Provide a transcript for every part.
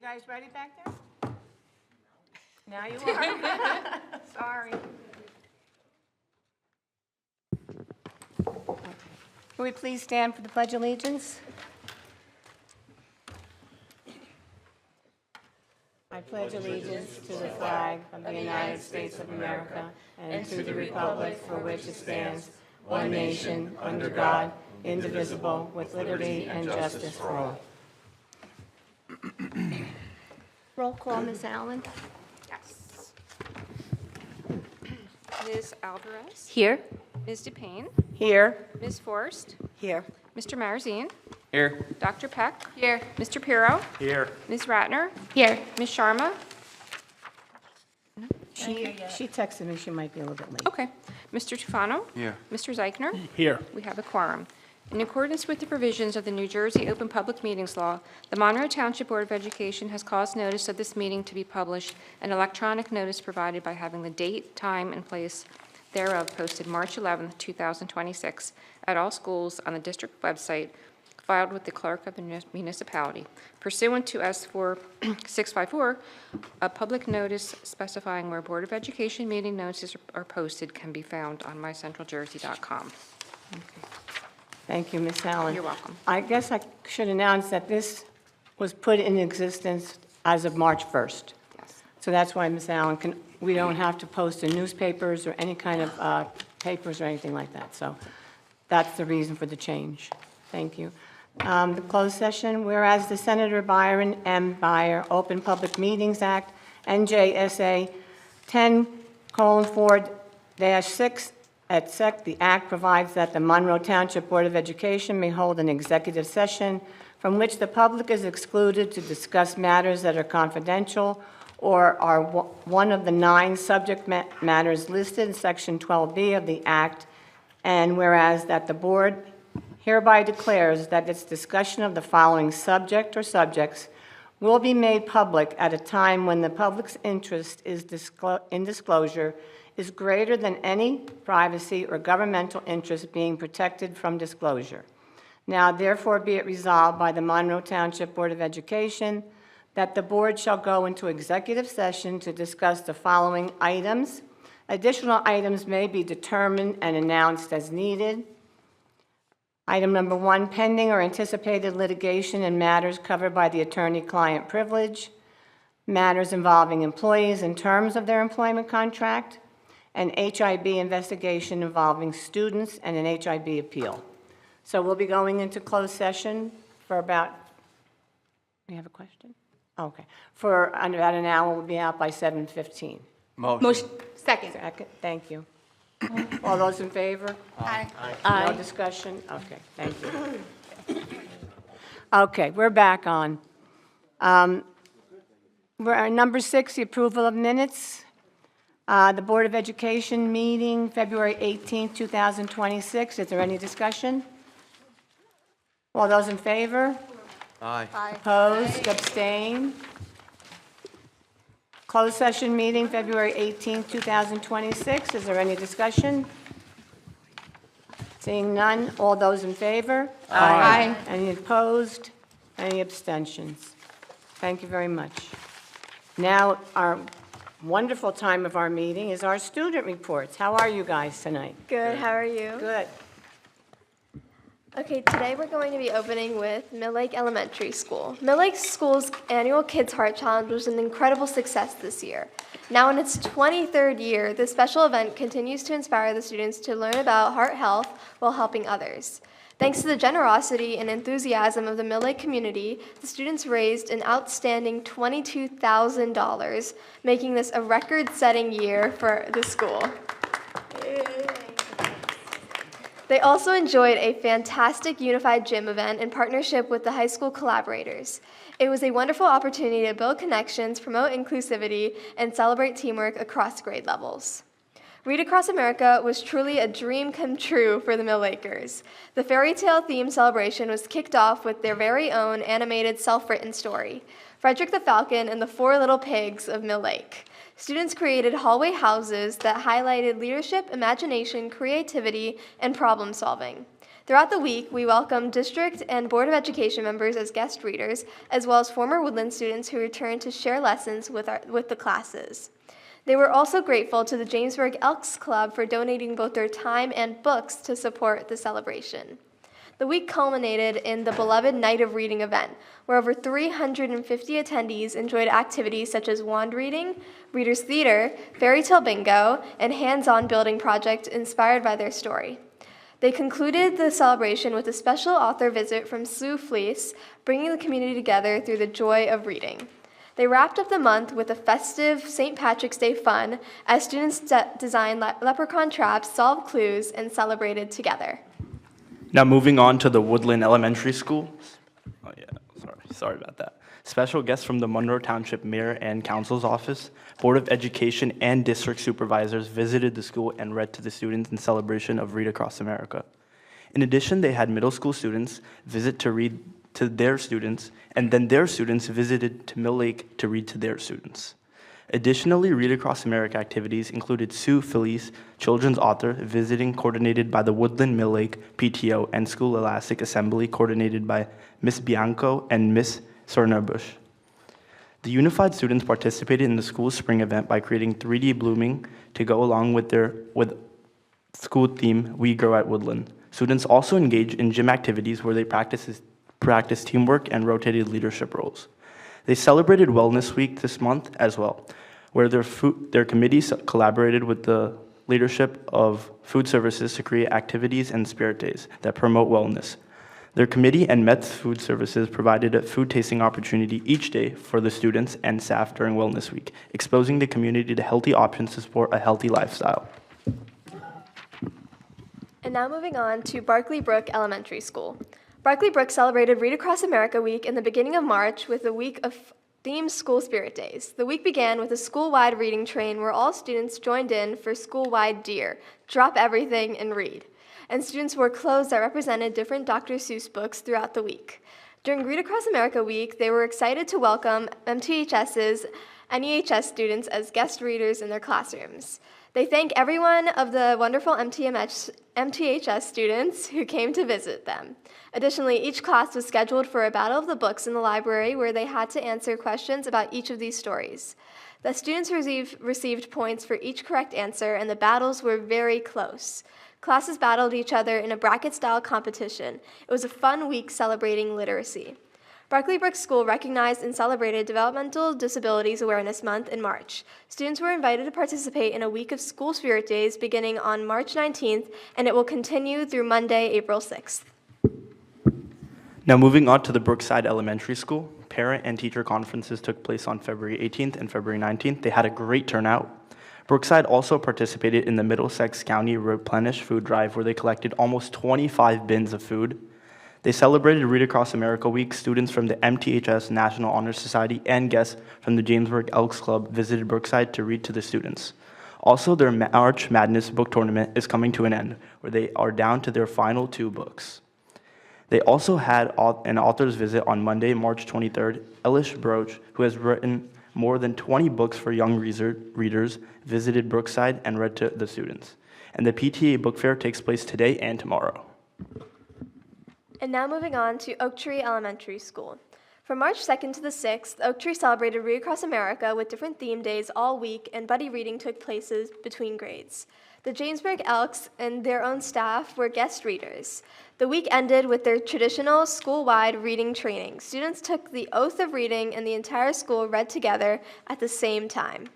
You guys ready back there? Now you are. Sorry. Will we please stand for the Pledge of Allegiance? I pledge allegiance to the flag of the United States of America and to the republic for which it stands, one nation, under God, indivisible, with liberty and justice for all. Roll call, Ms. Allen. Yes. Ms. Alvarez? Here. Ms. DePayne? Here. Ms. Forrest? Here. Mr. Marzine? Here. Dr. Peck? Here. Mr. Pirro? Here. Ms. Ratner? Here. Ms. Sharma? She texted me she might be a little bit late. Okay. Mr. Tufano? Here. Mr. Zeichner? Here. We have a quorum. In accordance with the provisions of the New Jersey Open Public Meetings Law, the Monroe Township Board of Education has caused notice of this meeting to be published, and electronic notice provided by having the date, time, and place thereof posted March 11, 2026, at all schools on the district website, filed with the clerk of the municipality. Pursuant to S4 654, a public notice specifying where Board of Education meeting notices are posted can be found on mycentraljersey.com. Thank you, Ms. Allen. You're welcome. I guess I should announce that this was put in existence as of March 1st. Yes. So that's why, Ms. Allen, we don't have to post in newspapers or any kind of papers or anything like that. So that's the reason for the change. Thank you. The closed session, whereas the Senator Byron M. Byer Open Public Meetings Act, NJSA 10:4-6, et sec, the Act provides that the Monroe Township Board of Education may hold an executive session from which the public is excluded to discuss matters that are confidential or are one of the 9 subject matters listed in Section 12B of the Act, and whereas that the Board hereby declares that its discussion of the following subject or subjects will be made public at a time when the public's interest in disclosure is greater than any privacy or governmental interest being protected from disclosure. Now, therefore, be it resolved by the Monroe Township Board of Education that the board shall go into executive session to discuss the following items. Additional items may be determined and announced as needed. Item number 1, pending or anticipated litigation in matters covered by the attorney-client privilege, matters involving employees in terms of their employment contract, an HIB investigation involving students, and an HIB appeal. So we'll be going into closed session for about, we have a question? Okay. For about an hour, we'll be out by 7:15. Motion. Second. Second, thank you. All those in favor? Aye. No discussion? Okay, thank you. Okay, we're back on. We're on number 6, the approval of minutes. The Board of Education meeting, February 18, 2026. Is there any discussion? All those in favor? Aye. Opposed, abstained? Closed session meeting, February 18, 2026. Is there any discussion? Seeing none, all those in favor? Aye. Any opposed? Any abstentions? Thank you very much. Now, our wonderful time of our meeting is our student reports. How are you guys tonight? Good, how are you? Good. Okay, today we're going to be opening with Mill Lake Elementary School. Mill Lake School's annual Kids Heart Challenge was an incredible success this year. Now in its 23rd year, this special event continues to inspire the students to learn about heart health while helping others. Thanks to the generosity and enthusiasm of the Mill Lake community, the students raised an outstanding $22,000, making this a record-setting year for the school. They also enjoyed a fantastic unified gym event in partnership with the high school collaborators. It was a wonderful opportunity to build connections, promote inclusivity, and celebrate teamwork across grade levels. Read Across America was truly a dream come true for the Mill Lakers. The fairy tale themed celebration was kicked off with their very own animated self-written story, Frederick the Falcon and the 4 Little Pigs of Mill Lake. Students created hallway houses that highlighted leadership, imagination, creativity, and problem solving. Throughout the week, we welcomed district and Board of Education members as guest readers, as well as former Woodland students who returned to share lessons with the classes. They were also grateful to the Jamesburg Elks Club for donating both their time and books to support the celebration. The week culminated in the beloved Night of Reading event, where over 350 attendees enjoyed activities such as wand reading, readers theater, fairy tale bingo, and hands-on building project inspired by their story. They concluded the celebration with a special author visit from Sue Fleece, bringing the community together through the joy of reading. They wrapped up the month with a festive St. Patrick's Day fun as students designed leprechaun traps, solved clues, and celebrated together. Now moving on to the Woodland Elementary School. Oh yeah, sorry about that. Special guests from the Monroe Township Mayor and Council's Office, Board of Education, and district supervisors visited the school and read to the students in celebration of Read Across America. In addition, they had middle school students visit to read to their students, and then their students visited to Mill Lake to read to their students. Additionally, Read Across America activities included Sue Felice, children's author, visiting coordinated by the Woodland Mill Lake PTO and School Elastic Assembly coordinated by Miss Bianco and Miss Sornabush. The unified students participated in the school's spring event by creating 3D blooming to go along with school theme, We Grow at Woodland. Students also engaged in gym activities where they practiced teamwork and rotated leadership roles. They celebrated Wellness Week this month as well, where their committees collaborated with the leadership of food services to create activities and spirit days that promote wellness. Their committee and Mets Food Services provided a food tasting opportunity each day for the students and staff during Wellness Week, exposing the community to healthy options to support a healthy lifestyle. And now moving on to Barclay Brook Elementary School. Barclay Brook celebrated Read Across America Week in the beginning of March with a week of themed school spirit days. The week began with a school-wide reading train where all students joined in for school-wide DEAR, drop everything and read. And students wore clothes that represented different Dr. Seuss books throughout the week. During Read Across America Week, they were excited to welcome MTHS's NEHS students as guest readers in their classrooms. They thank every one of the wonderful MTHS students who came to visit them. Additionally, each class was scheduled for a battle of the books in the library where they had to answer questions about each of these stories. The students received points for each correct answer, and the battles were very close. Classes battled each other in a bracket-style competition. It was a fun week celebrating literacy. Barclay Brook School recognized and celebrated Developmental Disabilities Awareness Month in March. Students were invited to participate in a week of school spirit days beginning on March 19th, and it will continue through Monday, April 6th. Now moving on to the Brookside Elementary School. Parent and teacher conferences took place on February 18th and February 19th. They had a great turnout. Brookside also participated in the Middlesex County Replenish Food Drive where they collected almost 25 bins of food. They celebrated Read Across America Week. Students from the MTHS National Honor Society and guests from the Jamesburg Elks Club visited Brookside to read to the students. Also, their March Madness book tournament is coming to an end, where they are down to their final 2 books. They also had an author's visit on Monday, March 23rd. Elish Broach, who has written more than 20 books for young readers, visited Brookside and read to the students. And the PTA Book Fair takes place today and tomorrow. And now moving on to Oak Tree Elementary School. From March 2nd to the 6th, Oak Tree celebrated Read Across America with different theme days all week, and buddy reading took place between grades. The Jamesburg Elks and their own staff were guest readers. The week ended with their traditional school-wide reading training. Students took the oath of reading, and the entire school read together at the same time.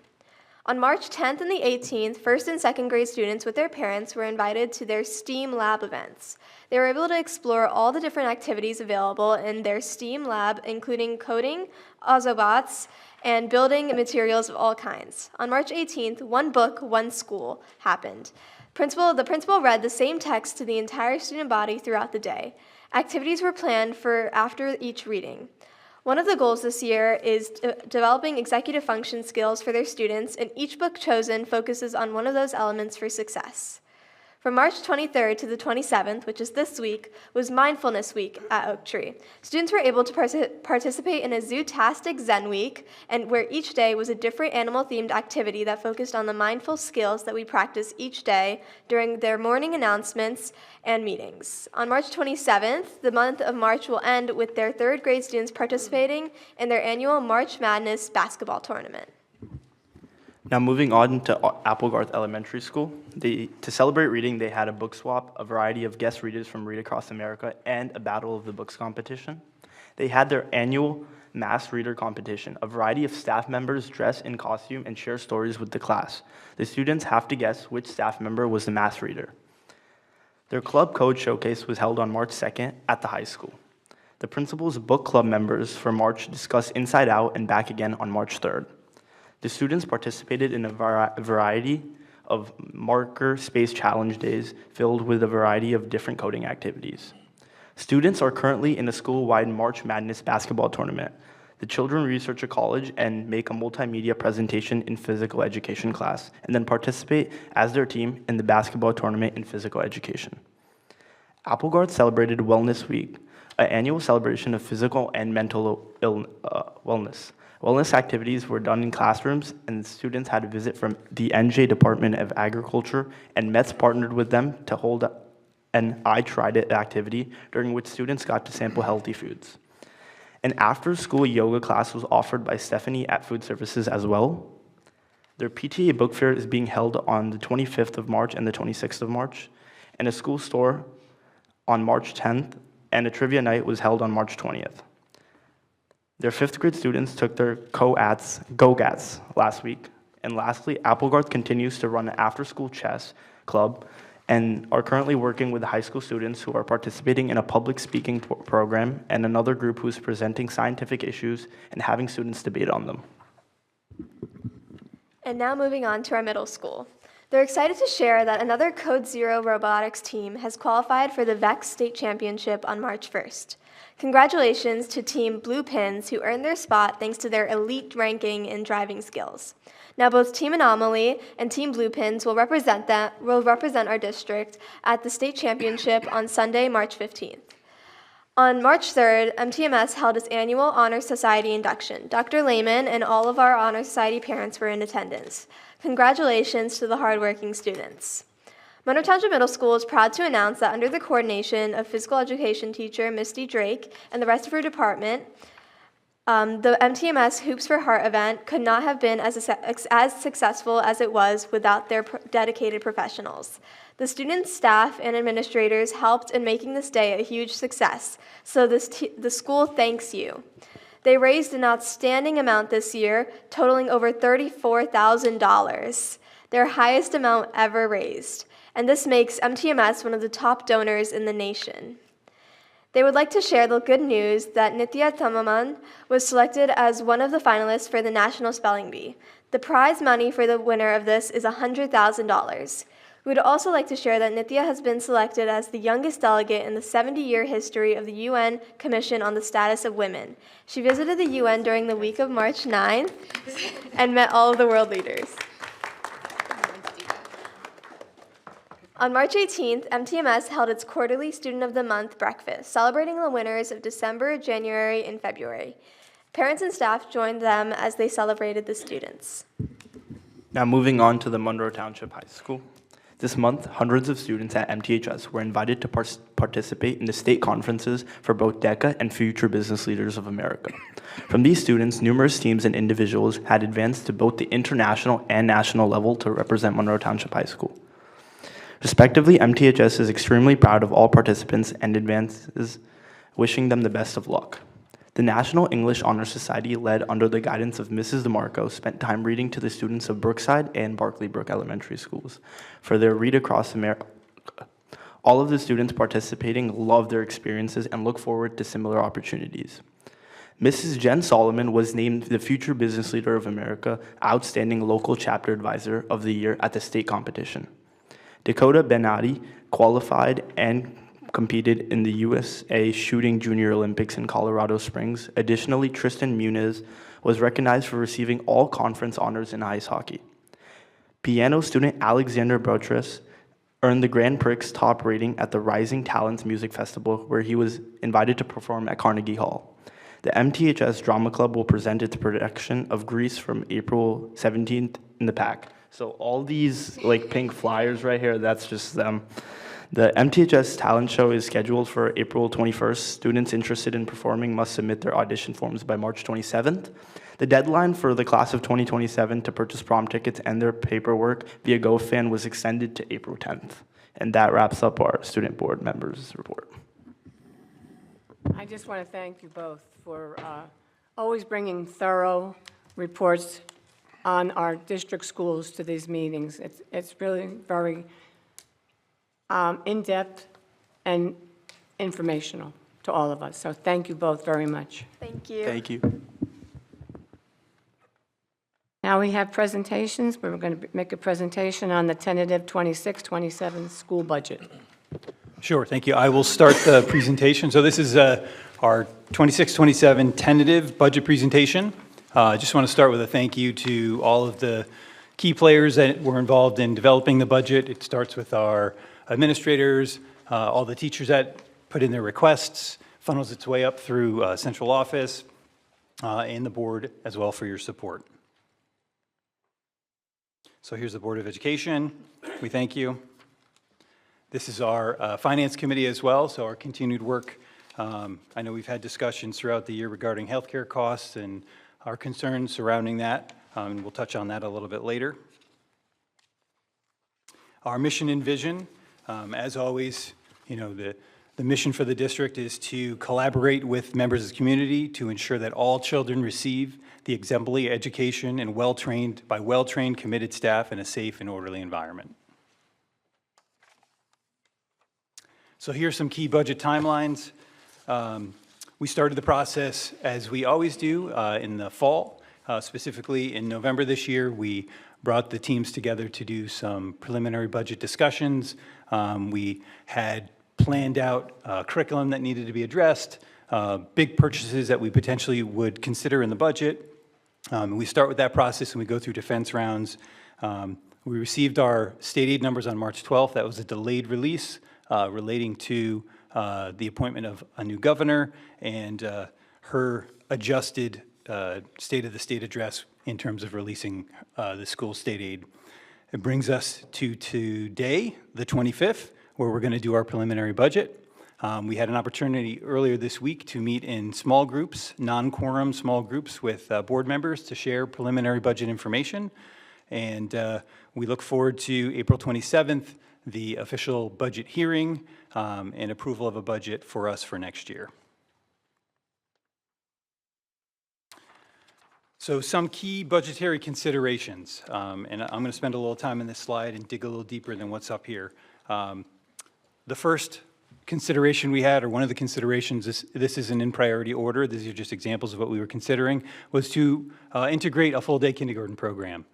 On March 10th and the 18th, first and second grade students with their parents were invited to their STEAM lab events. They were able to explore all the different activities available in their STEAM lab, including coding, Autobots, and building materials of all kinds. On March 18th, One Book, One School happened. The principal read the same text to the entire student body throughout the day. Activities were planned for after each reading. One of the goals this year is developing executive function skills for their students, and each book chosen focuses on one of those elements for success. From March 23rd to the 27th, which is this week, was Mindfulness Week at Oak Tree. Students were able to participate in a Zootastic Zen Week, and where each day was a different animal-themed activity that focused on the mindful skills that we practice each day during their morning announcements and meetings. On March 27th, the month of March will end with their third grade students participating in their annual March Madness basketball tournament. Now moving on to Applegarth Elementary School. To celebrate reading, they had a book swap, a variety of guest readers from Read Across America, and a Battle of the Books competition. They had their annual mass reader competition. A variety of staff members dress in costume and share stories with the class. The students have to guess which staff member was the mass reader. Their club code showcase was held on March 2nd at the high school. The principal's book club members for March discussed Inside Out and Back Again on March 3rd. The students participated in a variety of marker space challenge days filled with a variety of different coding activities. Students are currently in a school-wide March Madness basketball tournament. The children research a college and make a multimedia presentation in physical education class, and then participate as their team in the basketball tournament in physical education. Applegarth celebrated Wellness Week, an annual celebration of physical and mental wellness. Wellness activities were done in classrooms, and students had a visit from the NJ Department of Agriculture, and METS partnered with them to hold an I Tried It activity, during which students got to sample healthy foods. An after-school yoga class was offered by Stephanie at Food Services as well. Their PTA book fair is being held on the 25th of March and the 26th of March, and a school store on March 10th, and a trivia night was held on March 20th. Their 5th grade students took their GO-GATS last week. And lastly, Applegarth continues to run an after-school chess club and are currently working with high school students who are participating in a public speaking program, and another group who is presenting scientific issues and having students debate on them. And now moving on to our middle school. They're excited to share that another Code Zero robotics team has qualified for the VEX State Championship on March 1st. Congratulations to Team Blue Pins, who earned their spot thanks to their elite ranking in driving skills. Now, both Team Anomaly and Team Blue Pins will represent our district at the state championship on Sunday, March 15th. On March 3rd, MTMS held its annual Honor Society induction. Dr. Lehman and all of our Honor Society parents were in attendance. Congratulations to the hardworking students. Monroe Township Middle School is proud to announce that under the coordination of physical education teacher Misty Drake and the rest of her department, the MTMS Hoops for Heart event could not have been as successful as it was without their dedicated professionals. The students, staff, and administrators helped in making this day a huge success, so the school thanks you. They raised an outstanding amount this year, totaling over $34,000, their highest amount ever raised, and this makes MTMS one of the top donors in the nation. They would like to share the good news that Nitya Tamaman was selected as one of the finalists for the National Spelling Bee. The prize money for the winner of this is $100,000. We would also like to share that Nitya has been selected as the youngest delegate in the 70-year history of the UN Commission on the Status of Women. She visited the UN during the week of March 9th and met all of the world leaders. On March 18th, MTMS held its quarterly Student of the Month breakfast, celebrating the winners of December, January, and February. Parents and staff joined them as they celebrated the students. Now moving on to the Monroe Township High School. This month, hundreds of students at MTHS were invited to participate in the state conferences for both DECA and Future Business Leaders of America. From these students, numerous teams and individuals had advanced to both the international and national level to represent Monroe Township High School. Respectively, MTHS is extremely proud of all participants and advances, wishing them the best of luck. The National English Honor Society, led under the guidance of Mrs. DeMarco, spent time reading to the students of Brookside and Barclay Brook Elementary Schools for their Read Across America. All of the students participating love their experiences and look forward to similar opportunities. Mrs. Jen Solomon was named the Future Business Leader of America Outstanding Local Chapter Advisor of the Year at the state competition. Dakota Benatti qualified and competed in the USA Shooting Junior Olympics in Colorado Springs. Additionally, Tristan Muniz was recognized for receiving all conference honors in ice hockey. Piano student Alexander Botras earned the Grand Prix top rating at the Rising Talents Music Festival, where he was invited to perform at Carnegie Hall. The MTHS Drama Club will present its production of Grease from April 17th in the PAC. So all these like pink flyers right here, that's just them. The MTHS talent show is scheduled for April 21st. Students interested in performing must submit their audition forms by March 27th. The deadline for the class of 2027 to purchase prom tickets and their paperwork via GoFan was extended to April 10th. And that wraps up our student board members report. I just want to thank you both for always bringing thorough reports on our district schools to these meetings. It's really very in-depth and informational to all of us. So thank you both very much. Thank you. Thank you. Now we have presentations. We're going to make a presentation on the tentative 26-27 school budget. Sure, thank you. I will start the presentation. So this is our 26-27 tentative budget presentation. I just want to start with a thank you to all of the key players that were involved in developing the budget. It starts with our administrators, all the teachers that put in their requests, funnels its way up through central office, and the board as well for your support. So here's the Board of Education. We thank you. This is our Finance Committee as well, so our continued work. I know we've had discussions throughout the year regarding healthcare costs and our concerns surrounding that, and we'll touch on that a little bit later. Our mission and vision, as always, you know, the mission for the district is to collaborate with members of the community to ensure that all children receive the exemplary education and by well-trained, committed staff in a safe and orderly environment. So here's some key budget timelines. We started the process, as we always do, in the fall. Specifically, in November this year, we brought the teams together to do some preliminary budget discussions. We had planned out curriculum that needed to be addressed, big purchases that we potentially would consider in the budget. We start with that process and we go through defense rounds. We received our state aid numbers on March 12th. That was a delayed release relating to the appointment of a new governor and her adjusted state of the state address in terms of releasing the school state aid. It brings us to today, the 25th, where we're going to do our preliminary budget. We had an opportunity earlier this week to meet in small groups, non-quorum small groups with board members to share preliminary budget information. And we look forward to April 27th, the official budget hearing and approval of a budget for us for next year. So some key budgetary considerations, and I'm going to spend a little time in this slide and dig a little deeper than what's up here. The first consideration we had, or one of the considerations, this isn't in priority order, these are just examples of what we were considering, was to integrate a full-day kindergarten program.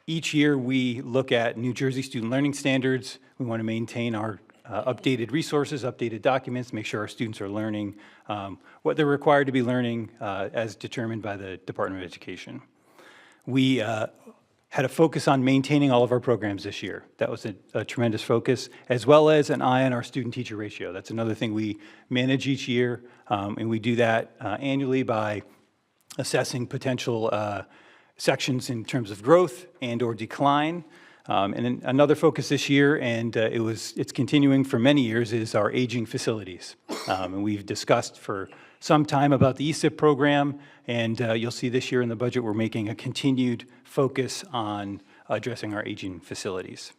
Each year we look at New Jersey student learning standards. We want to maintain our updated resources, updated documents, make sure our students are learning what they're required to be learning as determined by the Department of Education. We had a focus on maintaining all of our programs this year. That was a tremendous focus, as well as an eye on our student-teacher ratio. That's another thing we manage each year, and we do that annually by assessing potential sections in terms of growth and or decline. And then another focus this year, and it's continuing for many years, is our aging facilities. And we've discussed for some time about the ESIP program, and you'll see this year in the budget we're making a continued focus on addressing our aging facilities.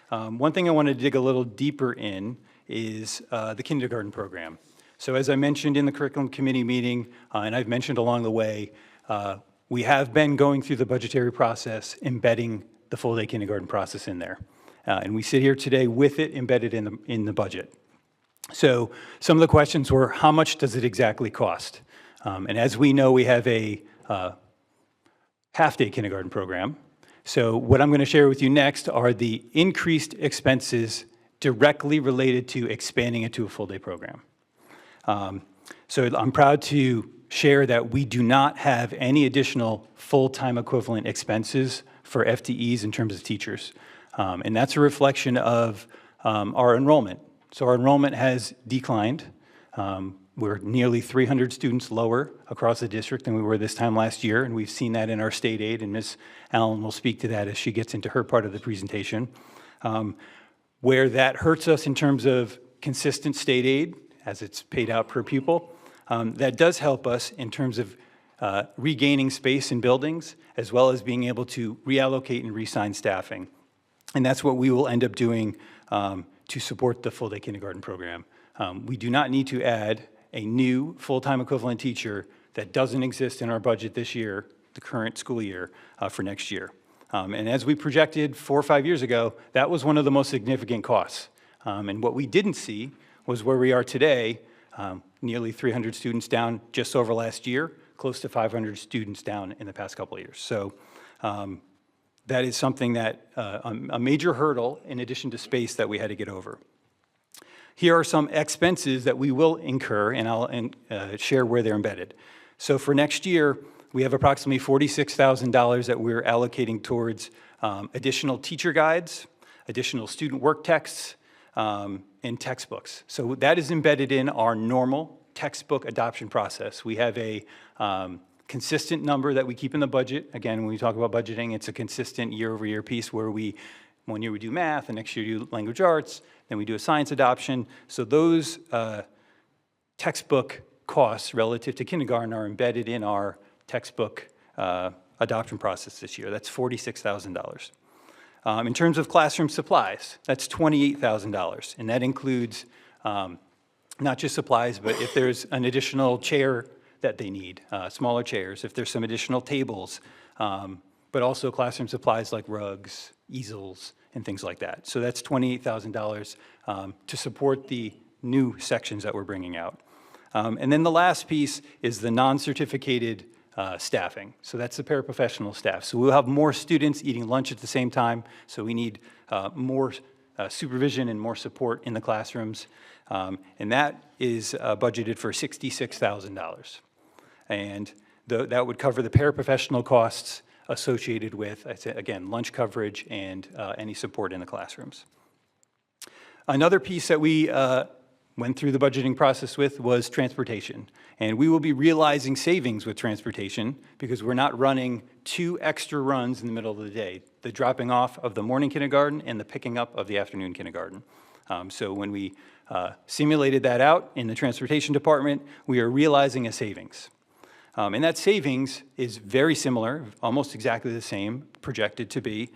One thing I want to dig a little deeper in is the kindergarten program. So as I mentioned in the curriculum committee meeting, and I've mentioned along the way, we have been going through the budgetary process, embedding the full-day kindergarten process in there. And we sit here today with it embedded in the budget. So some of the questions were, how much does it exactly cost? And as we know, we have a half-day kindergarten program. So what I'm going to share with you next are the increased expenses directly related to expanding it to a full-day program. So I'm proud to share that we do not have any additional full-time equivalent expenses for FTEs in terms of teachers. And that's a reflection of our enrollment. So our enrollment has declined. We're nearly 300 students lower across the district than we were this time last year, and we've seen that in our state aid, and Ms. Allen will speak to that as she gets into her part of the presentation. Where that hurts us in terms of consistent state aid, as it's paid out per pupil, that does help us in terms of regaining space in buildings, as well as being able to reallocate and reassign staffing. And that's what we will end up doing to support the full-day kindergarten program. We do not need to add a new full-time equivalent teacher that doesn't exist in our budget this year, the current school year, for next year. And as we projected 4 or 5 years ago, that was one of the most significant costs. And what we didn't see was where we are today, nearly 300 students down just over last year, close to 500 students down in the past couple of years. So that is something that, a major hurdle in addition to space that we had to get over. Here are some expenses that we will incur, and I'll share where they're embedded. So for next year, we have approximately $46,000 that we're allocating towards additional teacher guides, additional student work texts, and textbooks. So that is embedded in our normal textbook adoption process. We have a consistent number that we keep in the budget. Again, when we talk about budgeting, it's a consistent year-over-year piece where one year we do math, the next year we do language arts, then we do a science adoption. So those textbook costs relative to kindergarten are embedded in our textbook adoption process this year. That's $46,000. In terms of classroom supplies, that's $28,000, and that includes not just supplies, but if there's an additional chair that they need, smaller chairs, if there's some additional tables, but also classroom supplies like rugs, easels, and things like that. So that's $28,000 to support the new sections that we're bringing out. And then the last piece is the non-certificated staffing. So that's the paraprofessional staff. So we'll have more students eating lunch at the same time, so we need more supervision and more support in the classrooms. And that is budgeted for $66,000. And that would cover the paraprofessional costs associated with, again, lunch coverage and any support in the classrooms. Another piece that we went through the budgeting process with was transportation. And we will be realizing savings with transportation because we're not running 2 extra runs in the middle of the day, the dropping off of the morning kindergarten and the picking up of the afternoon kindergarten. So when we simulated that out in the transportation department, we are realizing a savings. And that savings is very similar, almost exactly the same, projected to be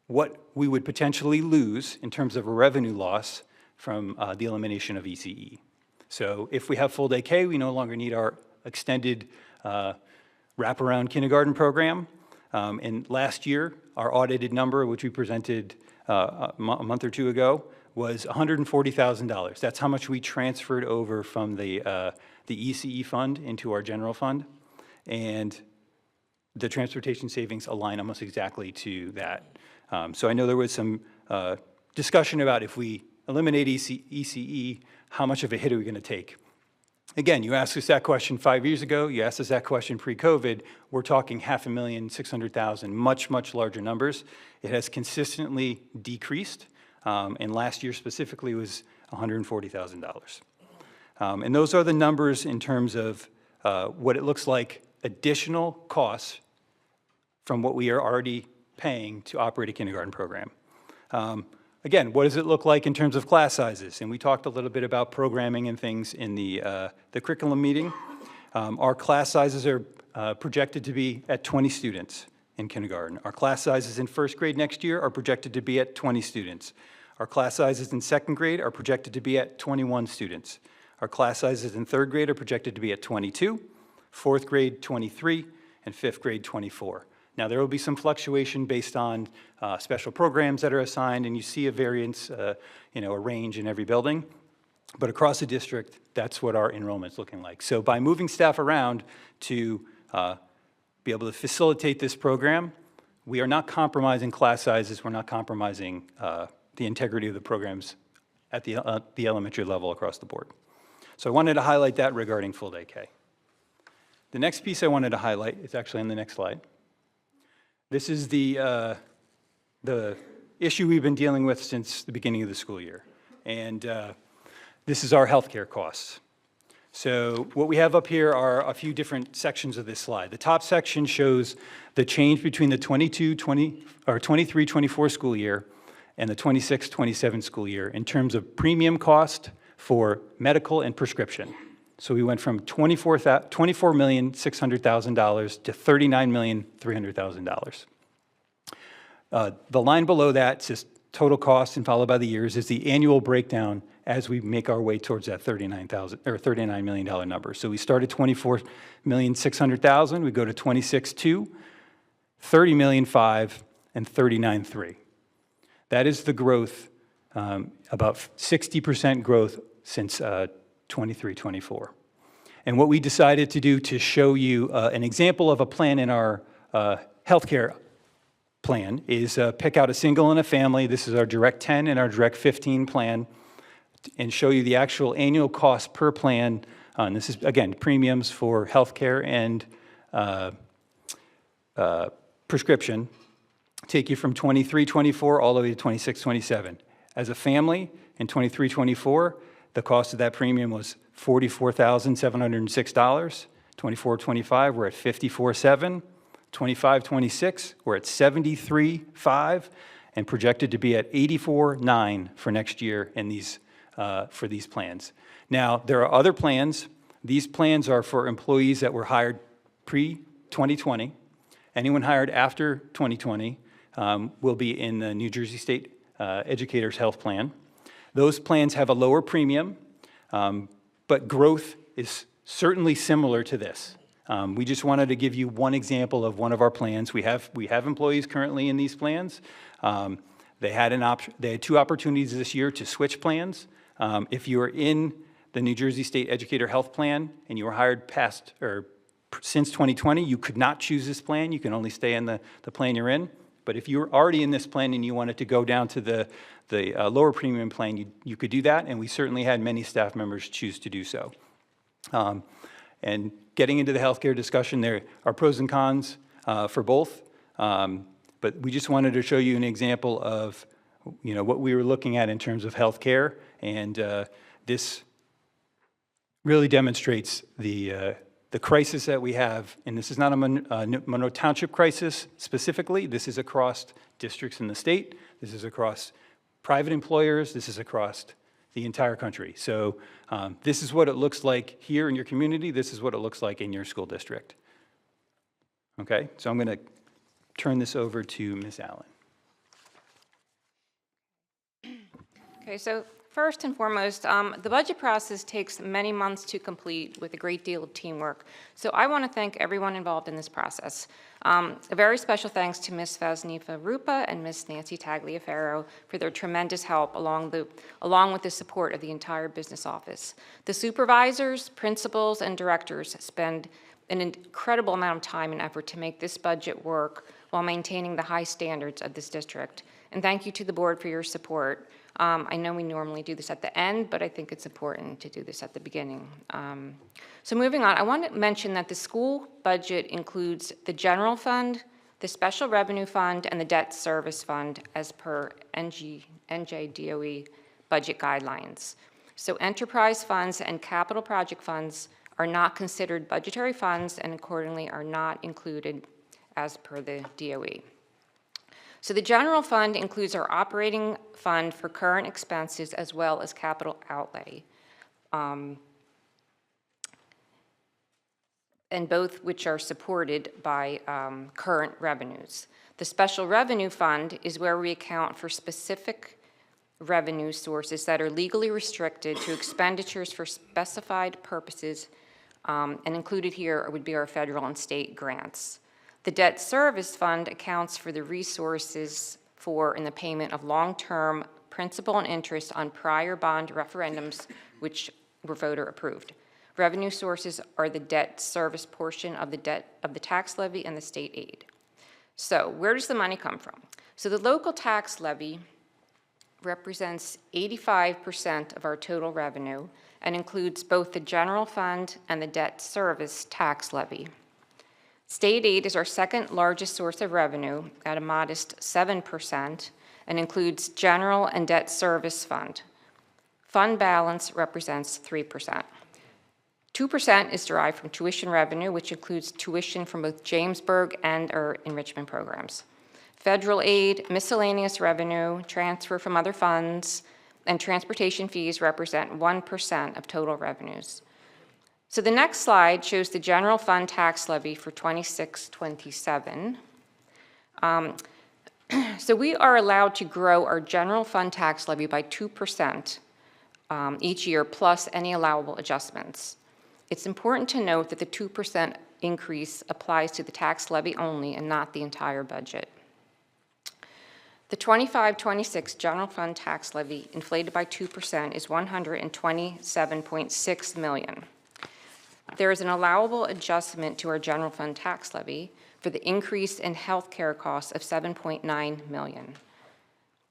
what we would potentially lose in terms of a revenue loss from the elimination of ECE. So if we have full day K, we no longer need our extended wraparound kindergarten program. And last year, our audited number, which we presented a month or 2 ago, was $140,000. That's how much we transferred over from the ECE fund into our general fund. And the transportation savings align almost exactly to that. So I know there was some discussion about if we eliminate ECE, how much of a hit are we going to take? Again, you asked us that question 5 years ago. You asked us that question pre-COVID. We're talking $500,000, $600,000, much, much larger numbers. It has consistently decreased, and last year specifically was $140,000. And those are the numbers in terms of what it looks like additional costs from what we are already paying to operate a kindergarten program. Again, what does it look like in terms of class sizes? And we talked a little bit about programming and things in the curriculum meeting. Our class sizes are projected to be at 20 students in kindergarten. Our class sizes in first grade next year are projected to be at 20 students. Our class sizes in second grade are projected to be at 21 students. Our class sizes in third grade are projected to be at 22, fourth grade 23, and fifth grade 24. Now, there will be some fluctuation based on special programs that are assigned, and you see a variance, a range in every building. But across the district, that's what our enrollment's looking like. So by moving staff around to be able to facilitate this program, we are not compromising class sizes. We're not compromising the integrity of the programs at the elementary level across the board. So I wanted to highlight that regarding full day K. The next piece I wanted to highlight is actually on the next slide. This is the the issue we've been dealing with since the beginning of the school year. And this is our healthcare costs. So what we have up here are a few different sections of this slide. The top section shows the change between the 23-24 school year and the 26-27 school year in terms of premium cost for medical and prescription. So we went from $24,600,000 to $39,300,000. The line below that says total cost and followed by the years is the annual breakdown as we make our way towards that $39 million number. So we started $24,600,000, we go to 26.2, 30,500,000, and 39.3. That is the growth, about 60% growth since 23-24. And what we decided to do to show you an example of a plan in our healthcare plan is pick out a single and a family. This is our Direct 10 and our Direct 15 plan, and show you the actual annual cost per plan. And this is, again, premiums for healthcare and prescription. Take you from 23-24 all the way to 26-27. As a family, in 23-24, the cost of that premium was $44,706. 24-25, we're at $54,700. 25-26, we're at $73,500, and projected to be at $84,900 for next year in these, for these plans. Now, there are other plans. These plans are for employees that were hired pre-2020. Anyone hired after 2020 will be in the New Jersey State Educators Health Plan. Those plans have a lower premium, but growth is certainly similar to this. We just wanted to give you one example of one of our plans. We have employees currently in these plans. They had two opportunities this year to switch plans. If you are in the New Jersey State Educator Health Plan and you were hired past or since 2020, you could not choose this plan. You can only stay in the plan you're in. But if you're already in this plan and you wanted to go down to the lower premium plan, you could do that, and we certainly had many staff members choose to do so. And getting into the healthcare discussion, there are pros and cons for both, but we just wanted to show you an example of, what we were looking at in terms of healthcare, and this really demonstrates the crisis that we have. And this is not a Monroe Township crisis specifically. This is across districts in the state. This is across private employers. This is across the entire country. So this is what it looks like here in your community. This is what it looks like in your school district. Okay, so I'm going to turn this over to Ms. Allen. Okay, so first and foremost, the budget process takes many months to complete with a great deal of teamwork. So I want to thank everyone involved in this process. A very special thanks to Ms. Vasnifa Rupa and Ms. Nancy Tagliaferro for their tremendous help along with the support of the entire business office. The supervisors, principals, and directors spend an incredible amount of time and effort to make this budget work while maintaining the high standards of this district. And thank you to the board for your support. I know we normally do this at the end, but I think it's important to do this at the beginning. So moving on, I want to mention that the school budget includes the general fund, the special revenue fund, and the debt service fund as per NJDOE budget guidelines. So enterprise funds and capital project funds are not considered budgetary funds and accordingly are not included as per the DOE. So the general fund includes our operating fund for current expenses as well as capital outlay, and both which are supported by current revenues. The special revenue fund is where we account for specific revenue sources that are legally restricted to expenditures for specified purposes, and included here would be our federal and state grants. The debt service fund accounts for the resources for in the payment of long-term principal and interest on prior bond referendums which were voter approved. Revenue sources are the debt service portion of the tax levy and the state aid. So where does the money come from? So the local tax levy represents 85% of our total revenue and includes both the general fund and the debt service tax levy. State aid is our second largest source of revenue at a modest 7% and includes general and debt service fund. Fund balance represents 3%. 2% is derived from tuition revenue, which includes tuition from both Jamesburg and our enrichment programs. Federal aid, miscellaneous revenue, transfer from other funds, and transportation fees represent 1% of total revenues. So the next slide shows the general fund tax levy for 26-27. So we are allowed to grow our general fund tax levy by 2% each year, plus any allowable adjustments. It's important to note that the 2% increase applies to the tax levy only and not the entire budget. The 25-26 general fund tax levy, inflated by 2%, is $127.6 million. There is an allowable adjustment to our general fund tax levy for the increase in health care costs of $7.9 million.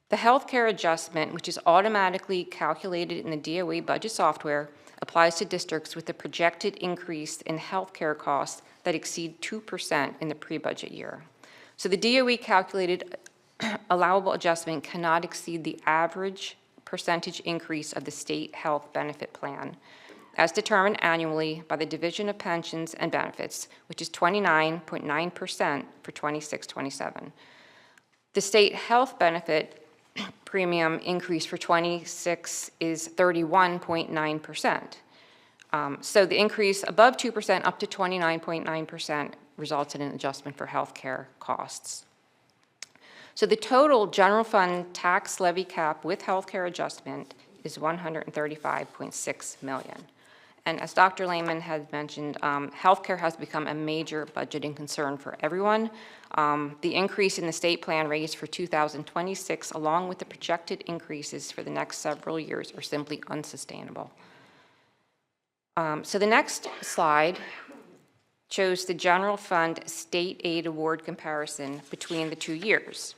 The health care adjustment, which is automatically calculated in the DOE budget software, applies to districts with a projected increase in health care costs that exceed 2% in the pre-budget year. So the DOE calculated allowable adjustment cannot exceed the average percentage increase of the state health benefit plan, as determined annually by the Division of Pensions and Benefits, which is 29.9% for 26-27. The state health benefit premium increase for 26 is 31.9%. So the increase above 2% up to 29.9% results in an adjustment for health care costs. So the total general fund tax levy cap with health care adjustment is $135.6 million. And as Dr. Lehman had mentioned, healthcare has become a major budgeting concern for everyone. The increase in the state plan raised for 2026, along with the projected increases for the next several years, are simply unsustainable. So the next slide shows the general fund state aid award comparison between the 2 years.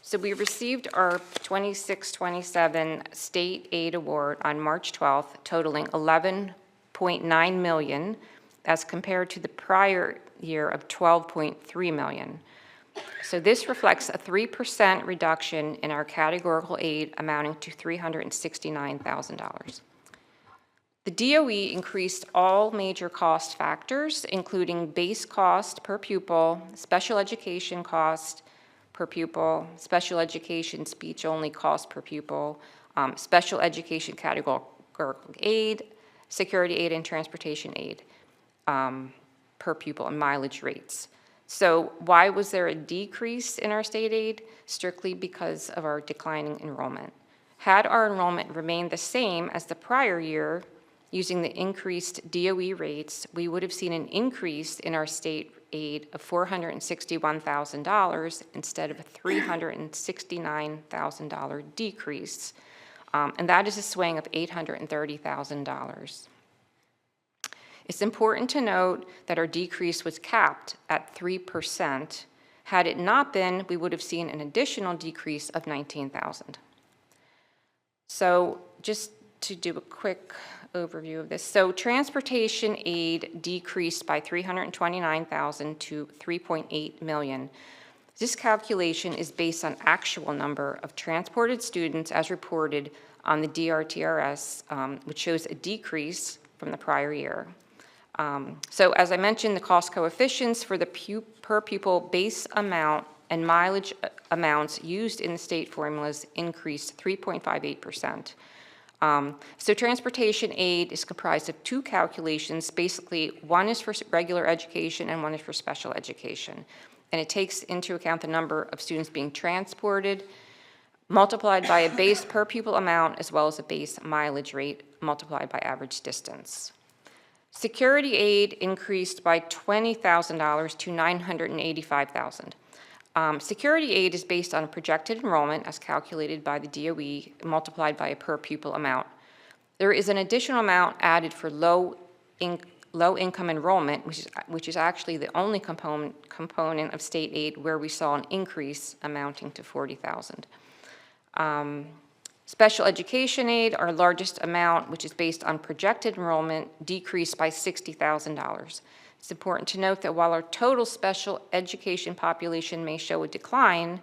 So we received our 26-27 state aid award on March 12th, totaling $11.9 million, as compared to the prior year of $12.3 million. So this reflects a 3% reduction in our categorical aid, amounting to $369,000. The DOE increased all major cost factors, including base cost per pupil, special education cost per pupil, special education speech-only cost per pupil, special education categorical aid, security aid, and transportation aid per pupil, and mileage rates. So why was there a decrease in our state aid? Strictly because of our declining enrollment. Had our enrollment remained the same as the prior year, using the increased DOE rates, we would have seen an increase in our state aid of $461,000 instead of a $369,000 decrease, and that is a swing of $830,000. It's important to note that our decrease was capped at 3%. Had it not been, we would have seen an additional decrease of $19,000. So just to do a quick overview of this. So transportation aid decreased by $329,000 to $3.8 million. This calculation is based on actual number of transported students as reported on the DRTRS, which shows a decrease from the prior year. So as I mentioned, the cost coefficients for the per pupil base amount and mileage amounts used in the state formulas increased 3.58%. So transportation aid is comprised of 2 calculations. Basically, one is for regular education and one is for special education. And it takes into account the number of students being transported, multiplied by a base per pupil amount, as well as a base mileage rate multiplied by average distance. Security aid increased by $20,000 to $985,000. Security aid is based on projected enrollment as calculated by the DOE multiplied by a per pupil amount. There is an additional amount added for low income enrollment, which is actually the only component of state aid where we saw an increase amounting to $40,000. Special education aid, our largest amount, which is based on projected enrollment, decreased by $60,000. It's important to note that while our total special education population may show a decline,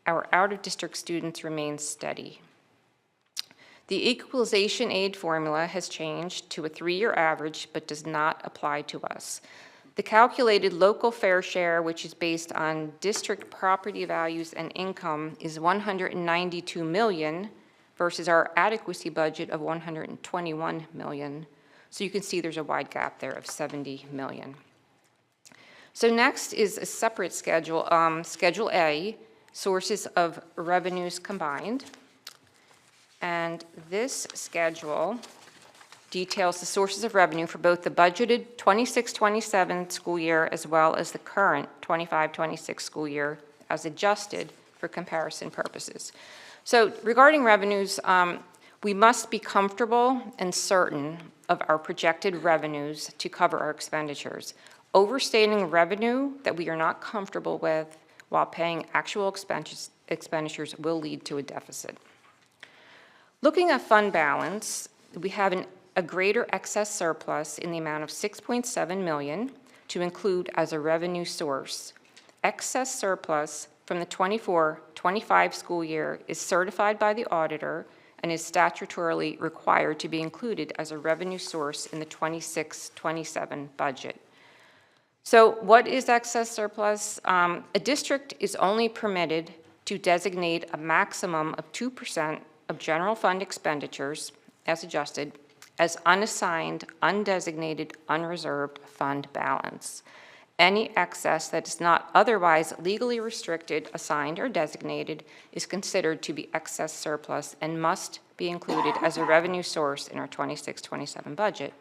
our out-of-district students remain steady. The equalization aid formula has changed to a 3-year average but does not apply to us. The calculated local fair share, which is based on district property values and income, is $192 million versus our adequacy budget of $121 million. So you can see there's a wide gap there of $70 million. So next is a separate schedule, Schedule A, sources of revenues combined. And this schedule details the sources of revenue for both the budgeted 26-27 school year as well as the current 25-26 school year as adjusted for comparison purposes. So regarding revenues, we must be comfortable and certain of our projected revenues to cover our expenditures. Overstating revenue that we are not comfortable with while paying actual expenditures will lead to a deficit. Looking at fund balance, we have a greater excess surplus in the amount of $6.7 million to include as a revenue source. Excess surplus from the 24-25 school year is certified by the auditor and is statutorily required to be included as a revenue source in the 26-27 budget. So what is excess surplus? A district is only permitted to designate a maximum of 2% of general fund expenditures, as adjusted, as unassigned, undesignated, unreserved fund balance. Any excess that is not otherwise legally restricted, assigned, or designated is considered to be excess surplus and must be included as a revenue source in our 26-27 budget.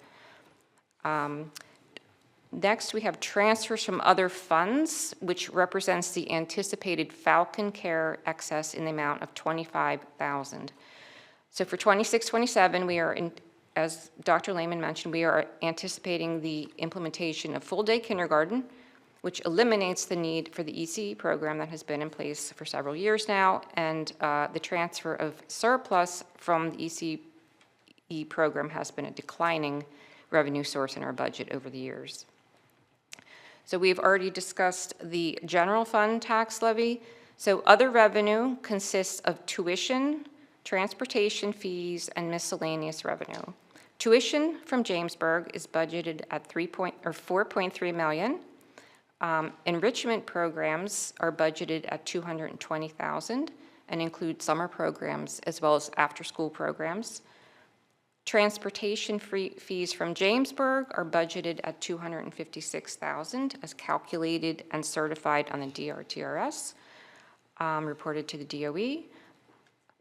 Next, we have transfers from other funds, which represents the anticipated Falcon Care excess in the amount of $25,000. So for 26-27, we are, as Dr. Lehman mentioned, we are anticipating the implementation of full-day kindergarten, which eliminates the need for the ECE program that has been in place for several years now, and the transfer of surplus from the ECE program has been a declining revenue source in our budget over the years. So we've already discussed the general fund tax levy. So other revenue consists of tuition, transportation fees, and miscellaneous revenue. Tuition from Jamesburg is budgeted at $4.3 million. Enrichment programs are budgeted at $220,000 and include summer programs as well as after-school programs. Transportation fees from Jamesburg are budgeted at $256,000 as calculated and certified on the DRTRS, reported to the DOE.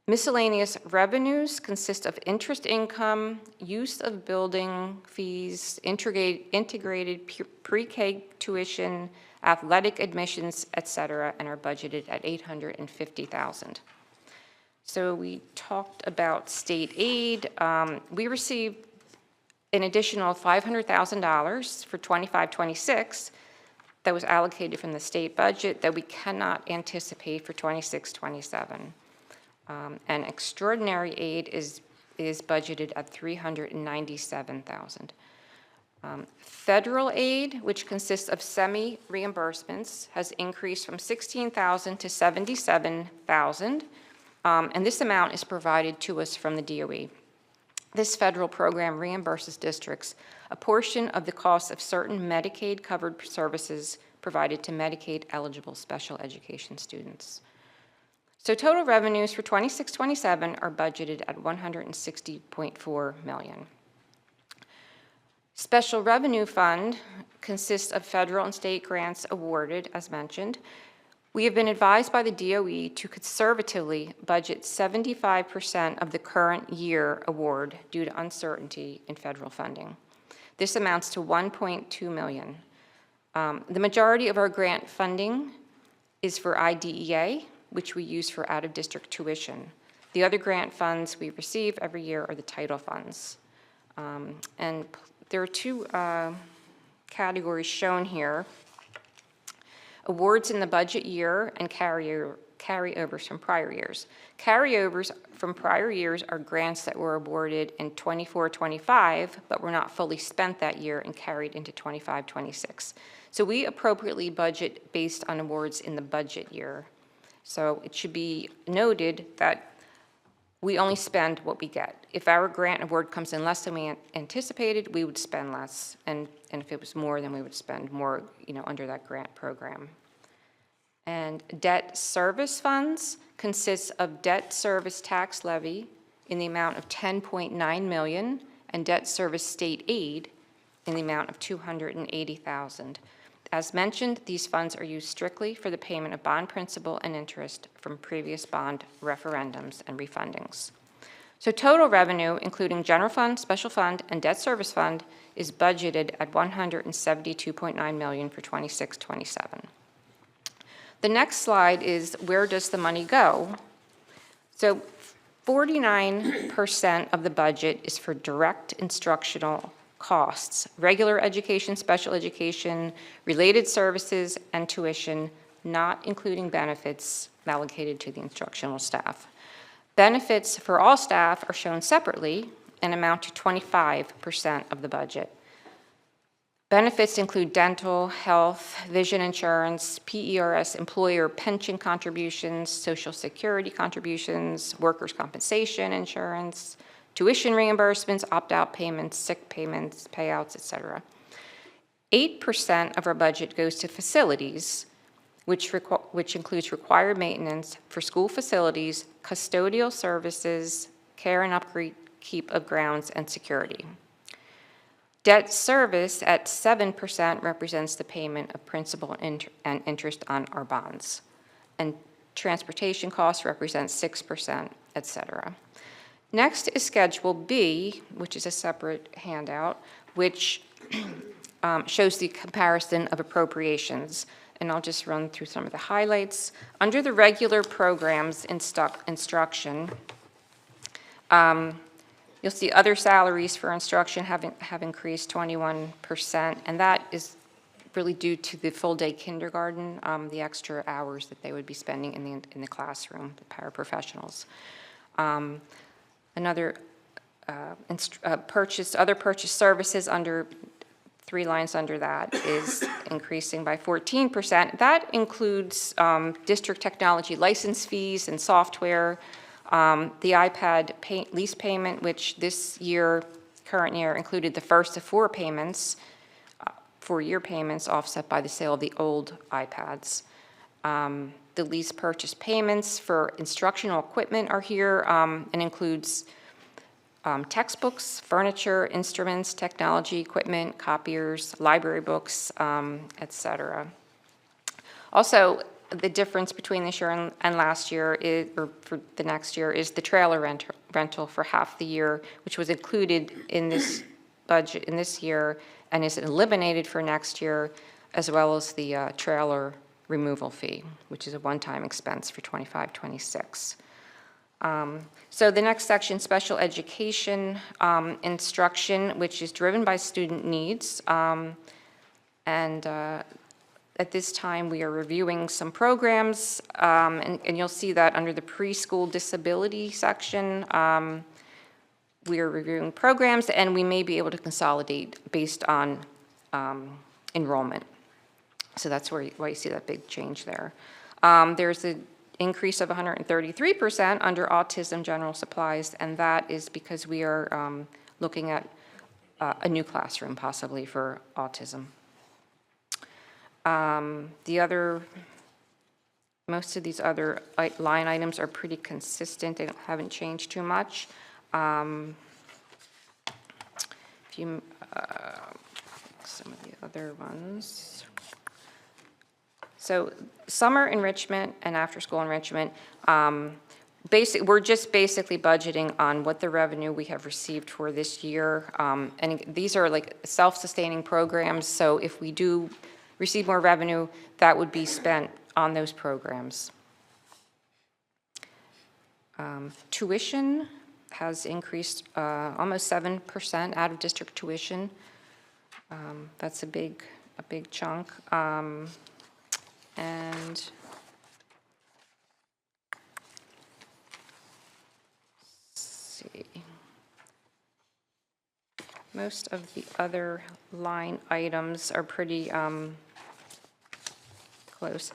Miscellaneous revenues consist of interest income, use of building fees, integrated pre-K tuition, athletic admissions, etc., and are budgeted at $850,000. So we talked about state aid. We received an additional $500,000 for 25-26 that was allocated from the state budget that we cannot anticipate for 26-27. And extraordinary aid is budgeted at $397,000. Federal aid, which consists of semi-reimbursements, has increased from $16,000 to $77,000. And this amount is provided to us from the DOE. This federal program reimburses districts a portion of the cost of certain Medicaid-covered services provided to Medicaid-eligible special education students. So total revenues for 26-27 are budgeted at $160.4 million. Special Revenue Fund consists of federal and state grants awarded, as mentioned. We have been advised by the DOE to conservatively budget 75% of the current year award due to uncertainty in federal funding. This amounts to $1.2 million. The majority of our grant funding is for IDEA, which we use for out-of-district tuition. The other grant funds we receive every year are the title funds. And there are two categories shown here: awards in the budget year and carryovers from prior years. Carryovers from prior years are grants that were awarded in 24-25, but were not fully spent that year and carried into 25-26. So we appropriately budget based on awards in the budget year. So it should be noted that we only spend what we get. If our grant award comes in less than we anticipated, we would spend less. And if it was more, then we would spend more, under that grant program. And debt service funds consists of debt service tax levy in the amount of $10.9 million and debt service state aid in the amount of $280,000. As mentioned, these funds are used strictly for the payment of bond principal and interest from previous bond referendums and refundings. So total revenue, including general fund, special fund, and debt service fund, is budgeted at $172.9 million for 26-27. The next slide is where does the money go? So 49% of the budget is for direct instructional costs, regular education, special education, related services, and tuition, not including benefits allocated to the instructional staff. Benefits for all staff are shown separately and amount to 25% of the budget. Benefits include dental, health, vision insurance, PERS employer pension contributions, Social Security contributions, workers' compensation insurance, tuition reimbursements, opt-out payments, sick payments, payouts, etc. 8% of our budget goes to facilities, which includes required maintenance for school facilities, custodial services, care and upkeep of grounds, and security. Debt service at 7% represents the payment of principal and interest on our bonds. And transportation costs represent 6%, etc. Next is Schedule B, which is a separate handout, which shows the comparison of appropriations. And I'll just run through some of the highlights. Under the regular programs instruction, you'll see other salaries for instruction have increased 21%, and that is really due to the full-day kindergarten, the extra hours that they would be spending in the classroom, the paraprofessionals. Another other purchase services under 3 lines under that is increasing by 14%. That includes district technology license fees and software, the iPad lease payment, which this year, current year, included the first of 4 payments, 4-year payments offset by the sale of the old iPads. The lease purchase payments for instructional equipment are here and includes textbooks, furniture, instruments, technology equipment, copiers, library books, etc. Also, the difference between this year and last year, or for the next year, is the trailer rental for half the year, which was included in this budget in this year and is eliminated for next year, as well as the trailer removal fee, which is a one-time expense for 25-26. So the next section, special education instruction, which is driven by student needs. At this time, we are reviewing some programs, and you'll see that under the preschool disability section, we are reviewing programs, and we may be able to consolidate based on enrollment. So that's why you see that big change there. There's an increase of 133% under autism general supplies, and that is because we are looking at a new classroom possibly for autism. Most of these other line items are pretty consistent. They haven't changed too much. Some of the other ones. So summer enrichment and after-school enrichment, we're just basically budgeting on what the revenue we have received for this year. And these are like self-sustaining programs, so if we do receive more revenue, that would be spent on those programs. Tuition has increased almost 7% out of district tuition. That's a big chunk. And see. Most of the other line items are pretty close.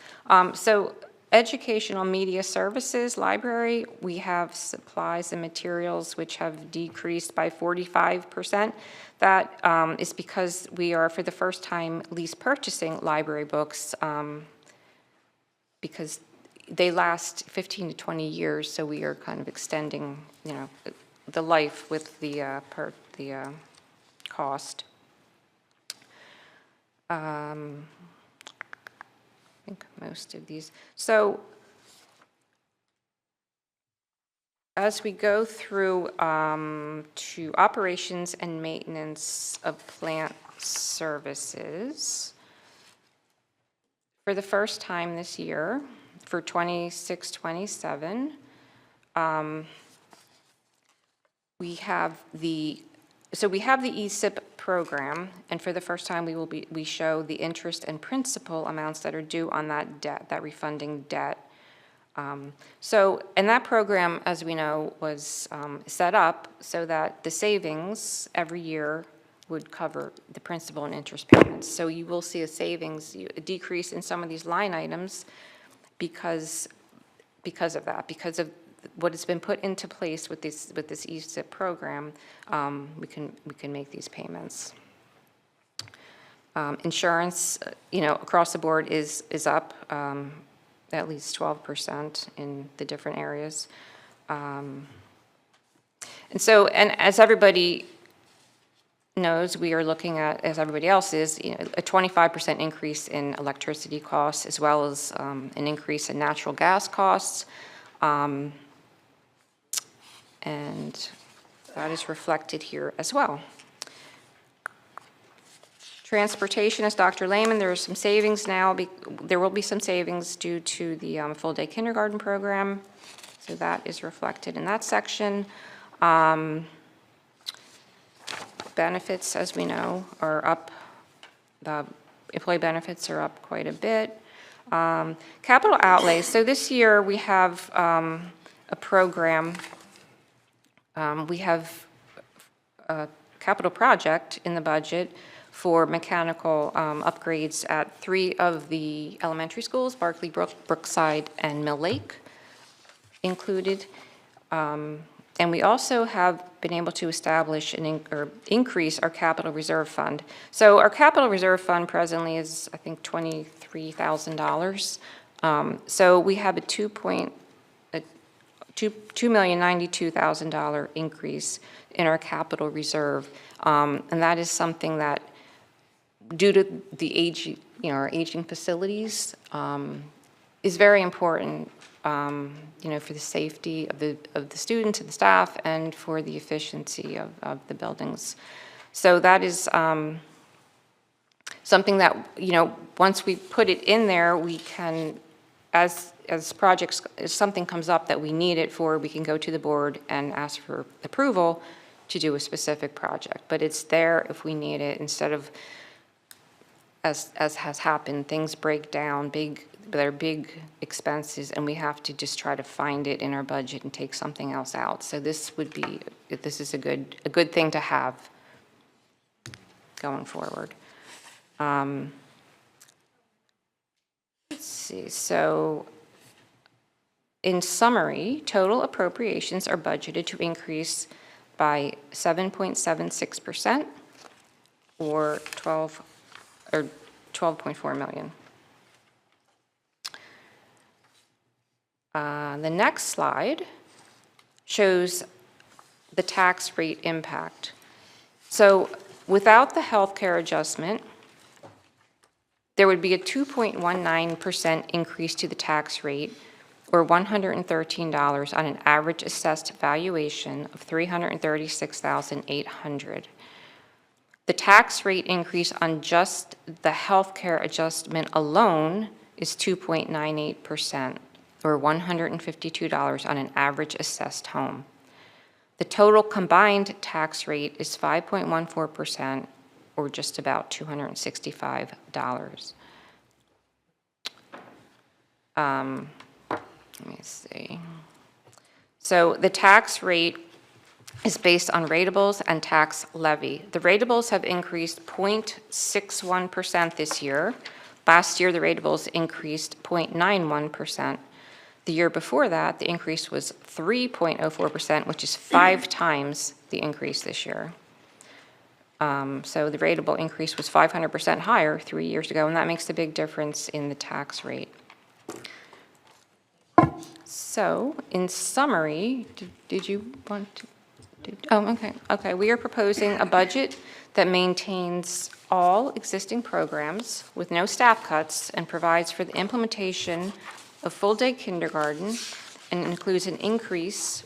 So educational media services, library, we have supplies and materials which have decreased by 45%. That is because we are, for the first time, lease purchasing library books because they last 15 to 20 years, so we are kind of extending, the life with the cost. I think most of these. So as we go through to operations and maintenance of plant services, for the first time this year, for 26-27, we have the ESIP program, and for the first time, we show the interest and principal amounts that are due on that debt, that refunding debt. And that program, as we know, was set up so that the savings every year would cover the principal and interest payments. So you will see a decrease in some of these line items because of that, because of what has been put into place with this ESIP program. We can make these payments. Insurance, across the board is up at least 12% in the different areas. And as everybody knows, we are looking at, as everybody else is, a 25% increase in electricity costs, as well as an increase in natural gas costs. And that is reflected here as well. Transportation, as Dr. Lehman, there are some savings now. There will be some savings due to the full-day kindergarten program. So that is reflected in that section. Benefits, as we know, are up. The employee benefits are up quite a bit. Capital outlays. So this year we have a program. We have a capital project in the budget for mechanical upgrades at 3 of the elementary schools, Barkley Brook, Brookside, and Mill Lake included. And we also have been able to establish or increase our capital reserve fund. So our capital reserve fund presently is, I think, $23,000. So we have a $2,092,000 increase in our capital reserve. And that is something that, due to the age, our aging facilities, is very important, for the safety of the students and the staff, and for the efficiency of the buildings. So that is something that, once we put it in there, we can, as projects, if something comes up that we need it for, we can go to the board and ask for approval to do a specific project. But it's there if we need it, instead of, as has happened, things break down, they're big expenses, and we have to just try to find it in our budget and take something else out. So this is a good thing to have going forward. Let's see, so in summary, total appropriations are budgeted to increase by 7.76%, or $12.4 million. The next slide shows the tax rate impact. So without the healthcare adjustment, there would be a 2.19% increase to the tax rate, or $113 on an average assessed valuation of $336,800. The tax rate increase on just the healthcare adjustment alone is 2.98%, or $152 on an average assessed home. The total combined tax rate is 5.14%, or just about $265. Let me see. So the tax rate is based on ratables and tax levy. The ratables have increased 0.61% this year. Last year, the ratables increased 0.91%. The year before that, the increase was 3.04%, which is 5 times the increase this year. So the ratable increase was 500% higher 3 years ago, and that makes a big difference in the tax rate. So, in summary, did you want to? Okay. We are proposing a budget that maintains all existing programs with no staff cuts and provides for the implementation of full-day kindergarten and includes an increase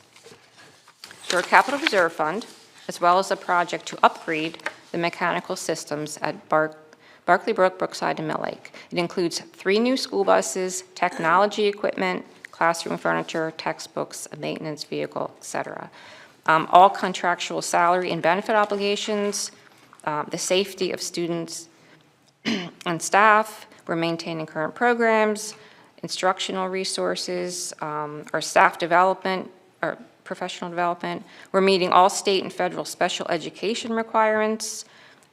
to our capital reserve fund, as well as a project to upgrade the mechanical systems at Barclay Brook, Brookside, and Mill Lake. It includes 3 new school buses, technology equipment, classroom furniture, textbooks, a maintenance vehicle, etc. All contractual salary and benefit obligations, the safety of students and staff. We're maintaining current programs, instructional resources, our staff development, our professional development. We're meeting all state and federal special education requirements,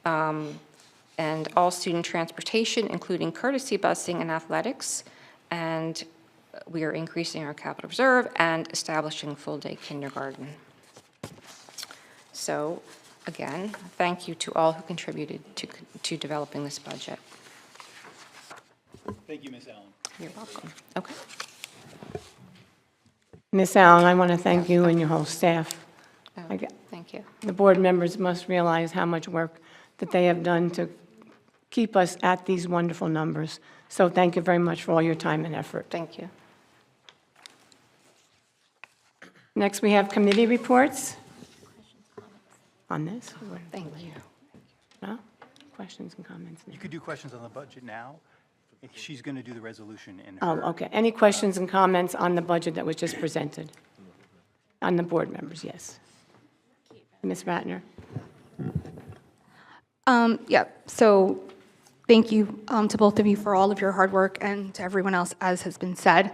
and all student transportation, including courtesy busing and athletics. And we are increasing our capital reserve and establishing full-day kindergarten. So, again, thank you to all who contributed to developing this budget. Thank you, Ms. Allen. You're welcome. Okay. Ms. Allen, I want to thank you and your whole staff. Oh, thank you. The board members must realize how much work that they have done to keep us at these wonderful numbers. So thank you very much for all your time and effort. Thank you. Next, we have committee reports on this. Thank you. No? Questions and comments? You could do questions on the budget now. She's going to do the resolution in Oh, her. okay. Any questions and comments on the budget that was just presented? On the board members, yes. Ms. Ratner? Yeah, so thank you to both of you for all of your hard work and to everyone else, as has been said.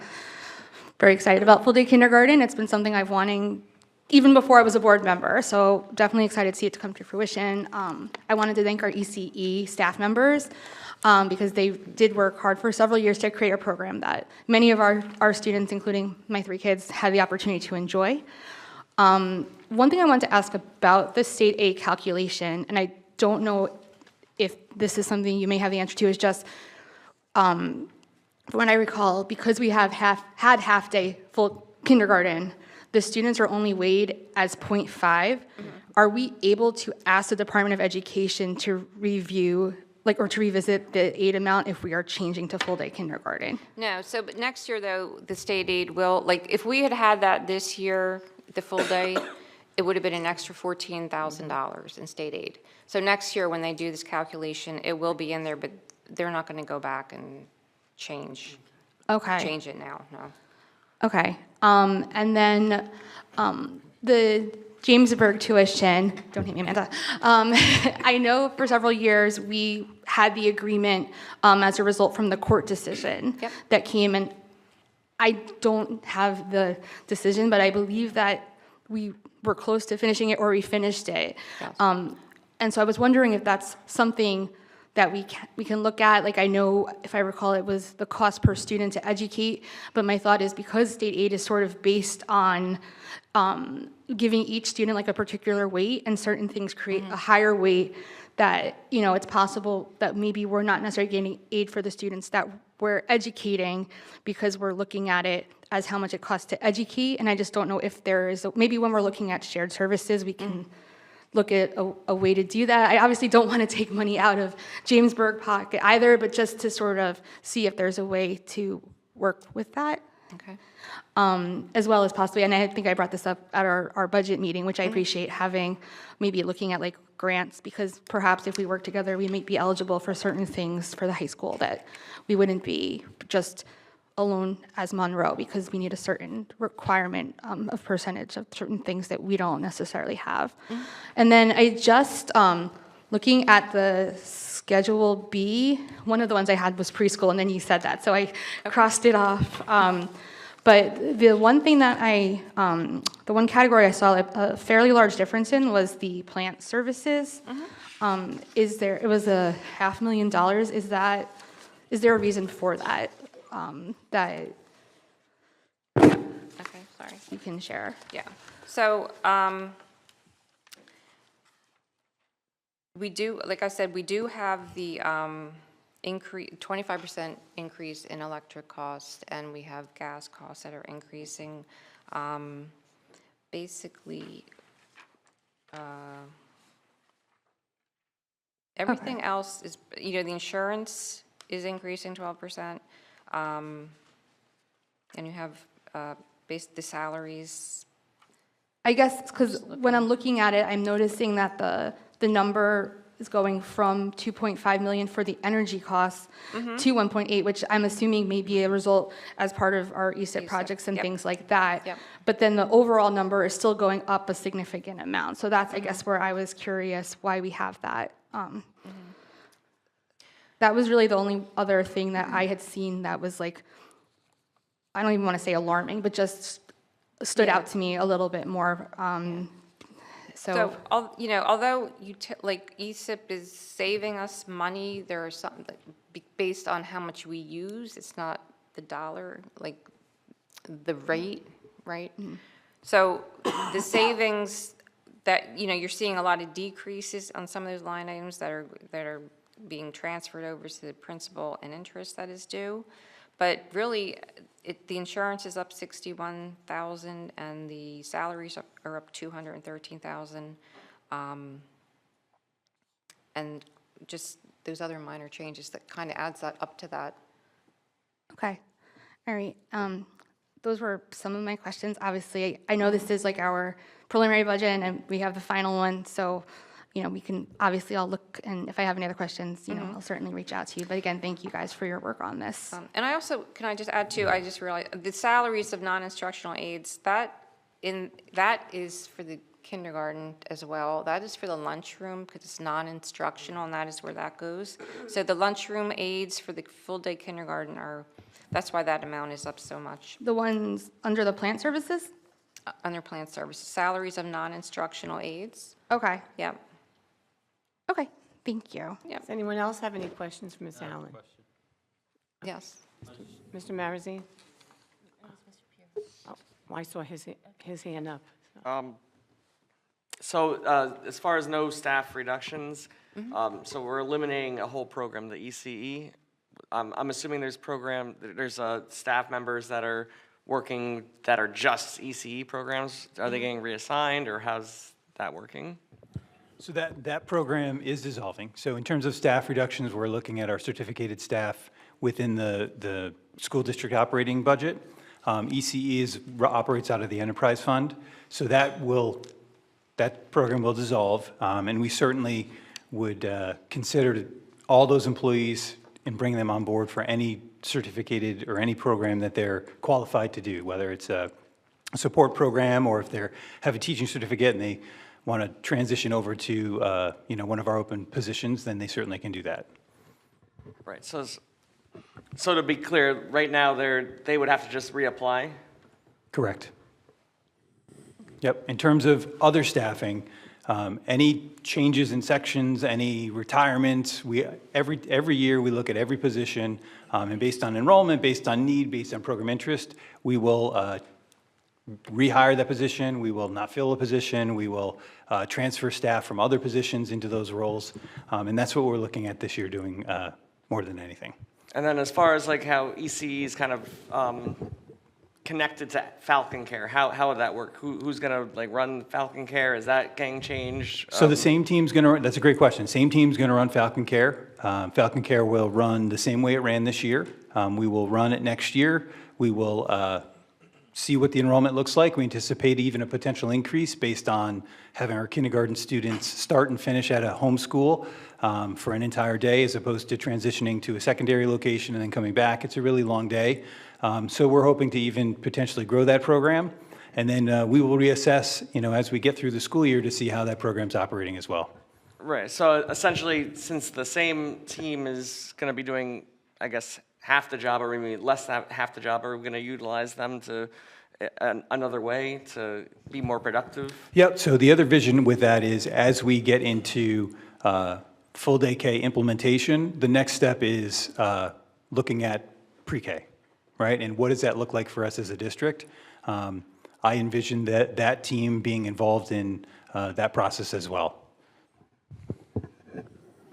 Very excited about full-day kindergarten. It's been something I've wanting even before I was a board member, so definitely excited to see it to come to fruition. I wanted to thank our ECE staff members because they did work hard for several years to create a program that many of our students, including my 3 kids, had the opportunity to enjoy. One thing I wanted to ask about the state aid calculation, and I don't know if this is something you may have the answer to, is just, from what I recall, because we have had half-day full kindergarten, the students are only weighed as 0.5. Mm-hmm. Are we able to ask the Department of Education to review, or to revisit the aid amount if we are changing to full-day kindergarten? No, so but next year, though, the state aid will, if we had had that this year, the full day, it would have been an extra $14,000 in state aid. So next year, when they do this calculation, it will be in there, but they're not going to go back and change it now, no. Okay. And then the Jamesburg tuition, don't hit me, Amanda. I know for several years we had the agreement as a result from the court decision that came, and I don't have the decision, but I believe that we were close to finishing it or we finished it. Yes. And so I was wondering if that's something that we can look at. I know, if I recall, it was the cost per student to educate, but my thought is because state aid is sort of based on giving each student a particular weight, and certain things create a higher weight, that, it's possible that maybe we're not necessarily getting aid for the students that we're educating because we're looking at it as how much it costs to educate, and I just don't know if there is, maybe when we're looking at shared services, we can look at a way to do that. I obviously don't want to take money out of Jamesburg pocket either, but just to sort of see if there's a way to work with that. Okay. As well as possibly, and I think I brought this up at our budget meeting, which I appreciate having, maybe looking at grants, because perhaps if we work together, we might be eligible for certain things for the high school that we wouldn't be just alone as Monroe, because we need a certain requirement of percentage of certain things that we don't necessarily have. And then I just, looking at the Schedule B, one of the ones I had was preschool, and then you said that, so I crossed it off. But the one thing that the one category I saw a fairly large difference in was the plant services. It was $500,000. Is there a reason for that, that Okay, sorry. you can share? Yeah. So we do, like I said, we do have the 25% increase in electric costs, and we have gas costs that are increasing. Basically, everything else is, the insurance is increasing 12%. And you have the salaries. I guess because when I'm looking at it, I'm noticing that the number is going from 2.5 million for the energy costs to 1.8, which I'm assuming may be a result as part of our ESIP projects and yep. things like that. Yep. But then the overall number is still going up a significant amount. So that's, I guess, where I was curious why we have that. That was really the only other thing that I had seen that was like, I don't even want to say alarming, but just stood out to me a little bit more. So, although like ESIP is saving us money, there are some, based on how much we use, it's not the dollar, like the rate, right? So the savings that, you're seeing a lot of decreases on some of those line items that are being transferred over to the principal and interest that is due. But really, the insurance is up 61,000, and the salaries are up 213,000, and just those other minor changes that kind of adds that up to that. Okay, all right. Those were some of my questions. Obviously, I know this is like our preliminary budget, and we have the final one, so we can, obviously, I'll look, and if I have any other questions, I'll certainly reach out to you. But again, thank you guys for your work on this. And I also, can I just add too, I just realized, the salaries of non-instructional aides, that is for the kindergarten as well. That is for the lunchroom, because it's non-instructional, and that is where that goes. So the lunchroom aides for the full-day kindergarten that's why that amount is up so much. The ones under the plant services? Under plant services, salaries of non-instructional aides. Okay, Yep. okay, thank you. Does anyone else have any questions for Ms. Allen? Yes. Mr. Marazine? Oh, I saw his hand up. So as far as no staff reductions, so we're eliminating a whole program, the ECE. I'm assuming there's staff members that are working that are just ECE programs. Are they getting reassigned, or how's that working? So that program is dissolving. So in terms of staff reductions, we're looking at our certificated staff within the school district operating budget. ECE operates out of the enterprise fund. So that program will dissolve, and we certainly would consider all those employees and bring them on board for any certificated or any program that they're qualified to do, whether it's a support program or if they have a teaching certificate and they want to transition over to one of our open positions, then they certainly can do that. Right. So to be clear, right now they would have to just reapply. Correct. Yep. In terms of other staffing, any changes in sections, any retirements, every year we look at every position, and based on enrollment, based on need, based on program interest, we will rehire that position, we will not fill a position, we will transfer staff from other positions into those roles, and that's what we're looking at this year doing more than anything. And then as far as like how ECE is kind of connected to Falcon Care, how would that work? Who's going to run Falcon Care? Is that getting changed? So the same team's going to, that's a great question. Same team's going to run Falcon Care. Falcon Care will run the same way it ran this year. We will run it next year. We will see what the enrollment looks like. We anticipate even a potential increase based on having our kindergarten students start and finish at a home school for an entire day, as opposed to transitioning to a secondary location and then coming back. It's a really long day. So we're hoping to even potentially grow that program. And then we will reassess, as we get through the school year to see how that program's operating as well. Right. So essentially, since the same team is going to be doing, I guess, half the job, or maybe less than half the job? Are we going to utilize them to another way to be more productive? Yep, so the other vision with that is as we get into full day K implementation, the next step is looking at pre-K, right? And what does that look like for us as a district? I envision that team being involved in that process as well.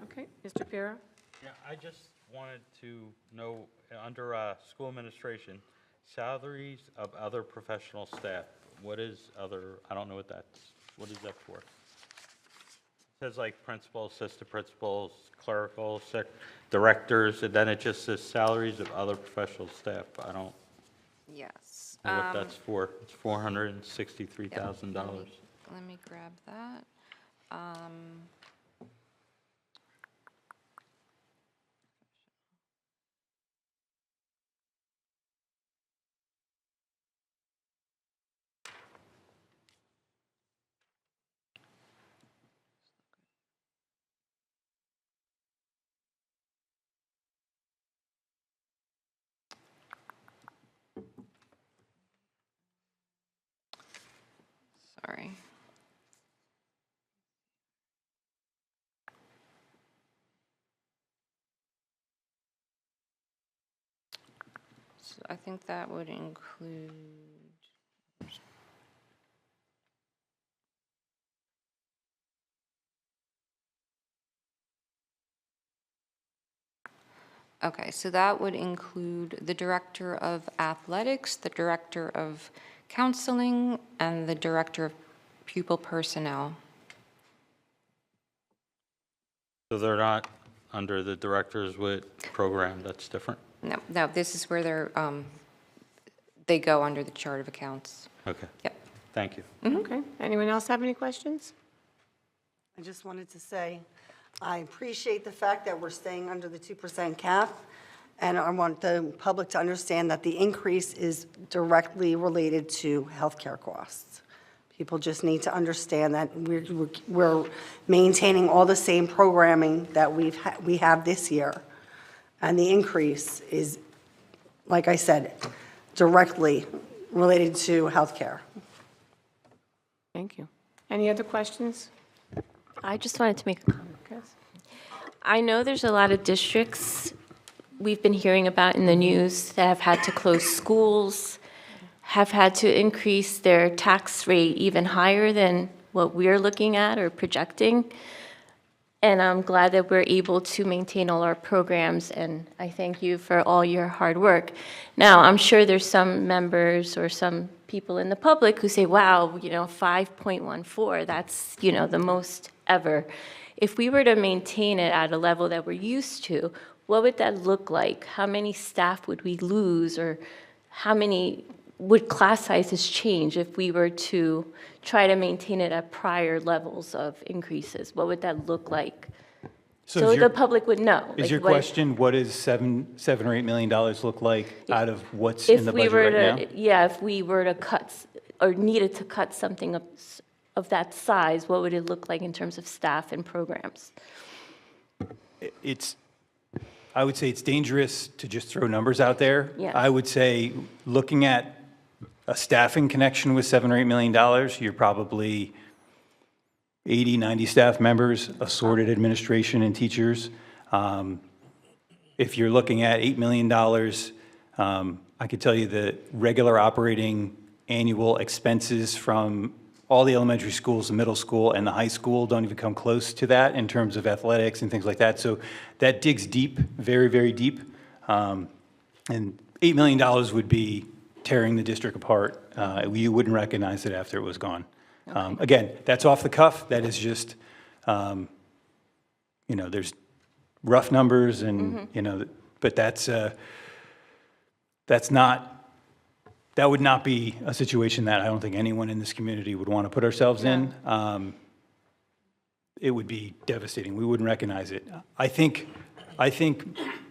Okay, Mr. Pira? Yeah, I just wanted to know, under school administration, salaries of other professional staff, what is other, I don't know what is that for? It says like principal, assistant principals, clerical, directors, and then it just says salaries of other professional staff. I don't Yes. know what that's for. It's $463,000. Let me grab that. Sorry. So I think that would include, okay, so that would include the director of athletics, the director of counseling, and the director of pupil personnel. So they're not under the directors with program, that's different? No, this is where they go under the chart of accounts. Okay, Yep. thank you. Okay, anyone else have any questions? I just wanted to say, I appreciate the fact that we're staying under the 2% cap, and I want the public to understand that the increase is directly related to healthcare costs. People just need to understand that we're maintaining all the same programming that we have this year, and the increase is, like I said, directly related to healthcare. Thank you. Any other questions? I just wanted to make a comment. Chris? I know there's a lot of districts we've been hearing about in the news that have had to close schools, have had to increase their tax rate even higher than what we're looking at or projecting. And I'm glad that we're able to maintain all our programs, and I thank you for all your hard work. Now, I'm sure there's some members or some people in the public who say, wow, 5.14, that's, the most ever. If we were to maintain it at a level that we're used to, what would that look like? How many staff would we lose, or how many would class sizes change if we were to try to maintain it at prior levels of increases? What would that look like? So the public would know. Is your question, what does $7 or $8 million look like out of what's in the budget right now? Yeah, if we were to cut or needed to cut something of that size, what would it look like in terms of staff and programs? I would say it's dangerous to just throw numbers out there. Yeah. I would say, looking at a staffing connection with $7 or $8 million, you're probably 80, 90 staff members, assorted administration and teachers. If you're looking at $8 million, I could tell you the regular operating annual expenses from all the elementary schools, the middle school, and the high school don't even come close to that in terms of athletics and things like that. So that digs deep, very, very deep. And $8 million would be tearing the district apart. You wouldn't recognize it after it was gone. Again, that's off the cuff. That is just, there's rough numbers and, but that would not be a situation that I don't think anyone in this community would want to put ourselves in. It would be devastating. We wouldn't recognize it. I think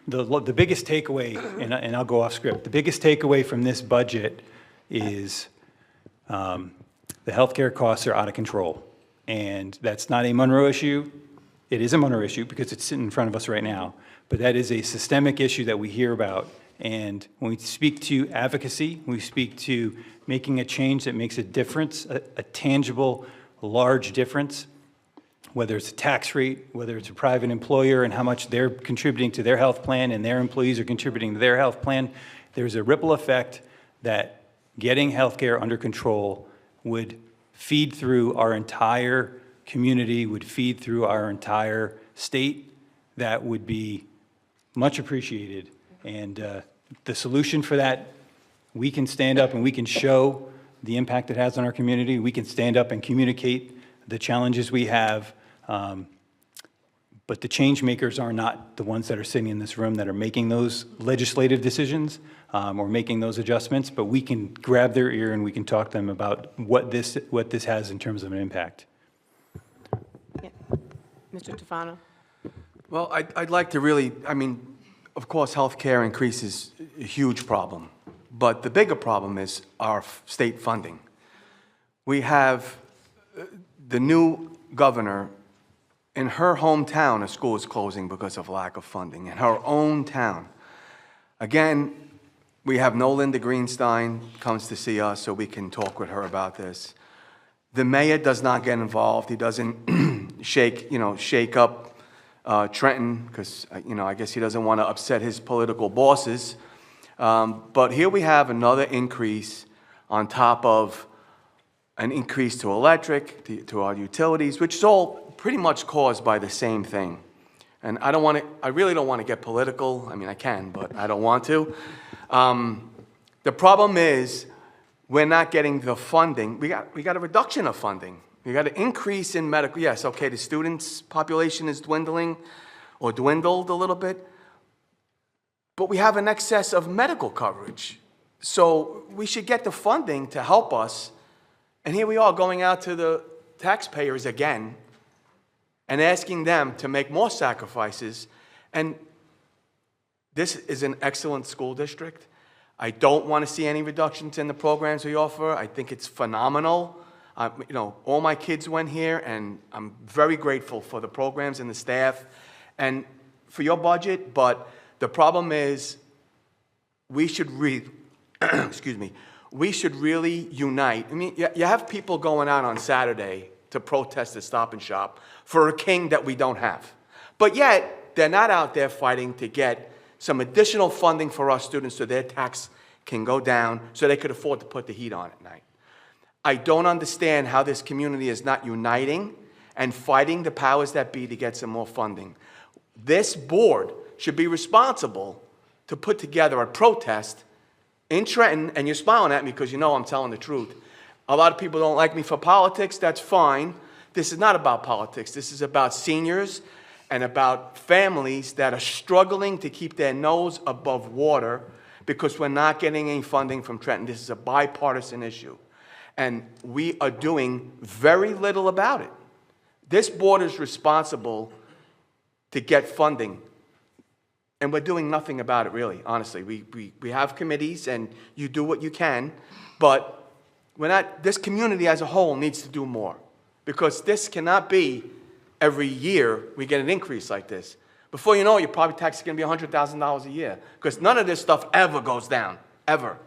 the biggest takeaway, and I'll go off script, the biggest takeaway from this budget is the healthcare costs are out of control. And that's not a Monroe issue. It is a Monroe issue because it's sitting in front of us right now. but that is a systemic issue that we hear about. And when we speak to advocacy, we speak to making a change that makes a difference, a tangible, large difference, whether it's a tax rate, whether it's a private employer and how much they're contributing to their health plan and their employees are contributing to their health plan, there's a ripple effect that getting healthcare under control would feed through our entire community, would feed through our entire state. That would be much appreciated. And the solution for that, we can stand up and we can show the impact it has on our community. We can stand up and communicate the challenges we have. But the change makers are not the ones that are sitting in this room that are making those legislative decisions or making those adjustments, but we can grab their ear and we can talk to them about what this has in terms of an impact. Yeah. Mr. Tufano? Well, I'd like to really, I mean, of course, healthcare increase is a huge problem, but the bigger problem is our state funding. We have the new governor. In her hometown, a school is closing because of lack of funding, in her own town. Again, we have no Linda Greenstein comes to see us so we can talk with her about this. The mayor does not get involved. He doesn't shake up Trenton because, I guess he doesn't want to upset his political bosses. But here we have another increase on top of an increase to electric, to our utilities, which is all pretty much caused by the same thing. And I really don't want to get political. I mean, I can, but I don't want to. The problem is we're not getting the funding. We got a reduction of funding. We got an increase in medical. Yes, okay, the students' population is dwindling or dwindled a little bit, but we have an excess of medical coverage. So we should get the funding to help us. And here we are going out to the taxpayers again and asking them to make more sacrifices. And this is an excellent school district. I don't want to see any reductions in the programs we offer. I think it's phenomenal. All my kids went here, and I'm very grateful for the programs and the staff and for your budget. But the problem is we should we should really unite. I mean, you have people going out on Saturday to protest the Stop and Shop for a king that we don't have. But yet, they're not out there fighting to get some additional funding for our students so their tax can go down so they could afford to put the heat on at night. I don't understand how this community is not uniting and fighting the powers that be to get some more funding. This board should be responsible to put together a protest in Trenton, and you're smiling at me because you know I'm telling the truth. A lot of people don't like me for politics. That's fine. This is not about politics. This is about seniors and about families that are struggling to keep their nose above water because we're not getting any funding from Trenton. This is a bipartisan issue, and we are doing very little about it. This board is responsible to get funding, and we're doing nothing about it, really, honestly. We have committees, and you do what you can, but this community as a whole needs to do more, because this cannot be every year we get an increase like this. Before you know it, your property tax is going to be $100,000 a year, because none of this stuff ever goes down, ever.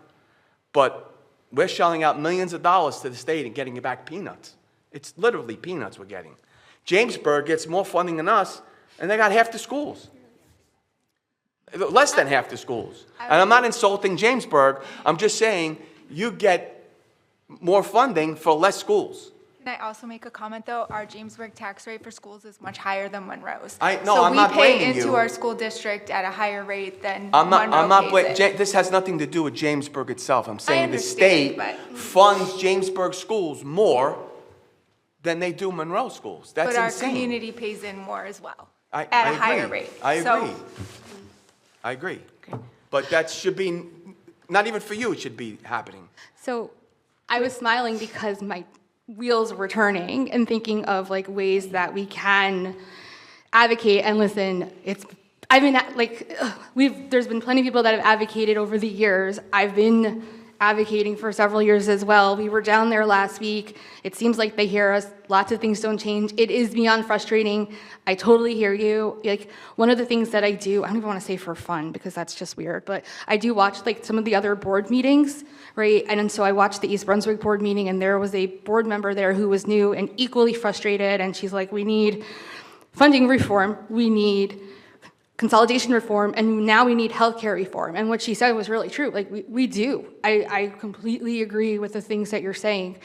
But we're shelling out millions of dollars to the state and getting back peanuts. It's literally peanuts we're getting. Jamesburg gets more funding than us, and they got half the schools. Less than half the schools. And I'm not insulting Jamesburg. I'm just saying you get more funding for less schools. Can I also make a comment, though? Our Jamesburg tax rate for schools is much higher than Monroe's. I'm not blaming we pay into you. our school district at a higher rate than Monroe pays it. This has nothing to do with Jamesburg itself. I'm saying the understand, state but- funds Jamesburg schools more than they do Monroe schools. That's But our insane. community pays in more as well, I at a agree. higher rate. I So- agree. I agree. But that should be, not even for you, it should be happening. So I was smiling because my wheels were turning and thinking of like ways that we can advocate and listen. There's been plenty of people that have advocated over the years. I've been advocating for several years as well. We were down there last week. It seems like they hear us. Lots of things don't change. It is beyond frustrating. I totally hear you. Like, one of the things that I do, I don't even want to say for fun because that's just weird, but I do watch like some of the other board meetings, right? And so I watched the East Brunswick board meeting, and there was a board member there who was new and equally frustrated, and she's like, we need funding reform, we need consolidation reform, and now we need healthcare reform. And what she said was really true. Like, we do. I completely agree with the things that you're saying.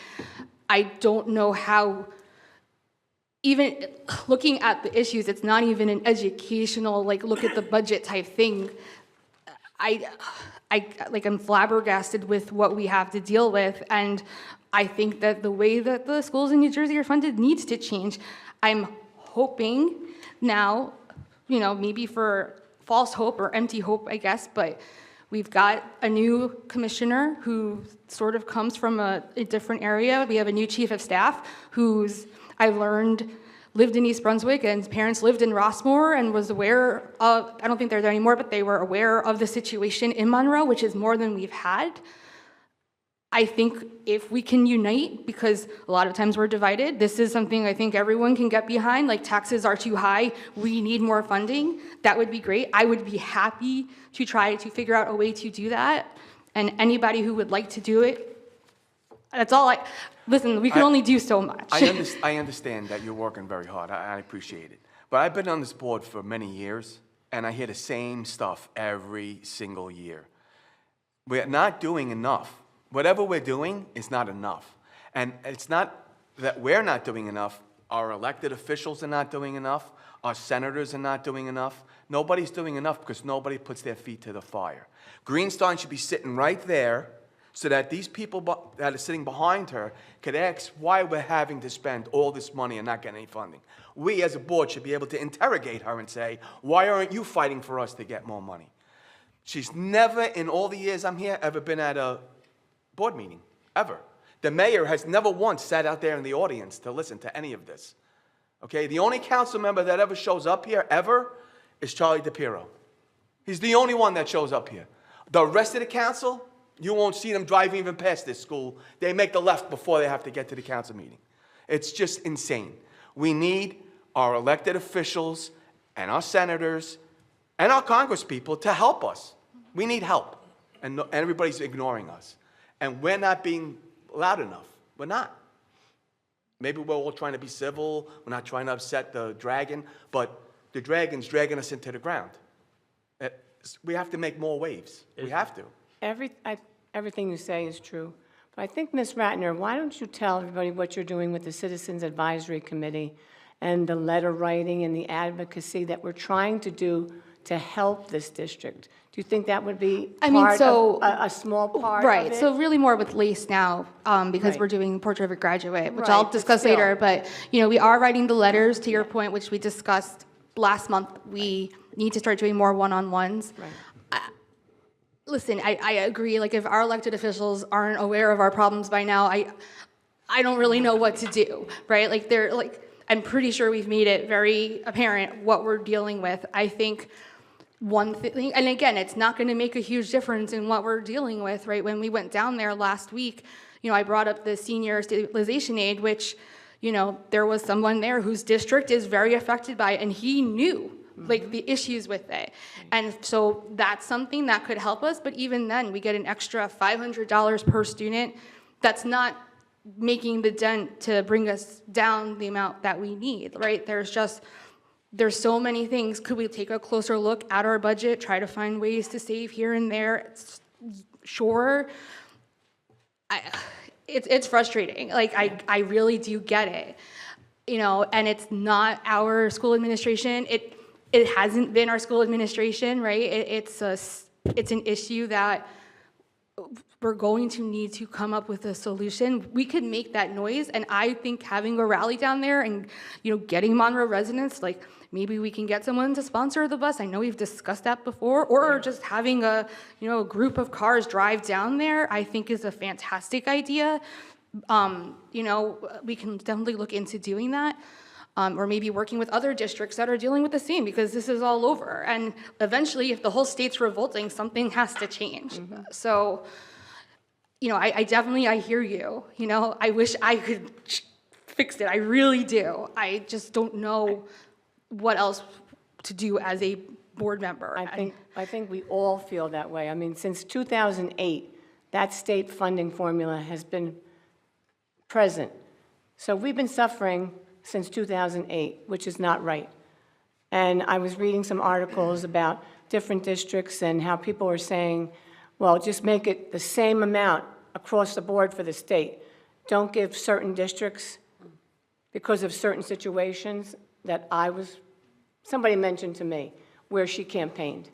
I don't know how, even looking at the issues, it's not even an educational, like, look at the budget type thing. I'm flabbergasted with what we have to deal with, and I think that the way that the schools in New Jersey are funded needs to change. I'm hoping now, maybe for false hope or empty hope, I guess, but we've got a new commissioner who sort of comes from a different area. We have a new chief of staff who's, I learned, lived in East Brunswick, and his parents lived in Rossmore and was aware of, I don't think they're there anymore, but they were aware of the situation in Monroe, which is more than we've had. I think if we can unite, because a lot of times we're divided, this is something I think everyone can get behind, like taxes are too high, we need more funding, that would be great. I would be happy to try to figure out a way to do that, and anybody who would like to do it, that's all listen, we can only do so much. I understand that you're working very hard. I appreciate it. But I've been on this board for many years, and I hear the same stuff every single year. We're not doing enough. Whatever we're doing is not enough. And it's not that we're not doing enough. Our elected officials are not doing enough. Our senators are not doing enough. Nobody's doing enough because nobody puts their feet to the fire. Greenstein should be sitting right there so that these people that are sitting behind her could ask why we're having to spend all this money and not getting any funding. We as a board should be able to interrogate her and say, why aren't you fighting for us to get more money? She's never, in all the years I'm here, ever been at a board meeting, ever. The mayor has never once sat out there in the audience to listen to any of this. Okay, the only council member that ever shows up here, ever, is Charlie DePiero. He's the only one that shows up here. The rest of the council, you won't see them drive even past this school. They make the left before they have to get to the council meeting. It's just insane. We need our elected officials and our senators and our congresspeople to help us. We need help, and everybody's ignoring us. And we're not being loud enough. We're not. Maybe we're all trying to be civil. We're not trying to upset the dragon, but the dragon's dragging us into the ground. We have to make more waves. We have to. Everything you say is true. But I think, Ms. Ratner, why don't you tell everybody what you're doing with the Citizens Advisory Committee and the letter writing and the advocacy that we're trying to do to help this district? Do you think that would be a small part of it? Right, so really more with LACE now, because we're doing Portrait of a Graduate, which I'll discuss later, but we are writing the letters, to your point, which we discussed last month. We need to start doing more one-on-ones. Right. Listen, I agree, like if our elected officials aren't aware of our problems by now, I don't really know what to do, right? I'm pretty sure we've made it very apparent what we're dealing with. I think one thing, and again, it's not going to make a huge difference in what we're dealing with, right? When we went down there last week, I brought up the senior stabilization aid, which, there was someone there whose district is very affected by it, and he knew the issues with it. And so that's something that could help us, but even then, we get an extra $500 per student. That's not making the dent to bring us down the amount that we need, right? There's so many things. Could we take a closer look at our budget, try to find ways to save here and there? Sure. It's frustrating. I really do get it. And it's not our school administration. It hasn't been our school administration, right? It's an issue that we're going to need to come up with a solution. We could make that noise, and I think having a rally down there and getting Monroe residents, maybe we can get someone to sponsor the bus. I know we've discussed that before, or just having a group of cars drive down there, I think is a fantastic idea. We can definitely look into doing that. Or maybe working with other districts that are dealing with the same, because this is all over. And eventually, if the whole state's revolting, something has to change. So I definitely, I hear you, I wish I could fix it, I really do. I just don't know what else to do as a board member. I think we all feel that way. I mean, since 2008, that state funding formula has been present. So we've been suffering since 2008, which is not right. And I was reading some articles about different districts and how people were saying, well, just make it the same amount across the board for the state. Don't give certain districts, because of certain situations that somebody mentioned to me, where she campaigned.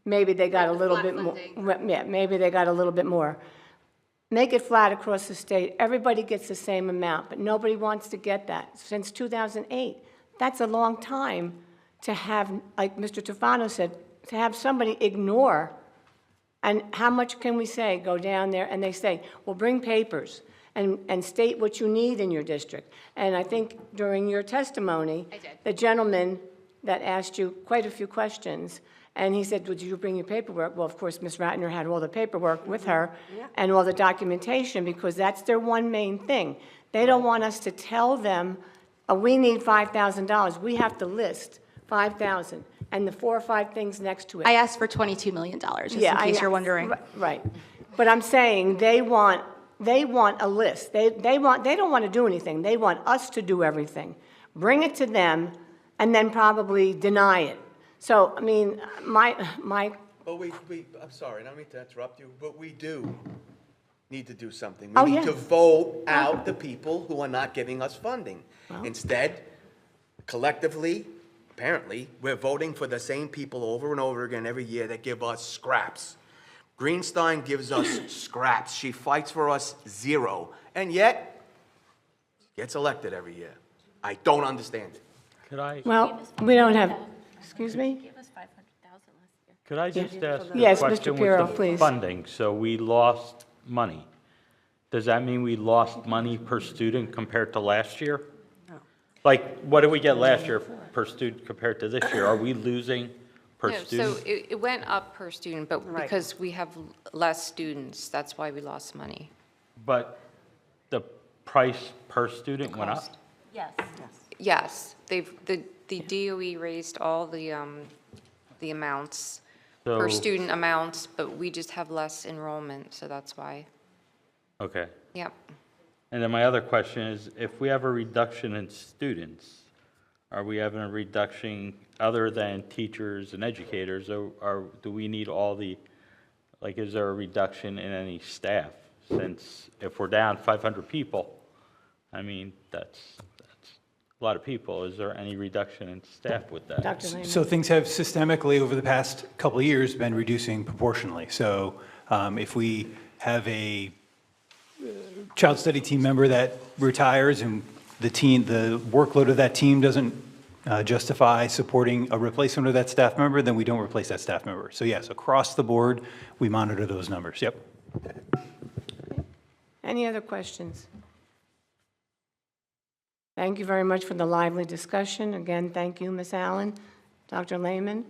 Maybe they got a little bit more. Yeah, maybe they got a little bit more. Make it flat across the state. Everybody gets the same amount, but nobody wants to get that. Since 2008, that's a long time to have, like Mr. Tufano said, to have somebody ignore. And how much can we say? Go down there and they say, well, bring papers and state what you need in your district. And I think during your testimony, the gentleman that asked you quite a few questions, and he said, well, did you bring your paperwork? Well, of course, Ms. Ratner had all the paperwork with her and all the documentation, because that's their one main thing. They don't want us to tell them, oh, we need $5,000. We have to list 5,000 and the 4 or 5 things next to it. I asked for $22 million, just in case you're wondering. Right. But I'm saying they want a list. They don't want to do anything. They want us to do everything. Bring it to them and then probably deny it. So, I mean, my. But I'm sorry, I don't mean to interrupt you, but we do need to do something. Oh, We yeah. need to vote out the people who are not giving us funding. Instead, collectively, apparently, we're voting for the same people over and over again every year that give us scraps. Greenstein gives us scraps. She fights for us 0, and yet gets elected every year. I don't understand it. Well, we don't have, excuse me? Could I just ask a Yes, Mr. question Pirro, with the please. funding? So we lost money. Does that mean we lost money per student compared to last year? No. Like, what did we get last year per student compared to this year? Are we losing per No, student? so it went up per student, but because we have less students, that's why we lost money. But the price per student went up? Yes, the DOE raised all the amounts, per So- student amounts, but we just have less enrollment, so that's why. Okay. Yep. And then my other question is, if we have a reduction in students, are we having a reduction other than teachers and educators, or do we need all the, like, is there a reduction in any staff? Since if we're down 500 people, I mean, that's a lot of people. Is there any reduction in staff with that? Dr. Lehman? So things have systemically, over the past couple of years, been reducing proportionally. So if we have a child study team member that retires and the workload of that team doesn't justify supporting a replacement of that staff member, then we don't replace that staff member. So yes, across the board, we monitor those numbers. Yep. Any other questions? Thank you very much for the lively discussion. Again, thank you, Ms. Allen, Dr. Lehman.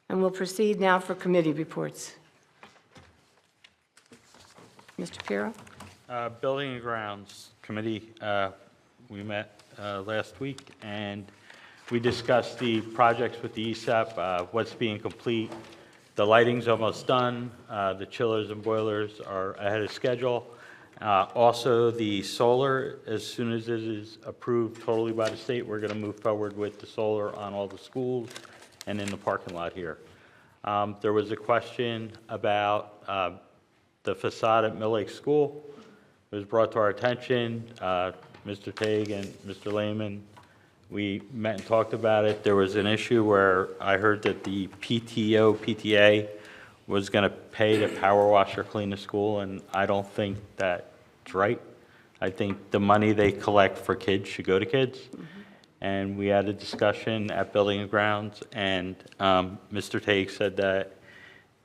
And we'll proceed now for committee reports. Mr. Pirro? Building and Grounds Committee, we met last week, and we discussed the projects with the ESAP, what's being complete. The lighting's almost done. The chillers and boilers are ahead of schedule. Also, the solar, as soon as it is approved totally by the state, we're going to move forward with the solar on all the schools and in the parking lot here. There was a question about the facade at Mill Lake School. It was brought to our attention. Mr. Tague and Mr. Lehman, we met and talked about it. There was an issue where I heard that the PTA was going to pay the power washer clean the school, and I don't think that's right. I think the money they collect for kids should go to kids. And we had a discussion at Building and Grounds, and Mr. Tague said that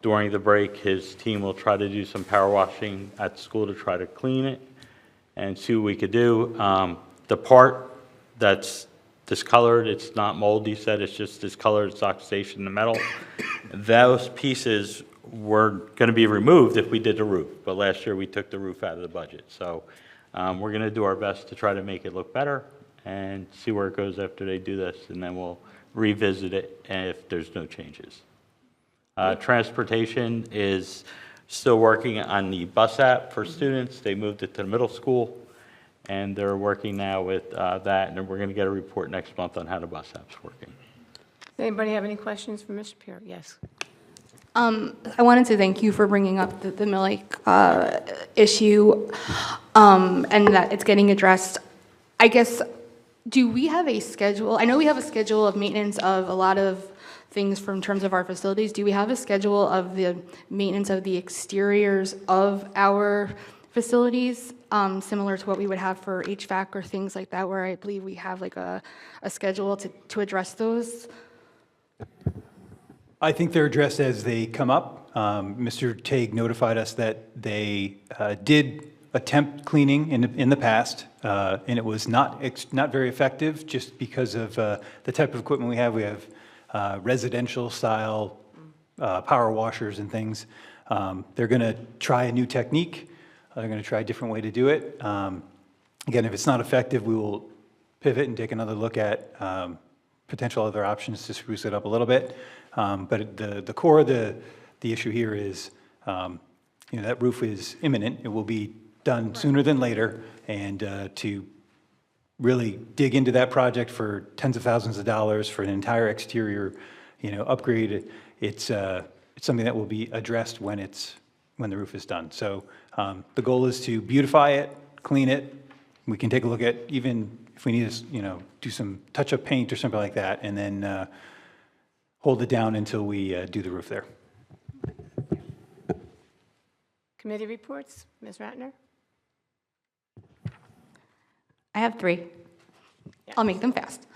during the break, his team will try to do some power washing at the school to try to clean it and see what we could do. The part that's discolored, it's not mold, he said, it's just discolored, it's oxidation in the metal. Those pieces were going to be removed if we did the roof, but last year we took the roof out of the budget. So we're going to do our best to try to make it look better and see where it goes after they do this, and then we'll revisit it if there's no changes. Transportation is still working on the bus app for students. They moved it to the middle school, and they're working now with that, and we're going to get a report next month on how the bus app's working. Does anybody have any questions for Mr. Pierre? Yes. I wanted to thank you for bringing up the Mill Lake issue and that it's getting addressed. I guess, do we have a schedule? I know we have a schedule of maintenance of a lot of things from terms of our facilities. Do we have a schedule of the maintenance of the exteriors of our facilities, similar to what we would have for HVAC or things like that, where I believe we have like a schedule to address those? I think they're addressed as they come up. Mr. Tague notified us that they did attempt cleaning in the past, and it was not very effective just because of the type of equipment we have. We have residential style power washers and things. They're going to try a new technique. They're going to try a different way to do it. Again, if it's not effective, we will pivot and take another look at potential other options to spruce it up a little bit. But the core of the issue here is, that roof is imminent. It will be done sooner than later, and to really dig into that project for tens of thousands of dollars for an entire exterior, upgrade, it's something that will be addressed when the roof is done. So the goal is to beautify it, clean it. We can take a look at, even if we need to, do some touch-up paint or something like that, and then hold it down until we do the roof there. Committee reports, Ms. Ratner? I have 3. I'll make them fast.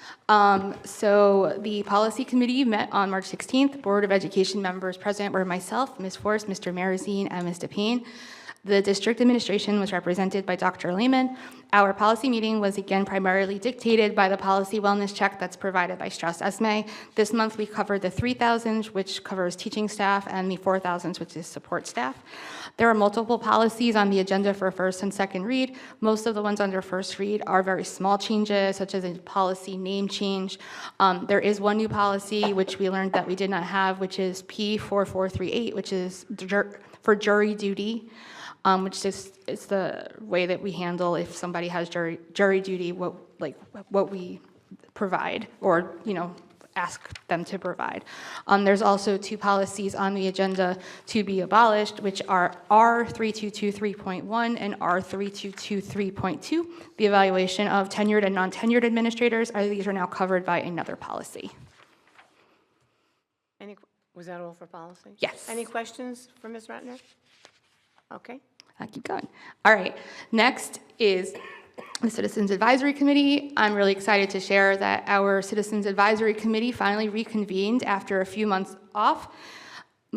So the policy committee met on March 16th. Board of Education members present were myself, Ms. Forrest, Mr. Marazine, and Ms. DePayne. The district administration was represented by Dr. Lehman. Our policy meeting was again primarily dictated by the policy wellness check that's provided by Strauss Esme. This month we covered the 3,000, which covers teaching staff, and the 4,000, which is support staff. There are multiple policies on the agenda for first and second read. Most of the ones under first read are very small changes, such as a policy name change. There is one new policy which we learned that we did not have, which is P4438, which is for jury duty. Which is the way that we handle if somebody has jury duty, what we provide or ask them to provide. There's also 2 policies on the agenda to be abolished, which are R3223.1 and R3223.2. The evaluation of tenured and non-tenured administrators. These are now covered by another policy. Was that all for policy? Yes. Any questions for Ms. Ratner? Okay. I'll keep going. All right, next is the Citizens Advisory Committee. I'm really excited to share that our Citizens Advisory Committee finally reconvened after a few months off.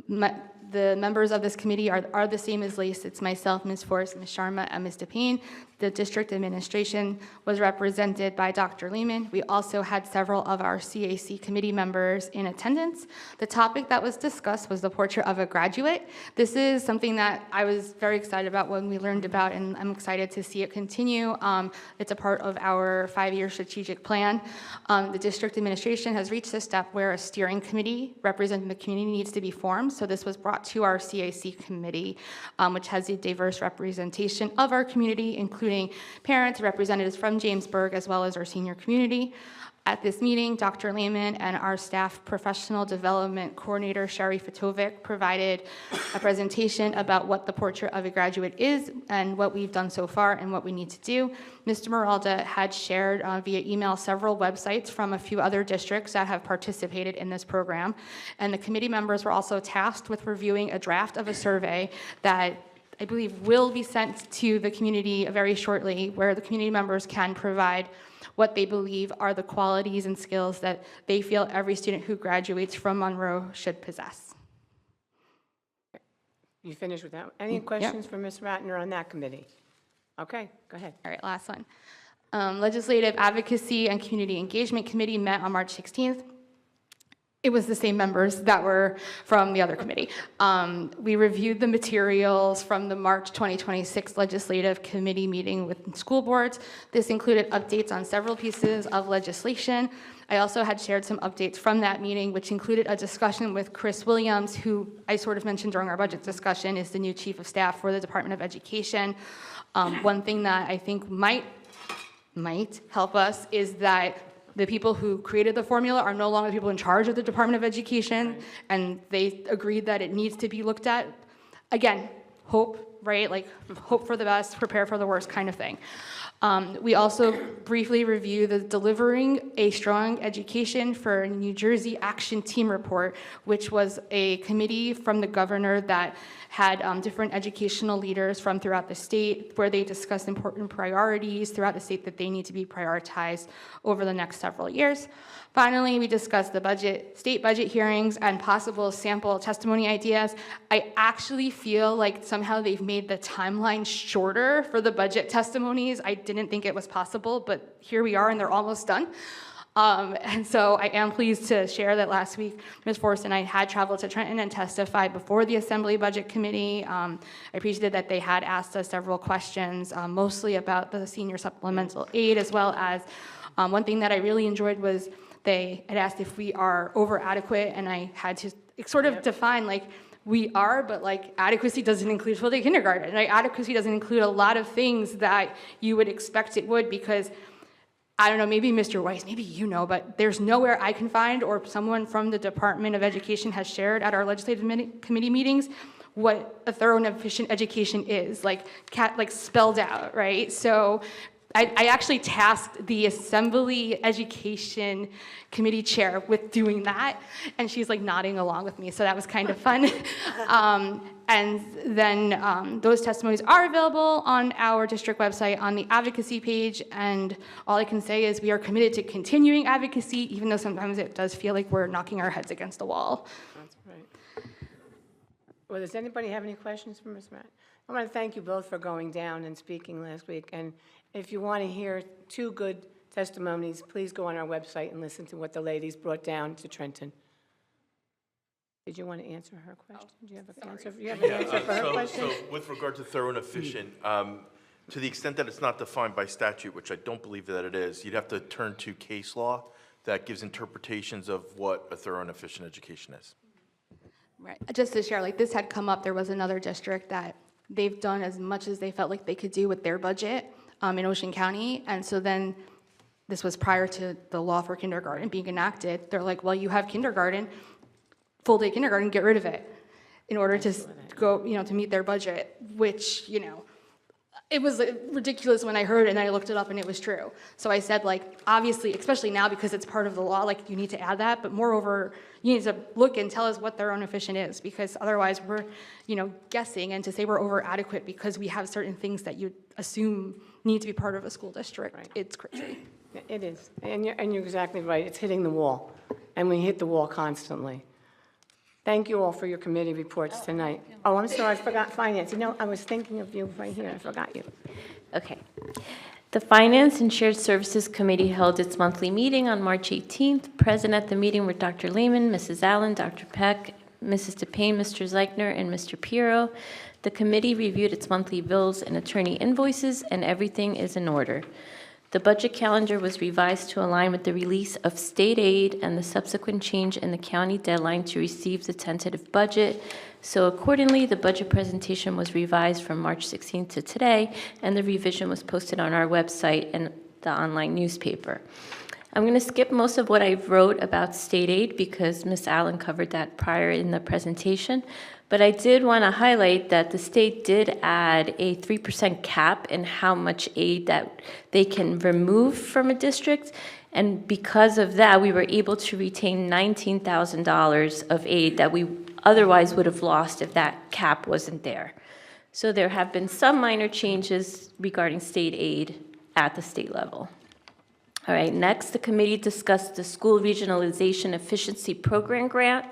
The members of this committee are the same as Lace. It's myself, Ms. Forrest, Ms. Sharma, and Ms. DePayne. The district administration was represented by Dr. Lehman. We also had several of our CAC committee members in attendance. The topic that was discussed was the portrait of a graduate. This is something that I was very excited about when we learned about, and I'm excited to see it continue. It's a part of our 5-year strategic plan. The district administration has reached a step where a steering committee representing the community needs to be formed. So this was brought to our CAC committee, which has a diverse representation of our community, including parents, representatives from Jamesburg, as well as our senior community. At this meeting, Dr. Lehman and our staff professional development coordinator, Sherry Fatovic, provided a presentation about what the portrait of a graduate is and what we've done so far and what we need to do. Mr. Meralda had shared via email several websites from a few other districts that have participated in this program. And the committee members were also tasked with reviewing a draft of a survey that I believe will be sent to the community very shortly, where the community members can provide what they believe are the qualities and skills that they feel every student who graduates from Monroe should possess. You finished with that? Any questions for Ms. Ratner on that committee? Okay, go ahead. All right, last one. Legislative Advocacy and Community Engagement Committee met on March 16th. It was the same members that were from the other committee. We reviewed the materials from the March 2026 Legislative Committee meeting with school boards. This included updates on several pieces of legislation. I also had shared some updates from that meeting, which included a discussion with Chris Williams, who I sort of mentioned during our budget discussion is the new Chief of Staff for the Department of Education. One thing that I think might help us is that the people who created the formula are no longer people in charge of the Department of Education, and they agreed that it needs to be looked at. Again, hope, right? Like, hope for the best, prepare for the worst kind of thing. We also briefly review the Delivering a Strong Education for New Jersey Action Team report, which was a committee from the governor that had different educational leaders from throughout the state where they discussed important priorities throughout the state that they need to be prioritized over the next several years. Finally, we discussed the state budget hearings and possible sample testimony ideas. I actually feel like somehow they've made the timeline shorter for the budget testimonies. I didn't think it was possible, but here we are and they're almost done. And so I am pleased to share that last week, Ms. Forrest and I had traveled to Trenton and testified before the Assembly Budget Committee. I appreciated that they had asked us several questions, mostly about the senior supplemental aid, as well as one thing that I really enjoyed was they had asked if we are over adequate, and I had to sort of define, like, we are, but like adequacy doesn't include full day kindergarten, right? Adequacy doesn't include a lot of things that you would expect it would, because I don't know, maybe Mr. Weiss, maybe you know, but there's nowhere I can find, or someone from the Department of Education has shared at our legislative committee meetings, what a thorough and efficient education is, like spelled out, right? So I actually tasked the Assembly Education Committee chair with doing that, and she's like nodding along with me, so that was kind of fun. And then those testimonies are available on our district website on the advocacy page, and all I can say is we are committed to continuing advocacy, even though sometimes it does feel like we're knocking our heads against the wall. That's right. Well, does anybody have any questions for Ms. Matt? I want to thank you both for going down and speaking last week, and if you want to hear two good testimonies, please go on our website and listen to what the ladies brought down to Trenton. Did you want to answer her question? Do you have an answer? You have an answer for her question? So with regard to thorough and efficient, to the extent that it's not defined by statute, which I don't believe that it is, you'd have to turn to case law that gives interpretations of what a thorough and efficient education is. Right. Just to share, like, this had come up, there was another district that they've done as much as they felt like they could do with their budget in Ocean County, and so then this was prior to the law for kindergarten being enacted. They're like, well, you have kindergarten, full day kindergarten, get rid of it in order to go, to meet their budget, which, it was ridiculous when I heard it and I looked it up and it was true. So I said, like, obviously, especially now because it's part of the law, like, you need to add that, but moreover, you need to look and tell us what their own efficient is, because otherwise we're, guessing, and to say we're over adequate because we have certain things that you assume need to be part of a school district, right. It's crazy. It is, and you're exactly right. It's hitting the wall, and we hit the wall constantly. Thank you all for your committee reports tonight. Oh, I'm sorry, I forgot finance. I was thinking of you right here. I forgot you. Okay. The Finance and Shared Services Committee held its monthly meeting on March 18th. Present at the meeting were Dr. Lehman, Mrs. Allen, Dr. Peck, Mrs. DePayne, Mr. Zeichner, and Mr. Pirro. The committee reviewed its monthly bills and attorney invoices, and everything is in order. The budget calendar was revised to align with the release of state aid and the subsequent change in the county deadline to receive the tentative budget. So accordingly, the budget presentation was revised from March 16th to today, and the revision was posted on our website and the online newspaper. I'm going to skip most of what I wrote about state aid because Ms. Allen covered that prior in the presentation. But I did want to highlight that the state did add a 3% cap in how much aid that they can remove from a district. And because of that, we were able to retain $19,000 of aid that we otherwise would have lost if that cap wasn't there. So there have been some minor changes regarding state aid at the state level. All right, next, the committee discussed the School Regionalization Efficiency Program grant.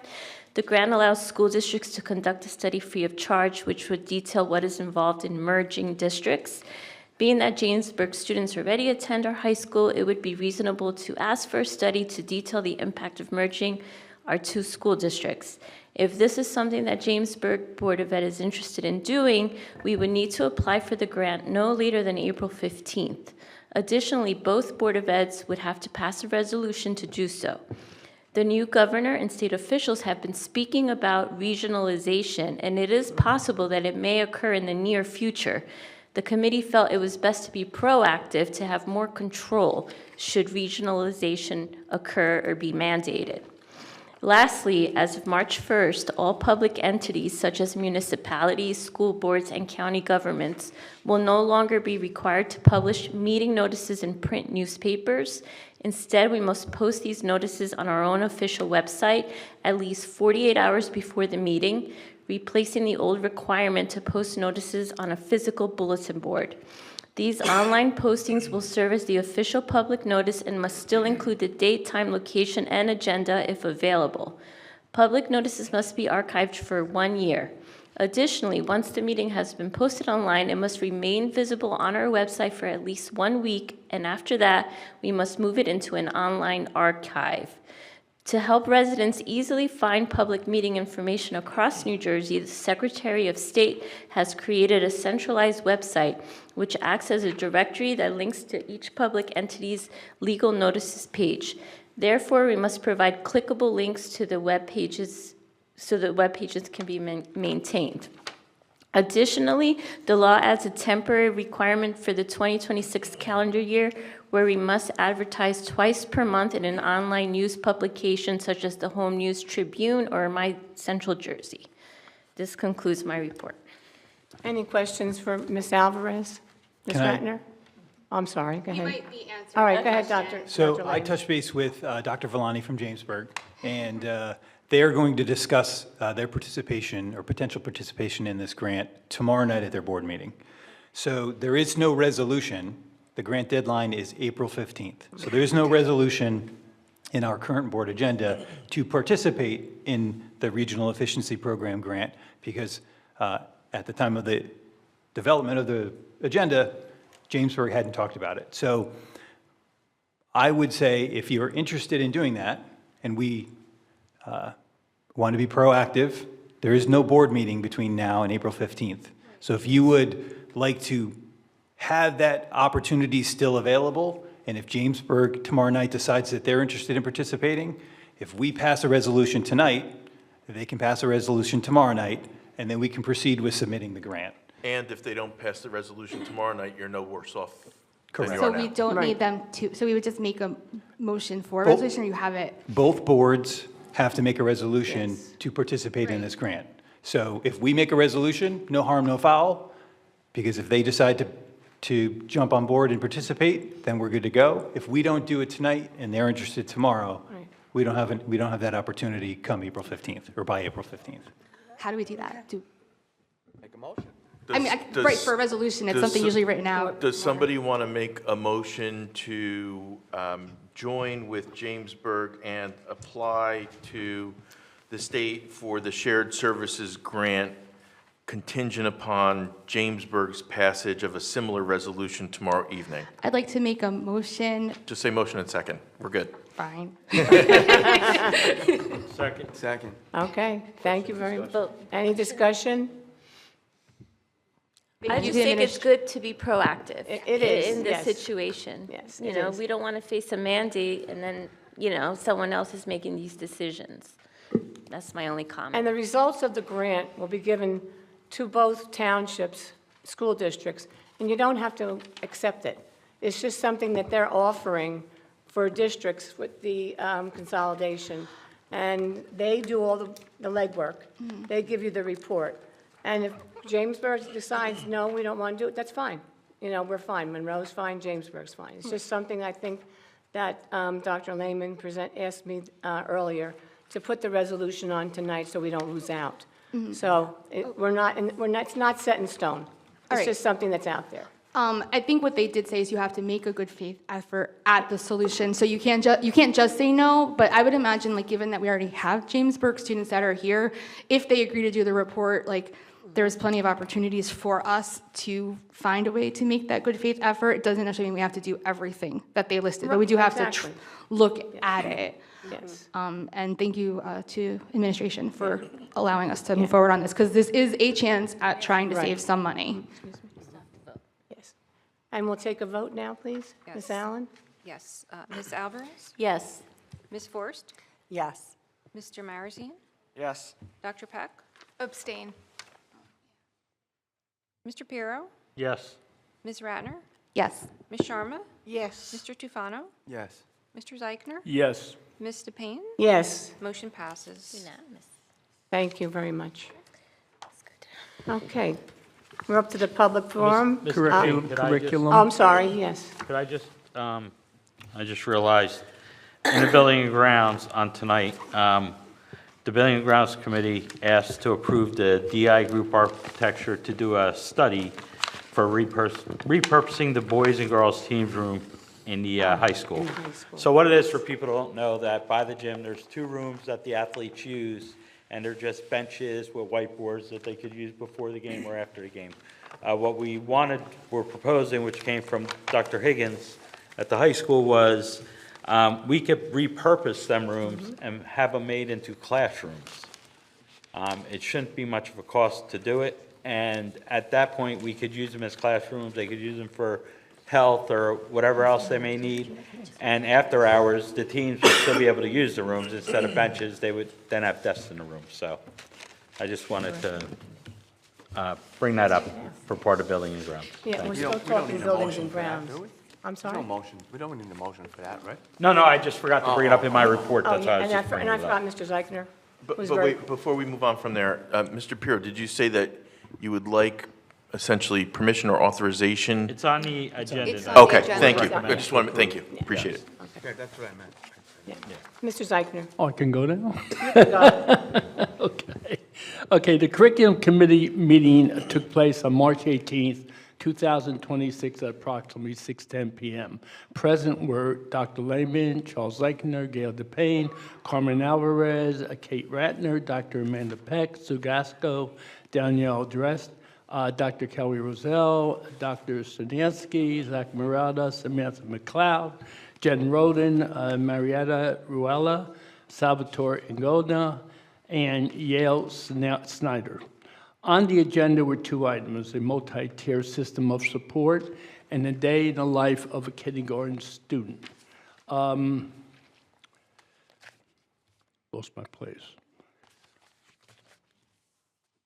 The grant allows school districts to conduct a study free of charge, which would detail what is involved in merging districts. Being that Jamesburg students already attend our high school, it would be reasonable to ask for a study to detail the impact of merging our 2 school districts. If this is something that Jamesburg Board of Ed is interested in doing, we would need to apply for the grant no later than April 15th. Additionally, both Board of Eds would have to pass a resolution to do so. The new governor and state officials have been speaking about regionalization, and it is possible that it may occur in the near future. The committee felt it was best to be proactive to have more control should regionalization occur or be mandated. Lastly, as of March 1st, all public entities such as municipalities, school boards, and county governments will no longer be required to publish meeting notices in print newspapers. Instead, we must post these notices on our own official website at least 48 hours before the meeting, replacing the old requirement to post notices on a physical bulletin board. These online postings will serve as the official public notice and must still include the date, time, location, and agenda if available. Public notices must be archived for 1 year. Additionally, once the meeting has been posted online, it must remain visible on our website for at least 1 week, and after that, we must move it into an online archive. To help residents easily find public meeting information across New Jersey, the Secretary of State has created a centralized website which acts as a directory that links to each public entity's legal notices page. Therefore, we must provide clickable links to the web pages so that web pages can be maintained. Additionally, the law adds a temporary requirement for the 2026 calendar year where we must advertise twice per month in an online news publication such as the Home News Tribune or My Central Jersey. This concludes my report. Any questions for Ms. Alvarez? Ms. Can I- Ratner? I'm sorry, go ahead. might be answering All right, that go ahead, question. Dr. So Dr. I Lehman. touched base with Dr. Villani from Jamesburg, and they are going to discuss their participation or potential participation in this grant tomorrow night at their board meeting. So there is no resolution. The grant deadline is April 15th. So there is no resolution in our current board agenda to participate in the Regional Efficiency Program grant because at the time of the development of the agenda, Jamesburg hadn't talked about it. So I would say if you're interested in doing that, and we want to be proactive, there is no board meeting between now and April 15th. So if you would like to have that opportunity still available, and if Jamesburg tomorrow night decides that they're interested in participating, if we pass a resolution tonight, they can pass a resolution tomorrow night, and then we can proceed with submitting the grant. And if they don't pass the resolution tomorrow night, you're no worse off than Correct. you So are we now. don't Right. need them to, so we would just make a motion for a Well- resolution, or you have it? Both boards have to make a resolution Yes. to participate in this grant. So if we make a resolution, no harm, no foul, because if they decide to jump on board and participate, then we're good to go. If we don't do it tonight and they're interested tomorrow, Right. we don't have that opportunity come April 15th or by April 15th. How do we do that? Make a motion. I mean, right, for a resolution, it's does something so- usually written out. Does somebody want to make a motion to join with Jamesburg and apply to the state for the shared services grant contingent upon Jamesburg's passage of a similar resolution tomorrow evening? I'd like to make a motion, Just say motion and second. We're good. fine. Second. Okay, thank you very much. Vote. Any discussion? I just think it's good to be proactive. It is, In this yes. situation. Yes, You it know, is. we don't want to face a mandate and then, someone else is making these decisions. That's my only comment. And the results of the grant will be given to both townships, school districts, and you don't have to accept it. It's just something that they're offering for districts with the consolidation. And they do all the legwork. They give you the report. And if Jamesburg decides, no, we don't want to do it, that's fine. We're fine. Monroe's fine, Jamesburg's fine. It's just something I think that Dr. Lehman asked me earlier to put the resolution on tonight so we don't lose out. So it's not set in stone. All It's right. just something that's out there. I think what they did say is you have to make a good faith effort at the solution. So you can't just say no, but I would imagine, given that we already have Jamesburg students that are here, if they agree to do the report, there's plenty of opportunities for us to find a way to make that good faith effort. It doesn't necessarily mean we have to do everything that they listed, but we do have to Exactly. look at it. Yes. And thank you to administration for allowing us to move forward on this, because this is a chance at trying to Right. save some money. Yes. And we'll take a vote now, please. Ms. Yes. Allen? Yes. Ms. Alvarez? Yes. Ms. Forrest? Yes. Mr. Marazine? Yes. Dr. Peck? Abstain. Mr. Piero? Yes. Ms. Ratner? Yes. Ms. Sharma? Yes. Mr. Tufano? Yes. Mr. Zeichner? Yes. Ms. DePayne? Yes. Motion passes. Unanimous. Thank you very much. Okay. We're up to the public forum. Curriculum. Oh, I'm sorry, yes. Could I just, I just realized, in the Building and Grounds on tonight, the Building and Grounds Committee asked to approve the DI Group Architecture to do a study for repurposing the boys and girls teams room in the high school. So what it is, for people who don't know, that by the gym, there's 2 rooms that the athletes use, and they're just benches with whiteboards that they could use before the game or after the game. What we're proposing, which came from Dr. Higgins at the high school, was we could repurpose them rooms and have them made into classrooms. It shouldn't be much of a cost to do it, and at that point, we could use them as classrooms, they could use them for health or whatever else they may need, and after hours, the teams would still be able to use the rooms. Instead of benches, they would then have desks in the room. So I just wanted to bring that up for part of Building and Grounds. Yeah, we're We still don't talking need a buildings motion and for that, grounds. do we? I'm No sorry? motion, we don't need a motion for that, right? No, I just forgot to bring it up in my report. Oh, That's why I yeah, was just bringing and I it forgot up. Mr. Zeichner. But was but very- wait, before we move on from there, Mr. Pirro, did you say that you would like essentially permission or authorization? It's on the agenda. It's now. on the Okay, agenda. thank you. I just wanted, thank you, appreciate it. Yeah, that's what I meant. Yeah. Mr. Zeichner. Oh, I can go now? Go. Okay. Okay, the curriculum committee meeting took place on March 18th, 2026 at approximately 6:10 PM. Present were Dr. Lehman, Charles Zeichner, Gail DePayne, Carmen Alvarez, Kate Ratner, Dr. Amanda Peck, Sue Gasco, Danielle Drest, Dr. Kelly Roselle, Dr. Sadansky, Zach Murata, Samantha McLeod, Jen Roden, Marietta Ruella, Salvatore Ingona, and Yale Snyder. On the agenda were 2 items: a multi-tier system of support and a day in the life of a kindergarten student. Lost my place.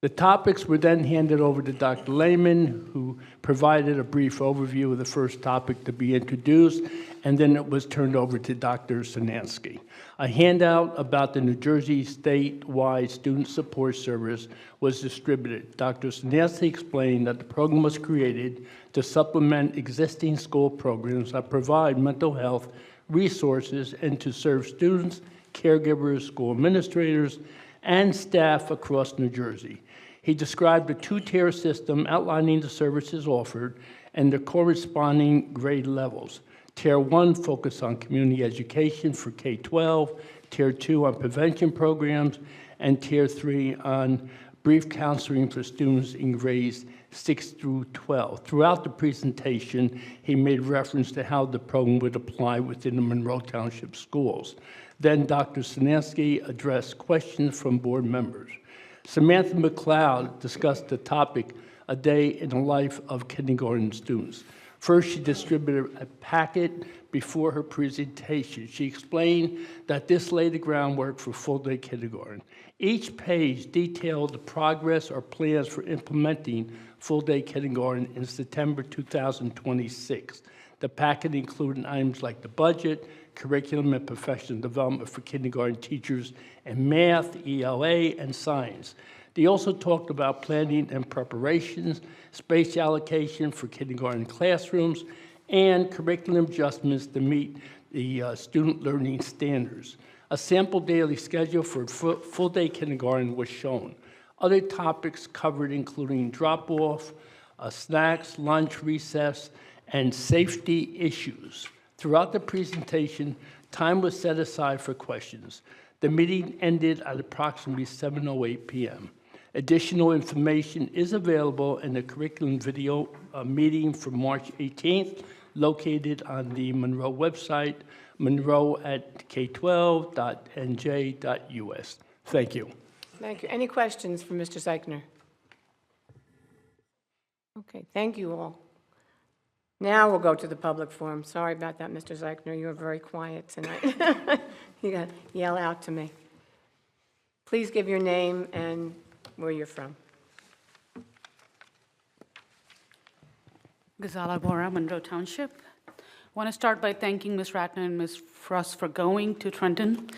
The topics were then handed over to Dr. Lehman, who provided a brief overview of the first topic to be introduced, and then it was turned over to Dr. Sinansky. A handout about the New Jersey statewide student support service was distributed. Dr. Sinansky explained that the program was created to supplement existing school programs that provide mental health resources and to serve students, caregivers, school administrators, and staff across New Jersey. He described a 2-tier system outlining the services offered and the corresponding grade levels. Tier 1 focused on community education for K-12, Tier 2 on prevention programs, and Tier 3 on brief counseling for students in grades 6 through 12. Throughout the presentation, he made reference to how the program would apply within the Monroe Township schools. Then Dr. Sinansky addressed questions from board members. Samantha McLeod discussed the topic, a day in the life of kindergarten students. First, she distributed a packet before her presentation. She explained that this laid the groundwork for full-day kindergarten. Each page detailed the progress or plans for implementing full-day kindergarten in September 2026. The packet included items like the budget, curriculum and professional development for kindergarten teachers in math, ELA, and science. They also talked about planning and preparations, space allocation for kindergarten classrooms, and curriculum adjustments to meet the student learning standards. A sample daily schedule for full-day kindergarten was shown. Other topics covered including drop-off, snacks, lunch, recess, and safety issues. Throughout the presentation, time was set aside for questions. The meeting ended at approximately 7:08 p.m. Additional information is available in the curriculum video meeting from March 18th, located on the Monroe website. monroe@k12.nj.us. Thank you. Thank you. Any questions for Mr. Zeichner? Okay, thank you all. Now we'll go to the public forum. Sorry about that, Mr. Zeichner. You were very quiet tonight. You got to yell out to me. Please give your name and where you're from. Gazala Bora, Monroe Township. I want to start by thanking Ms. Ratner and Ms. Frost for going to Trenton.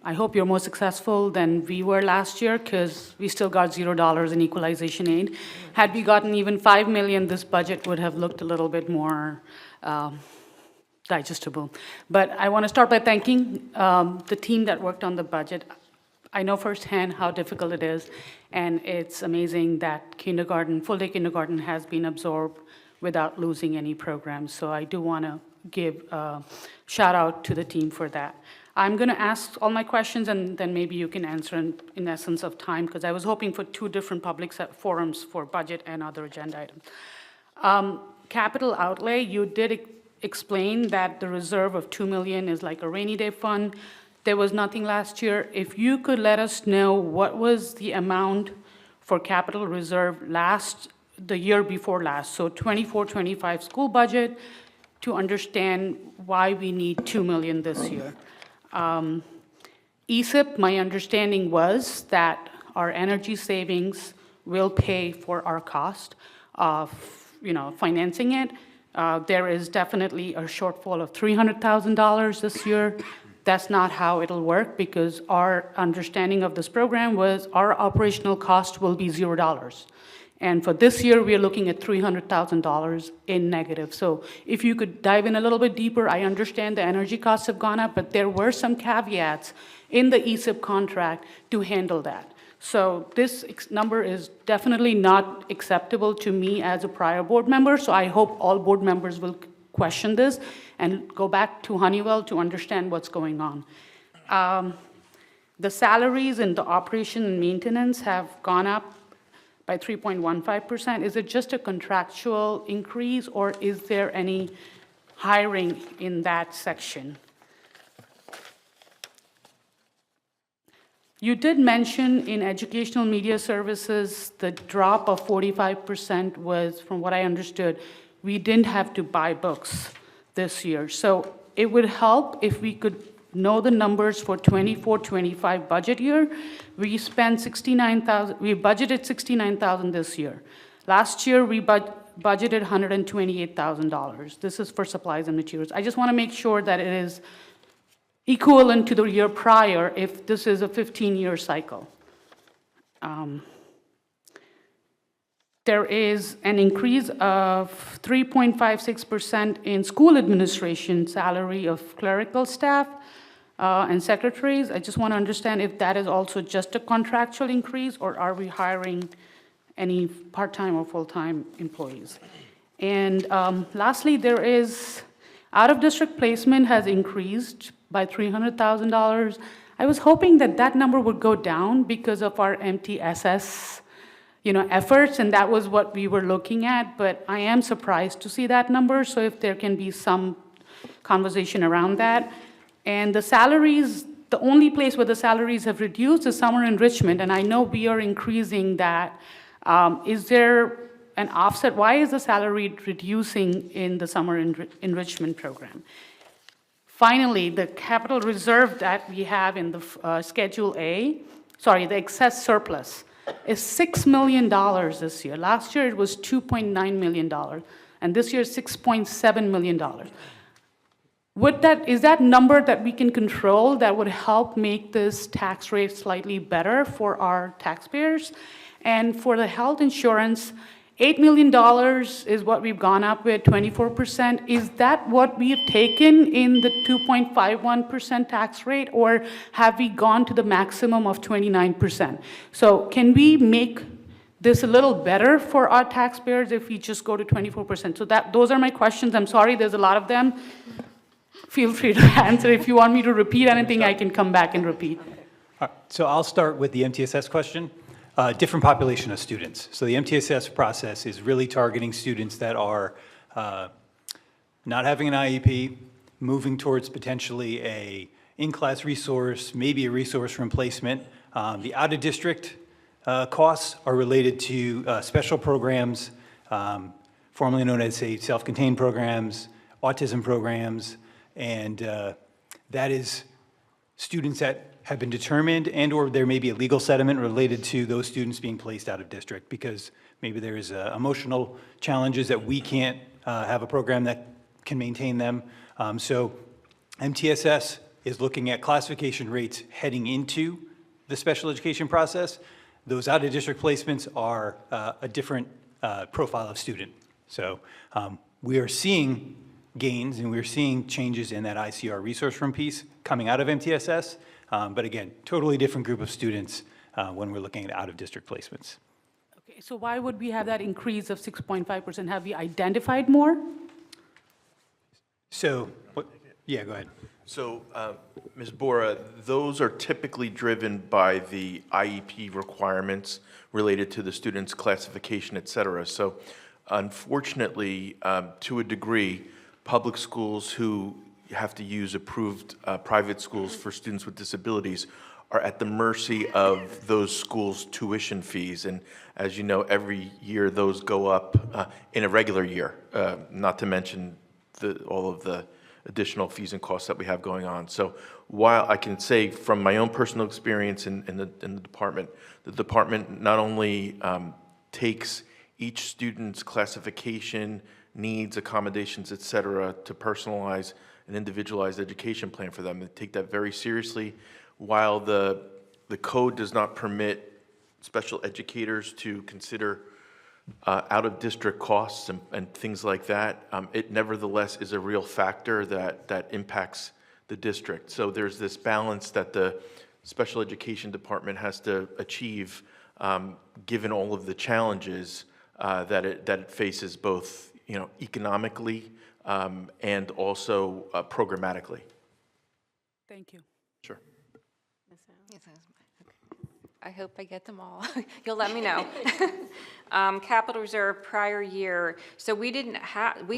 I hope you're more successful than we were last year, because we still got $0 in equalization aid. Had we gotten even $5 million, this budget would have looked a little bit more digestible. But I want to start by thanking the team that worked on the budget. I know firsthand how difficult it is, and it's amazing that kindergarten, full-day kindergarten has been absorbed without losing any programs. So I do want to give a shout out to the team for that. I'm going to ask all my questions, and then maybe you can answer in essence of time, because I was hoping for 2 different public forums for budget and other agenda items. Capital outlay, you did explain that the reserve of $2 million is like a rainy day fund. There was nothing last year. If you could let us know what was the amount for capital reserve the year before last, so 24-25 school budget, to understand why we need $2 million this year. ESIP, my understanding was that our energy savings will pay for our cost of, financing it. There is definitely a shortfall of $300,000 this year. That's not how it'll work, because our understanding of this program was our operational cost will be $0. And for this year, we are looking at $300,000 in negative. So if you could dive in a little bit deeper, I understand the energy costs have gone up, but there were some caveats in the ESIP contract to handle that. So this number is definitely not acceptable to me as a prior board member, so I hope all board members will question this and go back to Honeywell to understand what's going on. The salaries in the operation and maintenance have gone up by 3.15%. Is it just a contractual increase, or is there any hiring in that section? You did mention in educational media services, the drop of 45% was, from what I understood, we didn't have to buy books this year. So it would help if we could know the numbers for 24-25 budget year. We spent $69,000, we budgeted $69,000 this year. Last year, we budgeted $128,000. This is for supplies and materials. I just want to make sure that it is equivalent to the year prior if this is a 15-year cycle. There is an increase of 3.56% in school administration salary of clerical staff and secretaries. I just want to understand if that is also just a contractual increase, or are we hiring any part-time or full-time employees? And lastly, there is out-of-district placement has increased by $300,000. I was hoping that that number would go down because of our MTSS efforts, and that was what we were looking at, but I am surprised to see that number, so if there can be some conversation around that. And the salaries, the only place where the salaries have reduced is summer enrichment, and I know we are increasing that. Is there an offset? Why is the salary reducing in the summer enrichment program? Finally, the capital reserve that we have in the Schedule A, the excess surplus, is $6 million this year. Last year, it was $2.9 million, and this year, $6.7 million. Is that number that we can control that would help make this tax rate slightly better for our taxpayers? And for the health insurance, $8 million is what we've gone up with, 24%. Is that what we've taken in the 2.51% tax rate, or have we gone to the maximum of 29%? So can we make this a little better for our taxpayers if we just go to 24%? So those are my questions. I'm sorry, there's a lot of them. Feel free to answer. If you want me to repeat anything, I can come back and repeat. All right, so I'll start with the MTSS question. Different population of students. So the MTSS process is really targeting students that are not having an IEP, moving towards potentially a in-class resource, maybe a resource from placement. The out-of-district costs are related to special programs, formerly known as, say, self-contained programs, autism programs, and that is students that have been determined, and/or there may be a legal settlement related to those students being placed out of district because maybe there is emotional challenges that we can't have a program that can maintain them. So MTSS is looking at classification rates heading into the special education process. Those out-of-district placements are a different profile of student. So we are seeing gains and we're seeing changes in that ICR resource room piece coming out of MTSS. But again, totally different group of students when we're looking at out-of-district placements. Okay, so why would we have that increase of 6.5%? Have we identified more? So, yeah, go ahead. So, Ms. Bora, those are typically driven by the IEP requirements related to the student's classification, et cetera. So, unfortunately, to a degree, public schools who have to use approved private schools for students with disabilities are at the mercy of those schools' tuition fees. And as you know, every year those go up in a regular year, not to mention all of the additional fees and costs that we have going on. So while I can say from my own personal experience in the department not only takes each student's classification, needs, accommodations, et cetera, to personalize an individualized education plan for them. They take that very seriously. While the code does not permit special educators to consider out-of-district costs and things like that, it nevertheless is a real factor that impacts the district. So there's this balance that the special education department has to achieve, given all of the challenges that it faces, both economically and also programmatically. Thank you. Sure. I hope I get them all. You'll let me know. Capital reserve prior year. So we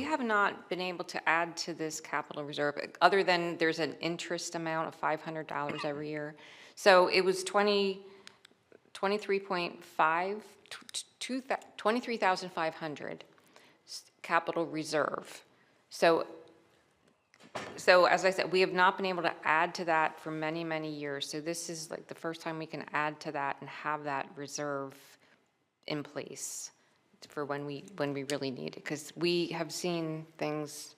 have not been able to add to this capital reserve other than there's an interest amount of $500 every year. So it was 23,500 capital reserve. So as I said, we have not been able to add to that for many, many years. So this is like the first time we can add to that and have that reserve in place for when we really need it. Because we have seen things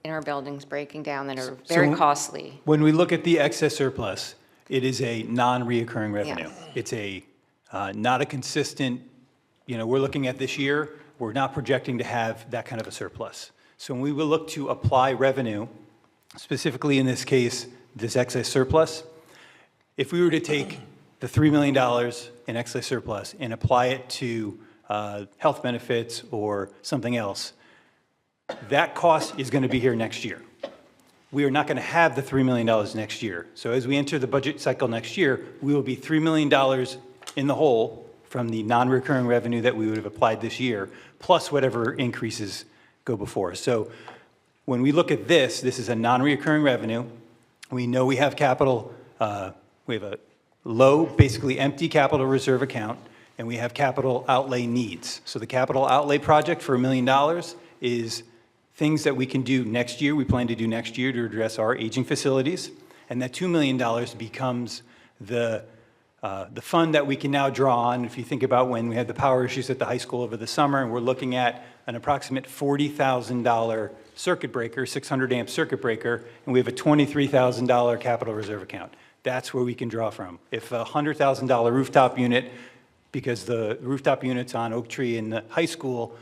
in our buildings breaking down that are very costly. When we look at the excess surplus, it is a non-reoccurring revenue. Yes. It's not a consistent, we're looking at this year, we're not projecting to have that kind of a surplus. So when we will look to apply revenue, specifically in this case, this excess surplus, if we were to take the $3 million in excess surplus and apply it to health benefits or something else, that cost is going to be here next year. We are not going to have the $3 million next year. So as we enter the budget cycle next year, we will be $3 million in the hole from the non-recurring revenue that we would have applied this year, plus whatever increases go before. So when we look at this is a non-recurring revenue. We know we have capital, we have a low, basically empty capital reserve account, and we have capital outlay needs. So the capital outlay project for $1 million is things that we can do next year, we plan to do next year to address our aging facilities, and that $2 million becomes the fund that we can now draw on. If you think about when we had the power issues at the high school over the summer, and we're looking at an approximate $40,000 circuit breaker, 600 amp circuit breaker, and we have a $23,000 capital reserve account. That's where we can draw from. If a $100,000 rooftop unit, because the rooftop units on Oak Tree in the high school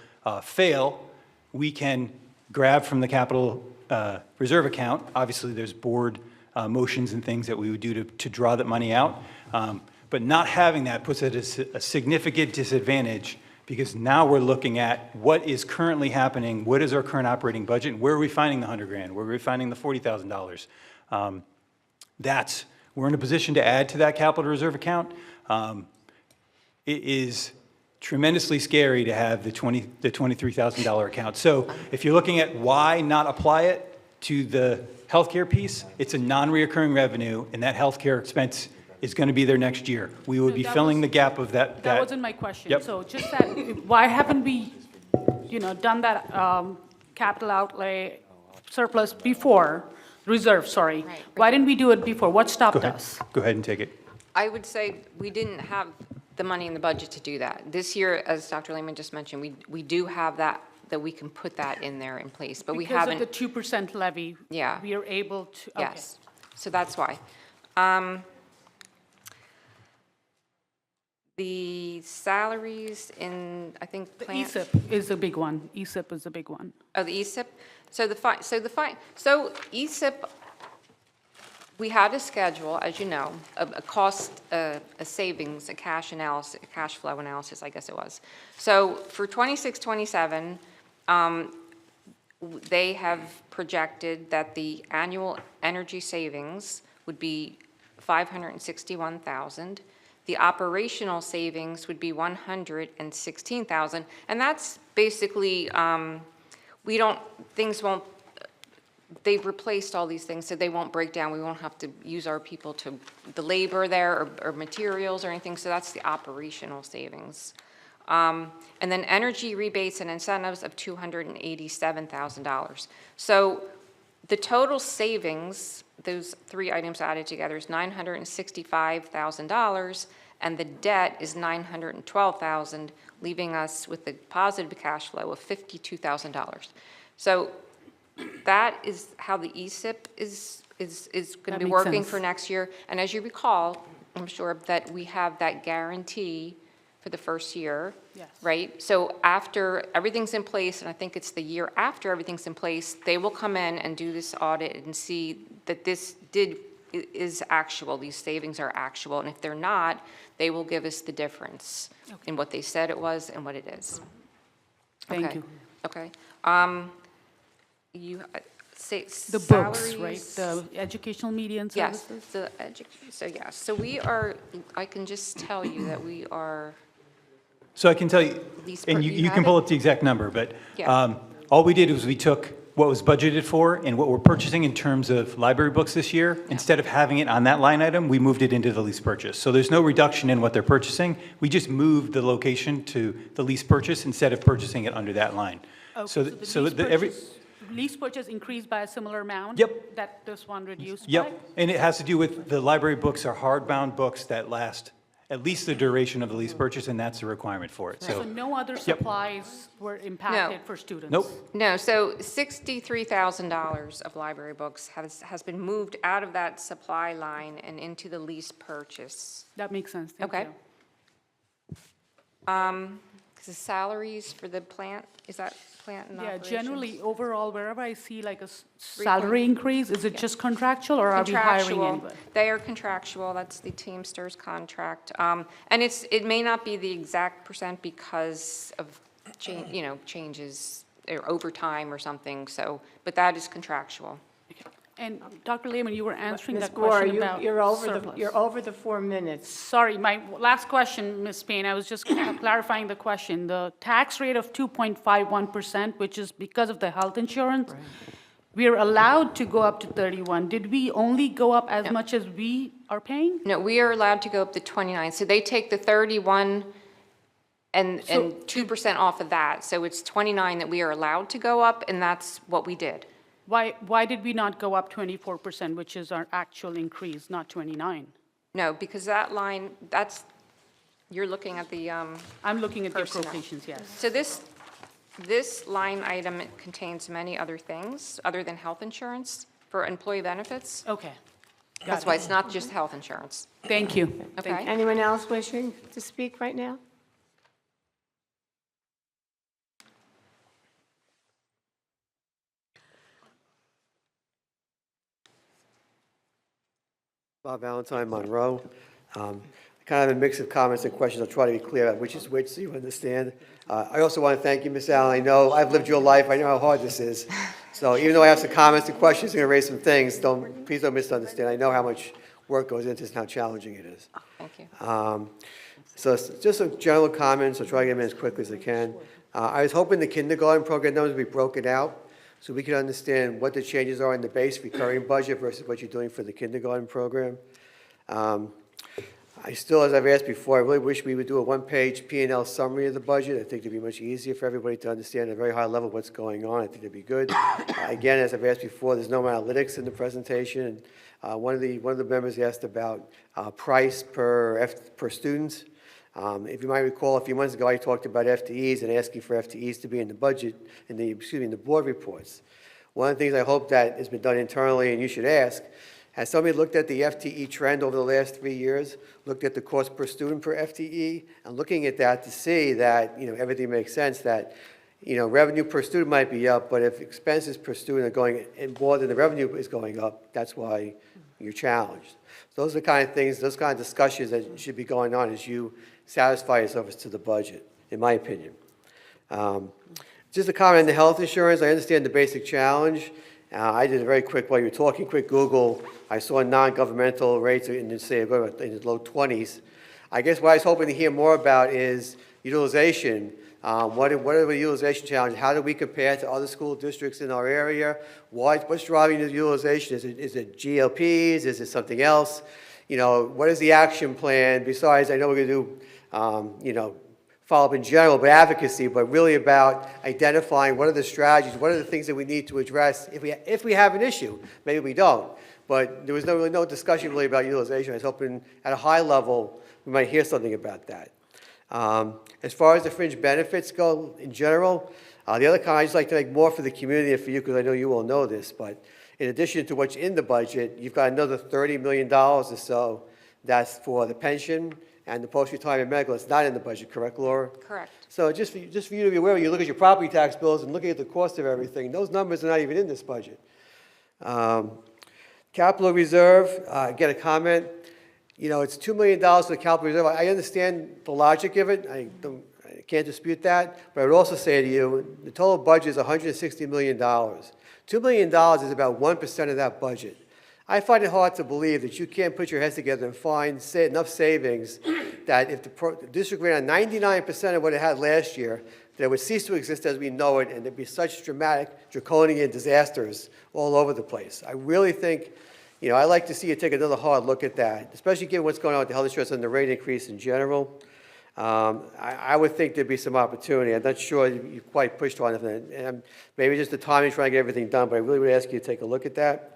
fail, we can grab from the capital reserve account. Obviously, there's board motions and things that we would do to draw that money out. But not having that puts it at a significant disadvantage, because now we're looking at what is currently happening, what is our current operating budget, and where are we finding the $100,000, where are we finding the $40,000. We're in a position to add to that capital reserve account. It is tremendously scary to have the $23,000 account. So if you're looking at why not apply it to the healthcare piece, it's a non-reoccurring revenue, and that healthcare expense is going to be there next year. We would be that filling was- the gap of that. That wasn't my question. Yep. So just that, why haven't we, done that capital outlay surplus before, reserve, sorry? Right. Why didn't we do it before? What Go stopped ahead. us? Go ahead and take it. I would say we didn't have the money in the budget to do that. This year, as Dr. Lehman just mentioned, we do have that we can put that in there in place, but we haven't. Because of the 2% levy. Yeah. We are able to, okay. Yes, so that's why. The salaries in, I think, The plant. ESIP is a big one. ESIP is a big one. Oh, the ESIP? So ESIP, we had a schedule, as you know, a cost, a savings, a cash analysis, a cash flow analysis, I guess it was. So for 26, 27, they have projected that the annual energy savings would be $561,000. The operational savings would be $116,000, and that's basically, they've replaced all these things, so they won't break down. We won't have to use our people the labor there or materials or anything, so that's the operational savings. And then energy rebates and incentives of $287,000. So the total savings, those three items added together, is $965,000, and the debt is $912,000, leaving us with a positive cash flow of $52,000. So that is how the ESIP is going to be working for next year. And as you recall, I'm sure that we have that guarantee for the first year, Yes. right? So after everything's in place, and I think it's the year after everything's in place, they will come in and do this audit and see that this is actual, these savings are actual, and if they're not, they will give us the difference in what they said it was and what it is. Thank Okay. you. Okay. You say The books, salaries- right? The educational media and Yes, services? so yes, so we are, I can just tell you that we are, So I can tell you, Lease and per- you you you have can it? pull up the exact number, but Yeah. all we did was we took what was budgeted for and what we're purchasing in terms of library books this year. Instead of having it on that line item, we moved it into the lease purchase. So there's no reduction in what they're purchasing. We just moved the location to the lease purchase instead of purchasing it under that line. Okay, So the lease purchase increased by a similar amount? Yep. That this one reduced by? Yep, and it has to do with the library books are hardbound books that last at least the duration of the lease purchase, and that's a requirement for it, So so. no other supplies were impacted for students? Nope. no, so $63,000 of library books has been moved out of that supply line and into the lease purchase. That makes sense, thank Okay. you. Because the salaries for the plant, is that plant and Yeah, operations? generally, overall, wherever I see like a salary increase, is it just contractual or are we hiring Contractual. anybody? They are contractual, that's the Teamsters contract. And it may not be the exact percent because of, changes or overtime or something, so, but that is contractual. And Dr. Lehman, you were answering Ms. that Gore, question about you're surplus. over the 4 minutes. Sorry, my last question, Ms. Payne, I was just clarifying the question. The tax rate of 2.51%, which is because of the health insurance, we are allowed to go up to 31. Did we only go up as much as we are paying? No, we are allowed to go up to 29, so they take the 31 and 2% off of that, so it's 29 that we are allowed to go up, and that's what we did. Why did we not go up 24%, which is our actual increase, not 29? No, because that line, you're looking at the, I'm looking at the personnel. appropriations, yes. So this line item contains many other things, other than health insurance for employee benefits. Okay. That's why it's not just health insurance. Thank you. Okay? Anyone else wishing to speak right now? Bob Valentine, Monroe. Kind of a mix of comments and questions. I'll try to be clear about which is which so you understand. I also want to thank you, Ms. Allen. I know I've lived your life. I know how hard this is. So even though I have some comments and questions, I'm going to raise some things. Please don't misunderstand. I know how much work goes into this and how challenging it is. Thank you. So it's just some general comments. I'll try to get them in as quickly as I can. I was hoping the kindergarten program numbers would be broken out. so we can understand what the changes are in the base recurring budget versus what you're doing for the kindergarten program. I still, as I've asked before, I really wish we would do a one-page P&L summary of the budget. I think it'd be much easier for everybody to understand at a very high level what's going on. I think it'd be good. Again, as I've asked before, there's no analytics in the presentation. One of the members asked about price per student. If you might recall, a few months ago, I talked about FTEs and asking for FTEs to be in the budget, in the board reports. One of the things I hope that has been done internally, and you should ask, has somebody looked at the FTE trend over the last 3 years, looked at the cost per student per FTE, and looking at that to see that, everything makes sense, that, revenue per student might be up, but if expenses per student are going more than the revenue is going up, that's why you're challenged. So those are the kind of things, those kind of discussions that should be going on as you satisfy yourselves to the budget, in my opinion. Just a comment on the health insurance. I understand the basic challenge. I did a very quick, while you were talking, quick Google. I saw non-governmental rates in the low 20s. I guess what I was hoping to hear more about is utilization. What are the utilization challenges? How do we compare to other school districts in our area? What's driving the utilization? Is it GLPs? Is it something else? What is the action plan? Besides, I know we're going to do, follow up in general, but advocacy, but really about identifying what are the strategies, what are the things that we need to address if we have an issue. Maybe we don't, but there was really no discussion really about utilization. I was hoping at a high level we might hear something about that. As far as the fringe benefits go in general, the other kind, I just like to make more for the community and for you, because I know you all know this, but in addition to what's in the budget, you've got another $30 million or so that's for the pension and the post-retirement medical. It's not in the budget, correct, Laura? Correct. So just for you to be aware, when you look at your property tax bills and looking at the cost of everything, those numbers are not even in this budget. Capital reserve, get a comment. It's $2 million for the capital reserve. I understand the logic of it. I can't dispute that. But I would also say to you, the total budget is $160 million. $2 million is about 1% of that budget. I find it hard to believe that you can't put your heads together and find enough savings that if the district ran on 99% of what it had last year, that it would cease to exist as we know it, and there'd be such dramatic, draconian disasters all over the place. I really think, I'd like to see you take another hard look at that, especially given what's going on with the health insurance and the rate increase in general. I would think there'd be some opportunity. I'm not sure you quite pushed on it, and maybe just the timing trying to get everything done, but I really would ask you to take a look at that.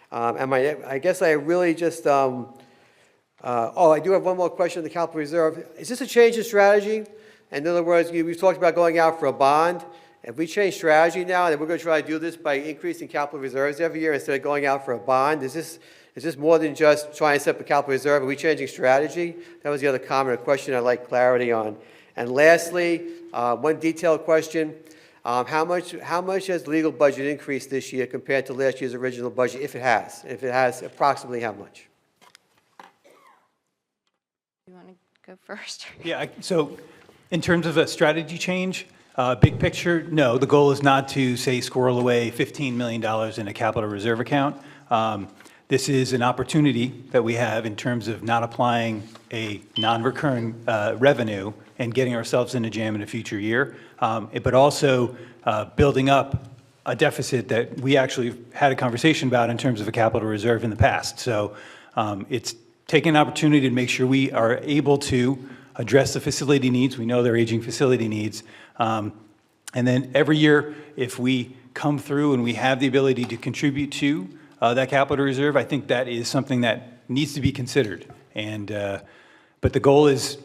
I guess I really just, I do have one more question on the capital reserve. Is this a change in strategy? In other words, we've talked about going out for a bond. If we change strategy now, then we're going to try to do this by increasing capital reserves every year instead of going out for a bond. Is this more than just trying to set up a capital reserve? Are we changing strategy? That was the other comment or question I'd like clarity on. And lastly, one detailed question. How much has legal budget increased this year compared to last year's original budget, if it has? If it has, approximately how much? You want to go first? Yeah, so in terms of a strategy change, big picture, no, the goal is not to, say, squirrel away $15 million in a capital reserve account. This is an opportunity that we have in terms of not applying a non-recurring revenue and getting ourselves in a jam in a future year, but also building up a deficit that we actually had a conversation about in terms of a capital reserve in the past. So it's taking an opportunity to make sure we are able to address the facility needs. We know they're aging facility needs. And then every year, if we come through and we have the ability to contribute to that capital reserve, I think that is something that needs to be considered. And but the goal is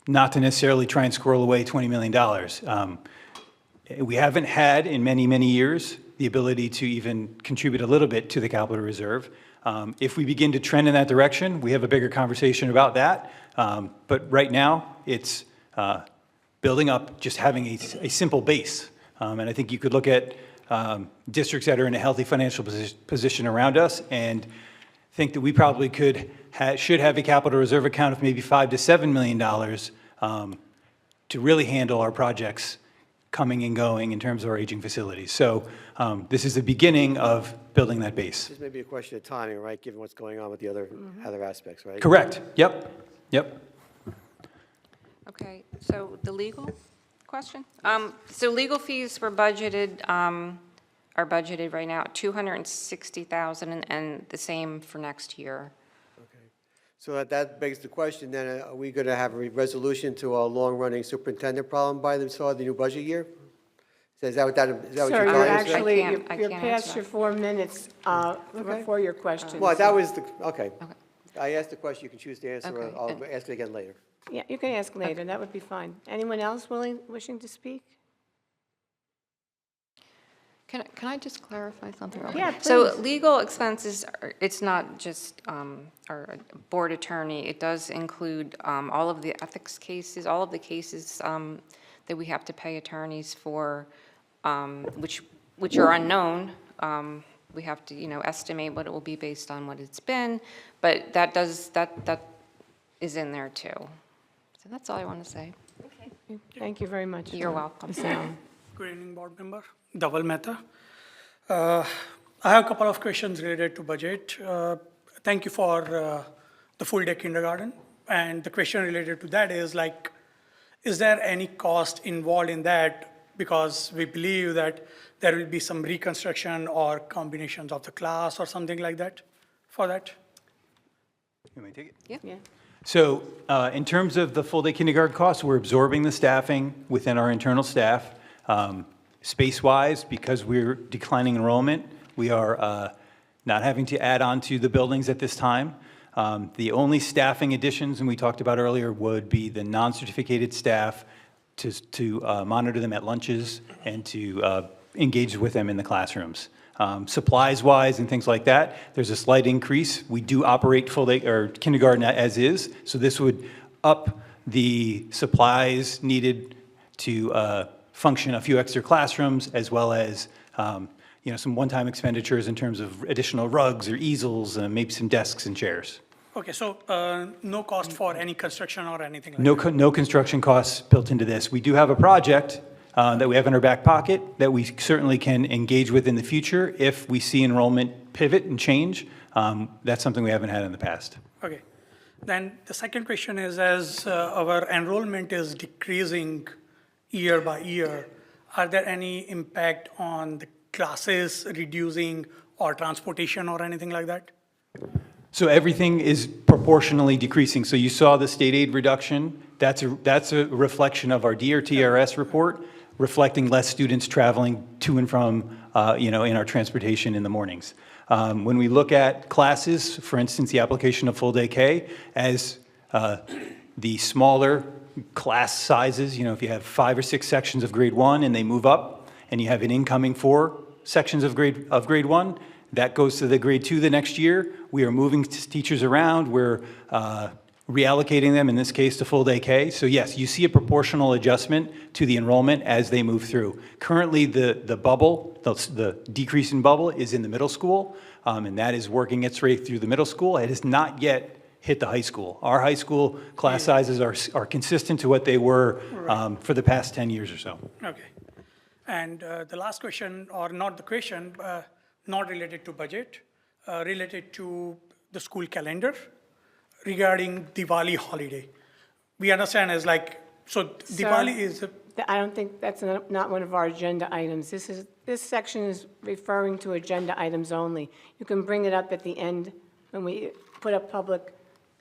not to necessarily try and squirrel away $20 million. We haven't had in many, many years the ability to even contribute a little bit to the capital reserve. If we begin to trend in that direction, we have a bigger conversation about that. But right now, it's building up, just having a simple base. And I think you could look at districts that are in a healthy financial position around us and think that we probably should have a capital reserve account of maybe $5 to $7 million to really handle our projects coming and going in terms of our aging facilities. So this is the beginning of building that base. This may be a question of timing, right, given what's going on with the other aspects, right? Correct. Yep. Okay, so the legal question? So legal fees were budgeted are budgeted right now at $260,000 and the same for next year. So that begs the question, then, are we going to have a resolution to our long-running superintendent problem by the start of the new budget year? Is that what Sir, you're you're telling us? actually, I you're can't answer past that. your 4 minutes before your questions. Well, that was the, okay. I asked the question, you can choose to answer, or Okay. I'll ask it again later. Yeah, you can ask later, that would be fine. Anyone else wishing to speak? Can I just clarify something real quick? Yeah, So please. legal expenses, it's not just our board attorney. It does include all of the ethics cases, all of the cases that we have to pay attorneys for, which are unknown. We have to, estimate what it will be based on what it's been, but that is in there too. So that's all I want to say. Thank you very much. You're welcome. Ms. Allen. Good evening, board member. Dhaval Mehta. I have a couple of questions related to budget. Thank you for the full-day kindergarten. And the question related to that is like, is there any cost involved in that? Because we believe that there will be some reconstruction or combinations of the class or something like that for that. You want me to take it? Yeah. So in terms of the full-day kindergarten costs, we're absorbing the staffing within our internal staff. Space-wise, because we're declining enrollment, we are not having to add on to the buildings at this time. The only staffing additions, and we talked about earlier, would be the non-certificated staff to monitor them at lunches and to engage with them in the classrooms. Supplies-wise and things like that, there's a slight increase. We do operate full-day or kindergarten as is, so this would up the supplies needed to function a few extra classrooms, as well as some one-time expenditures in terms of additional rugs or easels, maybe some desks and chairs. Okay, so no cost for any construction or anything like that? No construction costs built into this. We do have a project that we have in our back pocket that we certainly can engage with in the future if we see enrollment pivot and change. That's something we haven't had in the past. Okay. Then the second question is, as our enrollment is decreasing year by year, are there any impact on the classes reducing or transportation or anything like that? So everything is proportionally decreasing. So you saw the state aid reduction. That's a reflection of our DRTRS report, reflecting less students traveling to and from, in our transportation in the mornings. When we look at classes, for instance, the application of full-day K, as the smaller class sizes, if you have 5 or 6 sections of grade 1 and they move up, and you have an incoming 4 sections of grade 1, that goes to the grade 2 the next year. We are moving teachers around. We're reallocating them, in this case, to full-day K. So yes, you see a proportional adjustment to the enrollment as they move through. Currently, the bubble, the decrease in bubble is in the middle school, and that is working its way through the middle school. It has not yet hit the high school. Our high school class sizes are consistent to what they were for the past 10 years or so. Okay. And the last question, or not the question, not related to budget, related to the school calendar regarding Diwali holiday. We understand as like, so Diwali is... I don't think that's not one of our agenda items. This section is referring to agenda items only. You can bring it up at the end when we put up public,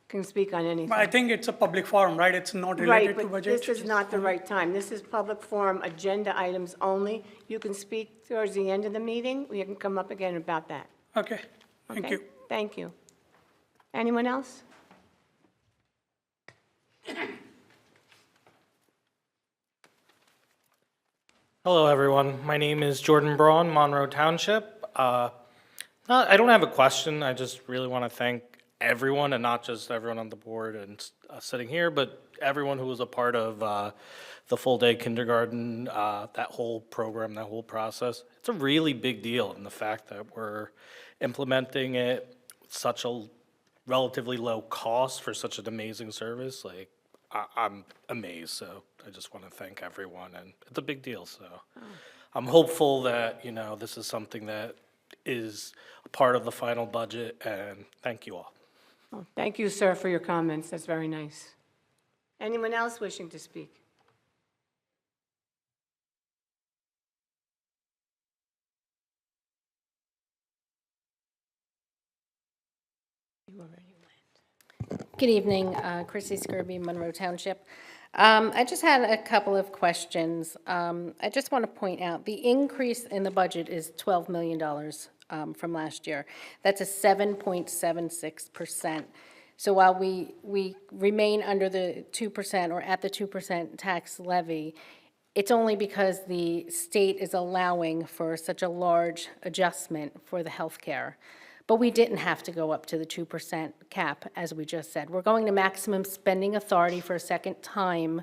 can speak on anything. But I think it's a public forum, right? It's not Right, related to but budget? this is not the right time. This is public forum, agenda items only. You can speak towards the end of the meeting. We can come up again about that. Okay, thank Okay? you. Thank you. Anyone else? Hello, everyone. My name is Jordan Braun, Monroe Township. I don't have a question. I just really want to thank everyone, and not just everyone on the board and sitting here, but everyone who was a part of the full-day kindergarten, that whole program, that whole process. It's a really big deal, and the fact that we're implementing it with such a relatively low cost for such an amazing service, like, I'm amazed, so I just want to thank everyone, and it's a big deal, so. I'm hopeful that, this is something that is a part of the final budget, and thank you all. Well, thank you, sir, for your comments. That's very nice. Anyone else wishing to speak? Good evening, Chrissy Skirby, Monroe Township. I just had a couple of questions. I just want to point out, the increase in the budget is $12 million from last year. That's a 7.76%. So while we remain under the 2% or at the 2% tax levy, it's only because the state is allowing for such a large adjustment for the health care. But we didn't have to go up to the 2% cap, as we just said. We're going to maximum spending authority for a second time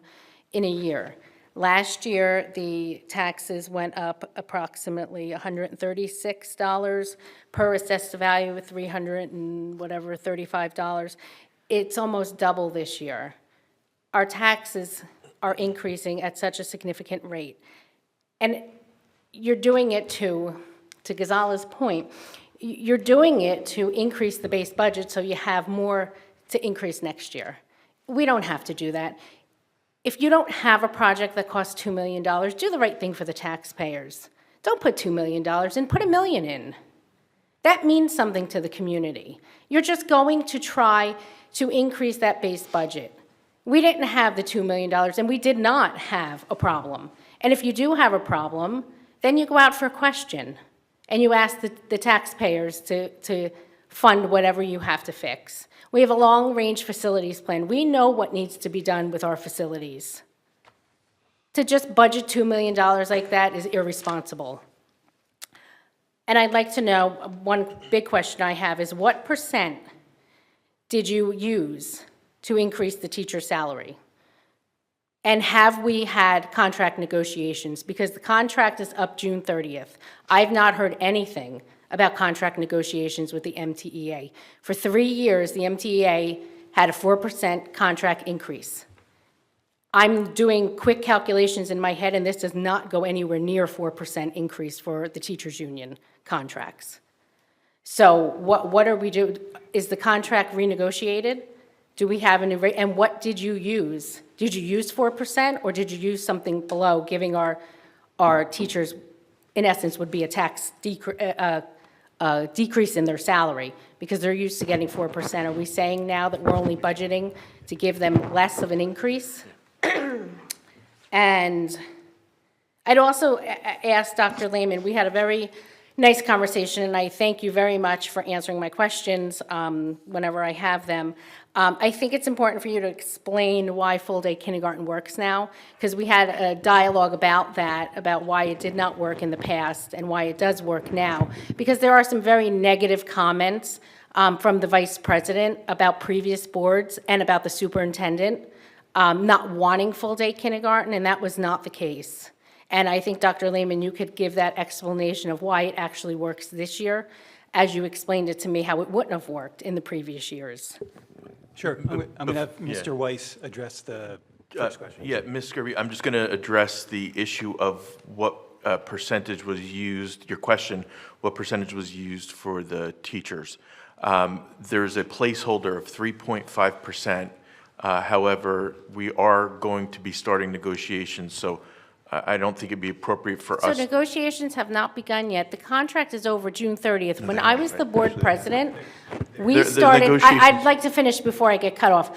in a year. Last year, the taxes went up approximately $136 per assessed value of $335. It's almost double this year. Our taxes are increasing at such a significant rate. And you're doing it to Gonzala's point, you're doing it to increase the base budget so you have more to increase next year. We don't have to do that. If you don't have a project that costs $2 million, do the right thing for the taxpayers. Don't put $2 million in, put $1 million in. That means something to the community. You're just going to try to increase that base budget. We didn't have the $2 million, and we did not have a problem. And if you do have a problem, then you go out for a question, and you ask the taxpayers to fund whatever you have to fix. We have a long-range facilities plan. We know what needs to be done with our facilities. To just budget $2 million like that is irresponsible. And I'd like to know, one big question I have is, what percent did you use to increase the teacher salary? And have we had contract negotiations? Because the contract is up June 30th. I've not heard anything about contract negotiations with the MTEA. For 3 years, the MTEA had a 4% contract increase. I'm doing quick calculations in my head, and this does not go anywhere near 4% increase for the teachers' union contracts. So what are we doing? Is the contract renegotiated? Do we have any rate? And what did you use? Did you use 4%, or did you use something below, giving our teachers, in essence, would be a tax decrease in their salary because they're used to getting 4%. Are we saying now that we're only budgeting to give them less of an increase? And I'd also ask Dr. Lehman, we had a very nice conversation, and I thank you very much for answering my questions whenever I have them. I think it's important for you to explain why full-day kindergarten works now, because we had a dialogue about that, about why it did not work in the past and why it does work now, because there are some very negative comments from the vice president about previous boards and about the superintendent not wanting full-day kindergarten, and that was not the case. And I think, Dr. Lehman, you could give that explanation of why it actually works this year, as you explained it to me how it wouldn't have worked in the previous years. Sure. I'm going to have Mr. Weiss address the first question. Yeah, Ms. Skirby, I'm just going to address the issue of what percentage was used, your question, what percentage was used for the teachers. There's a placeholder of 3.5%. However, we are going to be starting negotiations, so I don't think it'd be appropriate for us. So negotiations have not begun yet. The contract is over June 30th. When I was the board president, we started, I'd like to finish before I get cut off.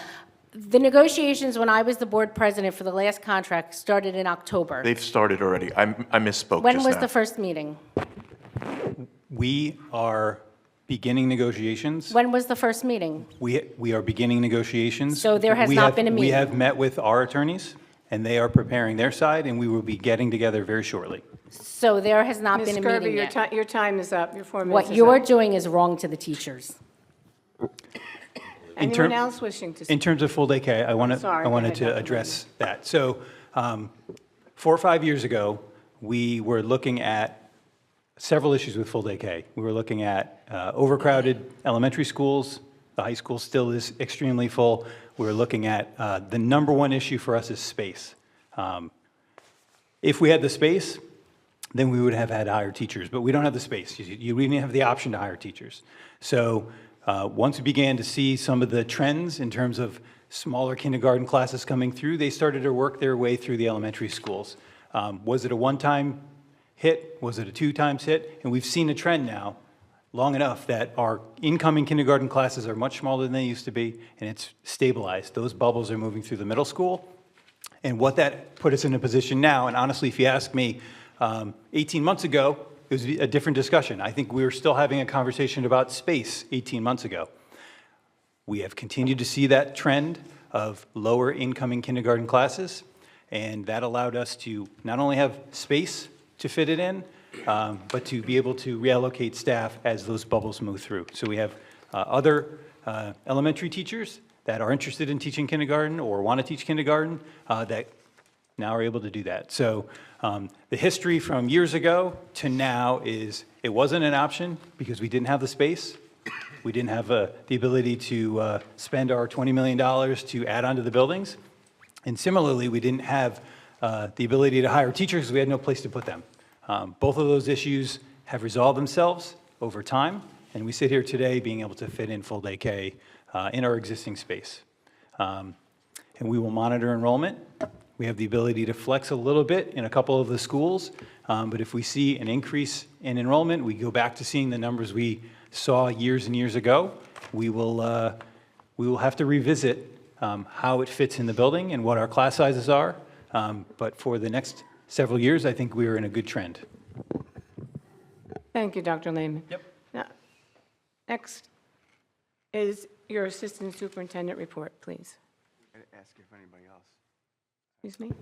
The negotiations when I was the board president for the last contract started in October. They've started already. I misspoke When just was now. the first meeting? We are beginning negotiations. When was the first meeting? We are beginning negotiations. So there has not been a We meeting. have met with our attorneys, and they are preparing their side, and we will be getting together very shortly. So there has not Ms. been a meeting Skirby, yet. your time is up. Your 4 minutes What is you're up. doing is wrong to the teachers. Anyone else wishing to speak? In terms of full-day K, I wanted Sorry, go ahead, to Dr. address that. So 4 or 5 years ago, we were looking at several issues with full-day K. We were looking at overcrowded elementary schools. The high school still is extremely full. We were looking at the number one issue for us is space. If we had the space, then we would have had higher teachers, but we don't have the space. We didn't have the option to hire teachers. So once we began to see some of the trends in terms of smaller kindergarten classes coming through, they started to work their way through the elementary schools. Was it a one-time hit? Was it a 2 times hit? And we've seen a trend now long enough that our incoming kindergarten classes are much smaller than they used to be, and it's stabilized. Those bubbles are moving through the middle school. And what that put us in a position now, and honestly, if you ask me, 18 months ago, it was a different discussion. I think we were still having a conversation about space 18 months ago. We have continued to see that trend of lower incoming kindergarten classes, and that allowed us to not only have space to fit it in, but to be able to reallocate staff as those bubbles move through. So we have other elementary teachers that are interested in teaching kindergarten or want to teach kindergarten that now are able to do that. So the history from years ago to now is it wasn't an option because we didn't have the space. We didn't have the ability to spend our $20 million to add on to the buildings. And similarly, we didn't have the ability to hire teachers because we had no place to put them. Both of those issues have resolved themselves over time, and we sit here today being able to fit in full day K in our existing space. And we will monitor enrollment. We have the ability to flex a little bit in a couple of the schools, but if we see an increase in enrollment, we go back to seeing the numbers we saw years and years ago. We will have to revisit how it fits in the building and what our class sizes are, but for the next several years, I think we are in a good trend. Thank you, Dr. Lehman. Yep. Now, next is your Assistant Superintendent report, please. Ask if anybody else. Excuse me?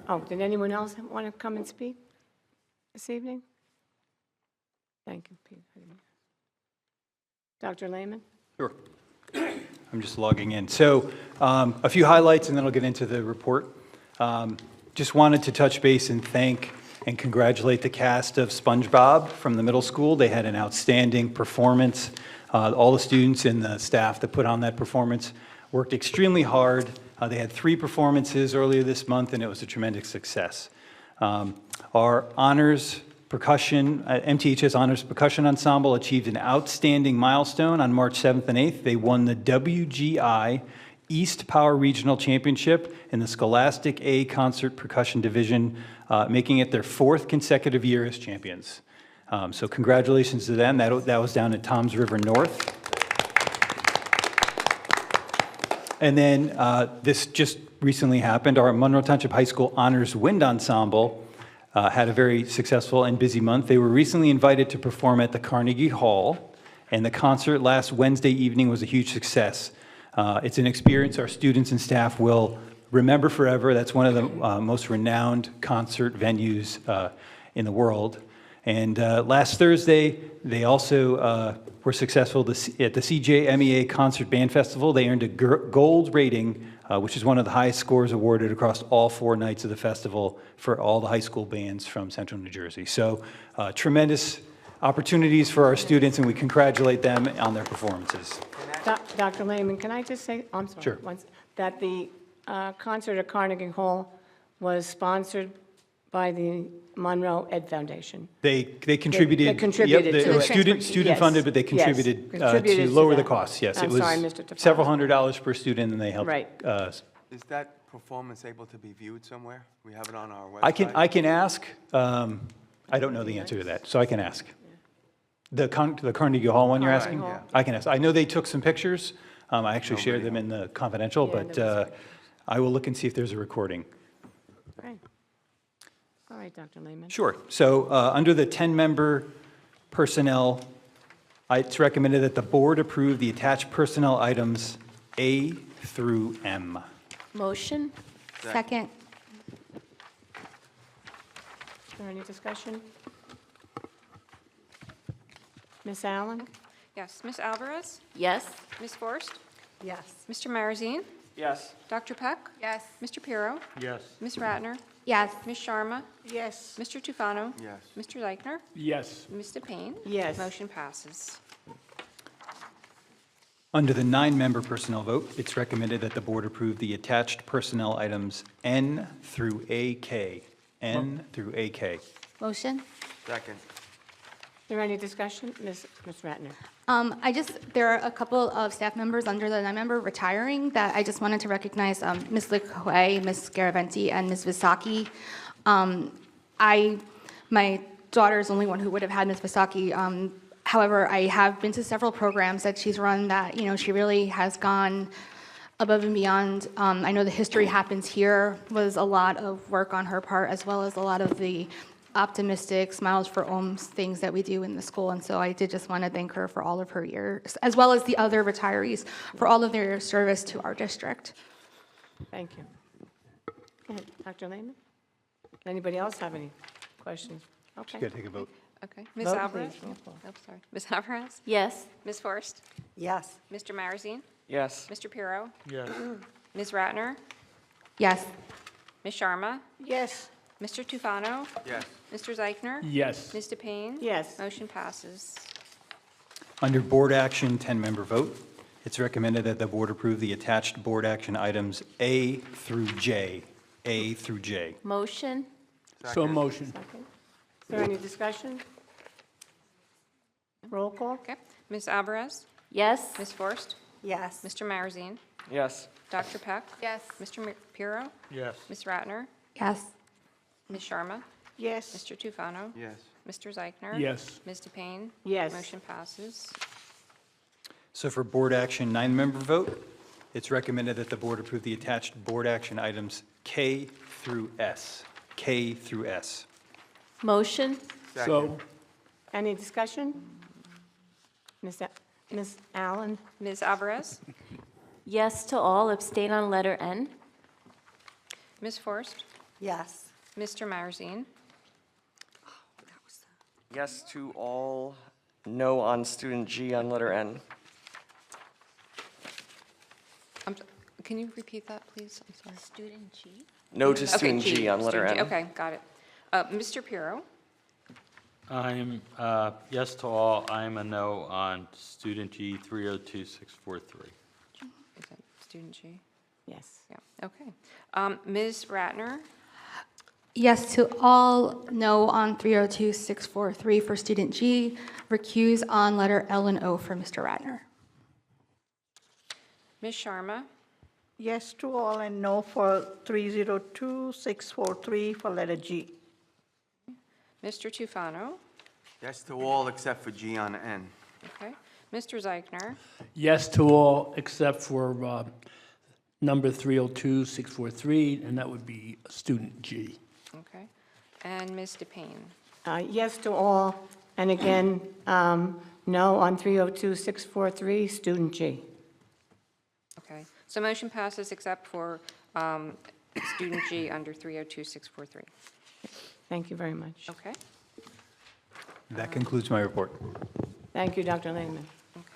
Oh, did anyone else want to come and speak this evening? Thank you, Pete. Dr. Lehman? Sure. I'm just logging in. So a few highlights, and then I'll get into the report. Just wanted to touch base and thank and congratulate the cast of SpongeBob from the middle school. They had an outstanding performance. All the students and the staff that put on that performance worked extremely hard. They had 3 performances earlier this month, and it was a tremendous success. Our honors percussion, MTHS Honors Percussion Ensemble achieved an outstanding milestone on March 7th and 8th. They won the WGI East Power Regional Championship in the Scholastic A Concert Percussion Division, making it their 4th consecutive year as champions. So congratulations to them. That was down at Toms River North. And then this just recently happened. Our Monroe Township High School Honors Wind Ensemble had a very successful and busy month. They were recently invited to perform at the Carnegie Hall, and the concert last Wednesday evening was a huge success. It's an experience our students and staff will remember forever. That's one of the most renowned concert venues in the world. And last Thursday, they also were successful at the CJMEA Concert Band Festival. They earned a gold rating, which is one of the highest scores awarded across all 4 nights of the festival for all the high school bands from Central New Jersey. So tremendous opportunities for our students, and we congratulate them on their performances. Dr. Lehman, can I just say, I'm sorry, Sure. that the concert at Carnegie Hall was sponsored by the Monroe Ed Foundation. They contributed. They contributed yep, to the student funded, but they contributed, contributed to lower the that. costs. Yes, I'm it was sorry, Mr. Tafano. several $100s per student, and they helped. Right. Is that performance able to be viewed somewhere? We have it on our website. I can ask. I don't know the answer to that, so I can ask. The Carnegie Hall one you're asking? Hall. I can ask. I know they took some pictures. I actually shared them in the confidential, but I will look and see if there's a recording. Right. All right, Dr. Lehman. Sure. So under the 10-member personnel, it's recommended that the board approve the attached personnel items A through M. Motion? Second. Is there any discussion? Ms. Allen? Yes. Ms. Alvarez? Yes. Ms. Forrest? Yes. Mr. Marazine? Yes. Dr. Peck? Yes. Mr. Pirro? Yes. Ms. Ratner? Yes. Ms. Sharma? Yes. Mr. Tufano? Yes. Mr. Leichner? Yes. Ms. Payne? Yes. Motion passes. Under the 9-member personnel vote, it's recommended that the board approve the attached personnel items N through AK. N through AK. Motion? Second. Is there any discussion? Ms. Ratner? There are a couple of staff members under the 9-member retiring that I just wanted to recognize, Ms. Likway, Ms. Garaventi, and Ms. Visaki. My daughter is the only one who would have had Ms. Visaki However, I have been to several programs that she's run that, she really has gone above and beyond. I know the History Happens Here was a lot of work on her part, as well as a lot of the optimistic Smiles for OMS things that we do in the school. And so I did just want to thank her for all of her years, as well as the other retirees for all of their service to our district. Thank you. Go ahead, Dr. Lehman? Anybody else have any questions? Okay. Got to take a vote. Okay. Ms. Vote, Alvarez? please. Oh, sorry. Ms. Alvarez? Yes. Ms. Forrest? Yes. Mr. Marazine? Yes. Mr. Pirro? Yes. Ms. Ratner? Yes. Ms. Sharma? Yes. Mr. Tufano? Yes. Mr. Zeichner? Yes. Ms. DePayne? Yes. Motion passes. Under board action, 10-member vote, it's recommended that the board approve the attached board action items A through J. A through J. Motion? So motion. Second. Is there any discussion? Roll call? Okay. Ms. Alvarez? Yes. Ms. Forrest? Yes. Mr. Marazine? Yes. Dr. Peck? Yes. Mr. Pirro? Yes. Ms. Ratner? Yes. Ms. Sharma? Yes. Mr. Tufano? Yes. Mr. Zeichner? Yes. Ms. DePayne? Yes. Motion passes. So for board action, 9-member vote, it's recommended that the board approve the attached board action items K through S. K through S. Motion? So, Any discussion? Ms. Allen? Ms. Alvarez? Yes to all, abstain on letter N. Ms. Forrest? Yes. Mr. Marazine? Yes to all, no on student G on letter N. Can you repeat that, please? I'm sorry. Student G? No to Okay, student G on letter Student N. G. Okay, got it. Mr. Pirro? I'm yes to all. I'm a no on student G 302643. Is that student G? Yes. Yeah, okay. Ms. Ratner? Yes to all, no on 302643 for student G, recuse on letter L and O for Mr. Ratner. Ms. Sharma? Yes to all and no for 302643 for letter G. Mr. Tufano? Yes to all except for G on N. Okay. Mr. Zeichner? yes to all except for number 302643, and that would be student G. Okay. And Ms. DePayne? Yes to all, and again, no on 302643, student G. Okay. So motion passes except for student G under 302643. Thank you very much. Okay. That concludes my report. Thank you, Dr. Lehman. Okay.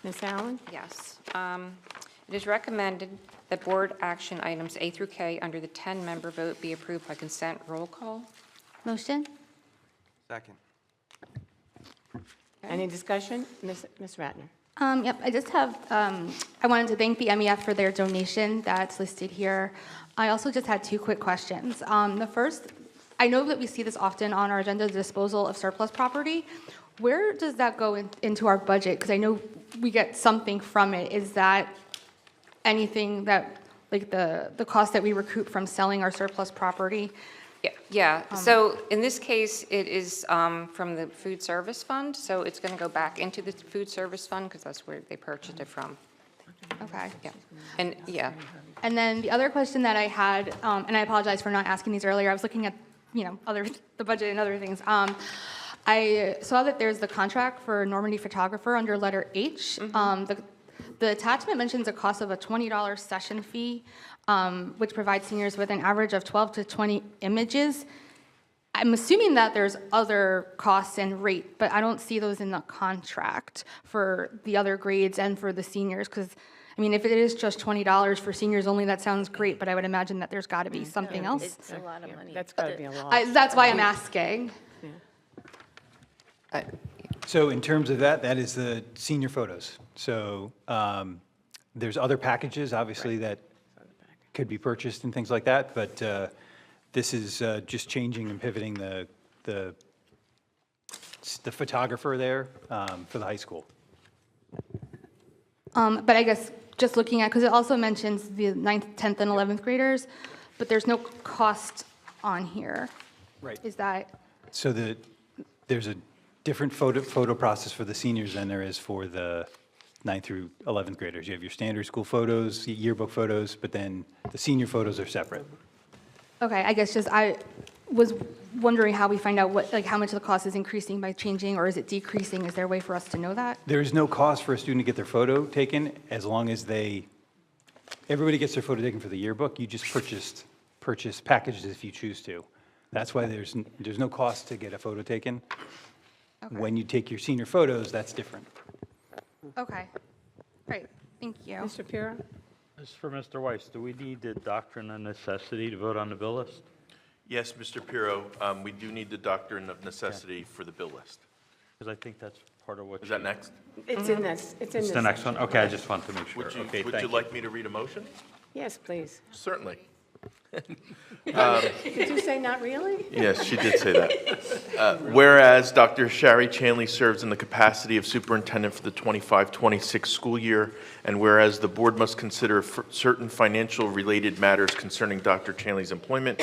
Ms. Allen? Yes. It is recommended that board action items A through K under the 10-member vote be approved by consent roll call. Motion? Second. Any discussion? Ms. Ratner? Yep, I just have, I wanted to thank the MEF for their donation that's listed here. I also just had two quick questions. The first, I know that we see this often on our agenda, the disposal of surplus property. Where does that go into our budget? Because I know we get something from it. Is that anything that, like the cost that we recoup from selling our surplus property? Yeah. So in this case, it is from the food service fund, so it's going to go back into the food service fund because that's where they purchased it from. Okay. Yeah. And yeah. And then the other question that I had, and I apologize for not asking these earlier, I was looking at, the budget and other things. I saw that there's the contract for Normandy photographer under letter H. The attachment mentions a cost of a $20 session fee, which provides seniors with an average of 12 to 20 images. I'm assuming that there's other costs and rate, but I don't see those in the contract for the other grades and for the seniors, because, if it is just $20 for seniors only, that sounds great, but I would imagine that there's got to be something else. It's a lot of money. That's got to be a lot. That's why I'm asking. So in terms of that, that is the senior photos. So there's other packages, obviously, that could be purchased and things like that, but this is just changing and pivoting the photographer there for the high school. But I guess just looking at, because it also mentions the 9th, 10th, and 11th graders, but there's no cost on here. Right. Is that, So there's different photo process for the seniors than there is for the 9th through 11th graders. You have your standard school photos, yearbook photos, but then the senior photos are separate. Okay, I guess just I was wondering how we find out what, like, how much of the cost is increasing by changing, or is it decreasing? Is there a way for us to know that? There is no cost for a student to get their photo taken as long as everybody gets their photo taken for the yearbook. You just purchase packages if you choose to. That's why there's no cost to get a photo taken. Okay. When you take your senior photos, that's different. Okay, great, thank you. Mr. Pura? This is for Mr. Weiss. Do we need the doctrine of necessity to vote on the bill list? Yes, Mr. Pirro, we do need the doctrine of necessity for the bill list. Because I think that's part of what. Is that next? It's in this, it's in this. It's the next one? Okay, I just want to make sure. Okay, Would thank you like me to read a motion? Yes, please. Certainly. Did you say not really? Yes, she did say that. Whereas Dr. Shari Chanley serves in the capacity of superintendent for the 25-26 school year, and whereas the board must consider certain financial related matters concerning Dr. Chanley's employment,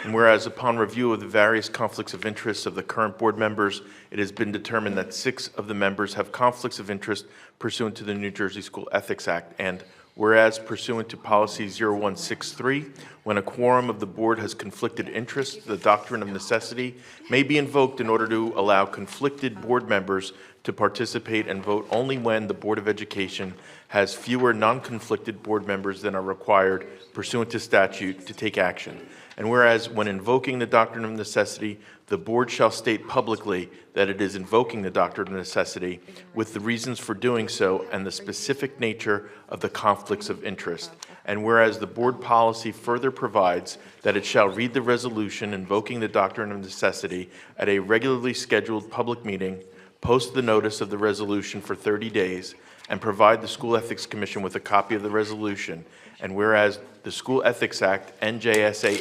and whereas upon review of the various conflicts of interest of the current board members, it has been determined that 6 of the members have conflicts of interest pursuant to the New Jersey School Ethics Act, and whereas pursuant to Policy 0163, when a quorum of the board has conflicted interests, the doctrine of necessity may be invoked in order to allow conflicted board members to participate and vote only when the Board of Education has fewer non-conflicted board members than are required pursuant to statute to take action. And whereas when invoking the doctrine of necessity, the board shall state publicly that it is invoking the doctrine of necessity with the reasons for doing so and the specific nature of the conflicts of interest. And whereas the board policy further provides that it shall read the resolution invoking the doctrine of necessity at a regularly scheduled public meeting, post the notice of the resolution for 30 days, and provide the School Ethics Commission with a copy of the resolution. And whereas the School Ethics Act, NJSA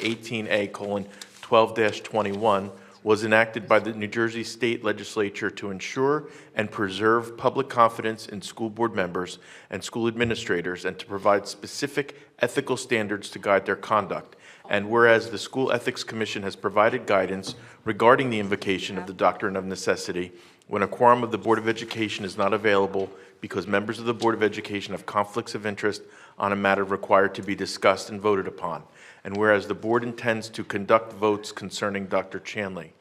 18A:12-21, was enacted by the New Jersey State Legislature to ensure and preserve public confidence in school board members and school administrators and to provide specific ethical standards to guide their conduct. And whereas the School Ethics Commission has provided guidance regarding the invocation of the doctrine of necessity when a quorum of the Board of Education is not available because members of the Board of Education have conflicts of interest on a matter required to be discussed and voted upon. And whereas the board intends to conduct votes concerning Dr. Chanley.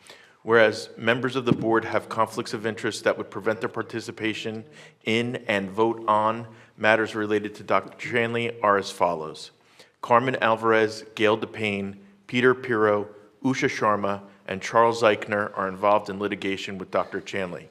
Whereas members of the board have conflicts of interest that would prevent their participation in and vote on matters related to Dr. Chanley are as follows. Carmen Alvarez, Gail DePayne, Peter Pirro, Usha Sharma, and Charles Eichner are involved in litigation with Dr. Chanley.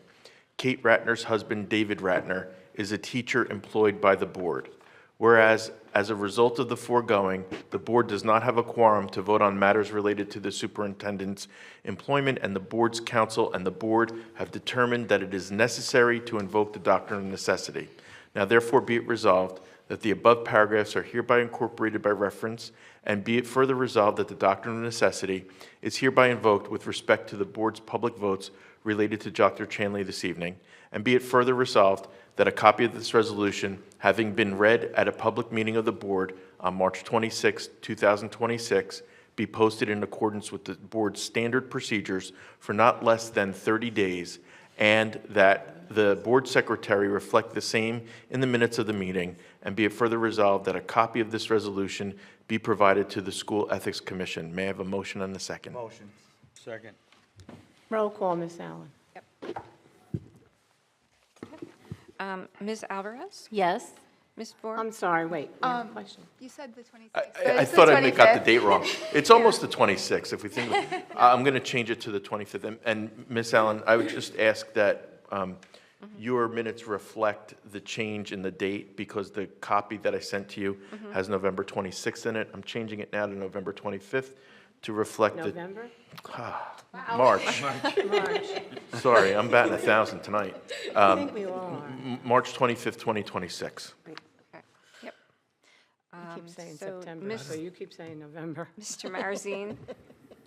Kate Ratner's husband, David Ratner, is a teacher employed by the board. Whereas, as a result of the foregoing, the board does not have a quorum to vote on matters related to the superintendent's employment, and the board's counsel and the board have determined that it is necessary to invoke the doctrine of necessity. Now therefore be it resolved that the above paragraphs are hereby incorporated by reference, and be it further resolved that the doctrine of necessity is hereby invoked with respect to the board's public votes related to Dr. Chanley this evening, and be it further resolved that a copy of this resolution, having been read at a public meeting of the board on March 26, 2026, be posted in accordance with the board's standard procedures for not less than 30 days, and that the board secretary reflect the same in the minutes of the meeting, and be it further resolved that a copy of this resolution be provided to the School Ethics Commission. May I have a motion and a second? Motion. Second. Roll call, Ms. Allen. Ms. Alvarez? Yes. Ms. Ford? I'm sorry, wait, you have a question. You said the 26th. I thought I got the date wrong. It's almost the 26th, if we think, I'm going to change it to the 25th. And Ms. Allen, I would just ask that your minutes reflect the change in the date, because the copy that I sent to you has November 26th in it. I'm changing it now to November 25th to reflect November? March. March. Sorry, I'm batting 1,000 tonight. I think we all are. March 25th, 2026. Okay, yep. You keep saying So, September, so you keep saying November. Mr. Marazine?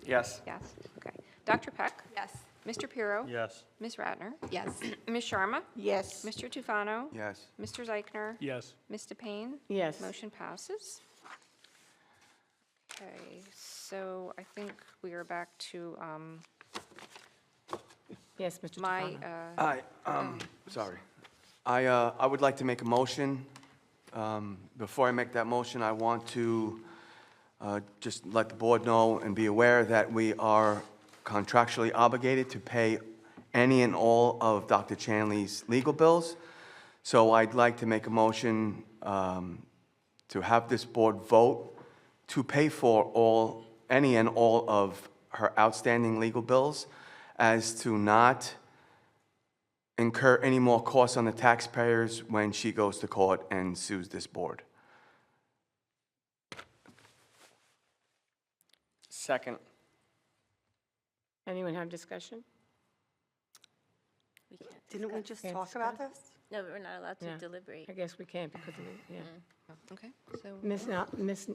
Yes. Yes, okay. Dr. Peck? Yes. Mr. Pirro? Yes. Ms. Ratner? Yes. Ms. Sharma? Yes. Mr. Tufano? Yes. Mr. Zeichner? Yes. Ms. DePayne? Yes. Motion passes. Okay, so I think we are back to Yes, Mr. My, Tufano. Sorry. I would like to make a motion. Before I make that motion, I want to just let the board know and be aware that we are contractually obligated to pay any and all of Dr. Chanley's legal bills. So I'd like to make a motion to have this board vote to pay for any and all of her outstanding legal bills, as to not incur any more costs on the taxpayers when she goes to court and sues this board. Second. Anyone have discussion? Didn't we just Can't talk about this? No, we're not allowed to Yeah. deliberate. I guess we can't because of, yeah. Okay, so. Ms.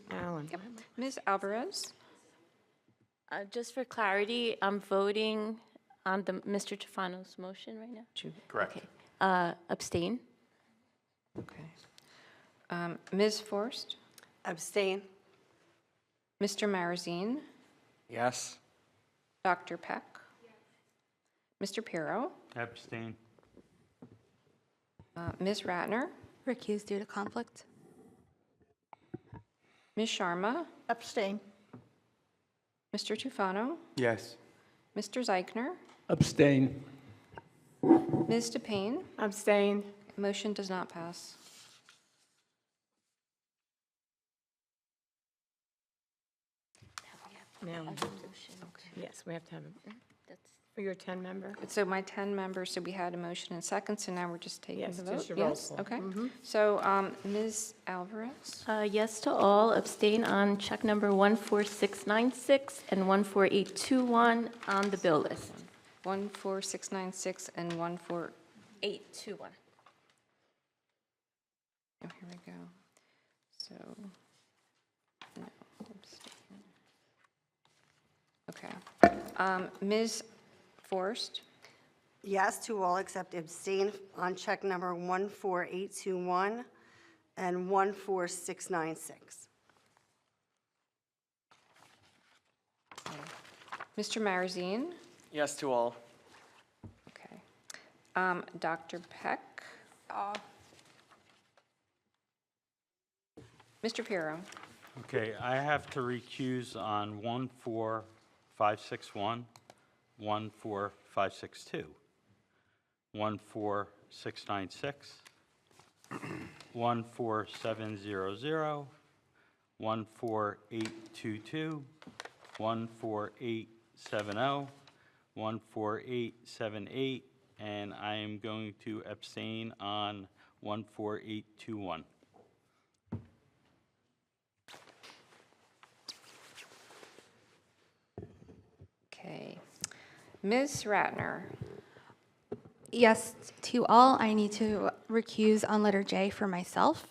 Allen. Yep. Ms. Alvarez? Just for clarity, I'm voting on Mr. Tufano's motion right now. Correct. Okay. Abstain? Okay. Ms. Forst? Abstain. Mr. Marazine? Yes. Dr. Peck? Mr. Pirro? Abstain. Ms. Ratner? Recused due to conflict. Ms. Sharma? Abstain. Mr. Tufano? Yes. Mr. Zeichner? Abstain. Ms. DePayne? Abstain. Motion does not pass. Now we have to, yes, we have to have, for your 10-member? So my 10 members, so we had a motion and second, so now we're just taking Yes, the vote? just your roll Yes, call. okay. So Ms. Alvarez? Yes to all, abstain on check number 14696 and 14821 on the bill list. 14696 and 821. Oh, here we go. So, no, abstain. Okay. Ms. Forst? Yes to all except abstain on check number 14821 and 14696. Mr. Marazine? Yes to all. Okay. Dr. Peck? Mr. Pirro? Okay, I have to recuse on 14561, 14562, 14696, 14700, 14822, 14870, 14878, and I am going to abstain on 14821. Okay. Ms. Ratner? Yes to all. I need to recuse on letter J for myself.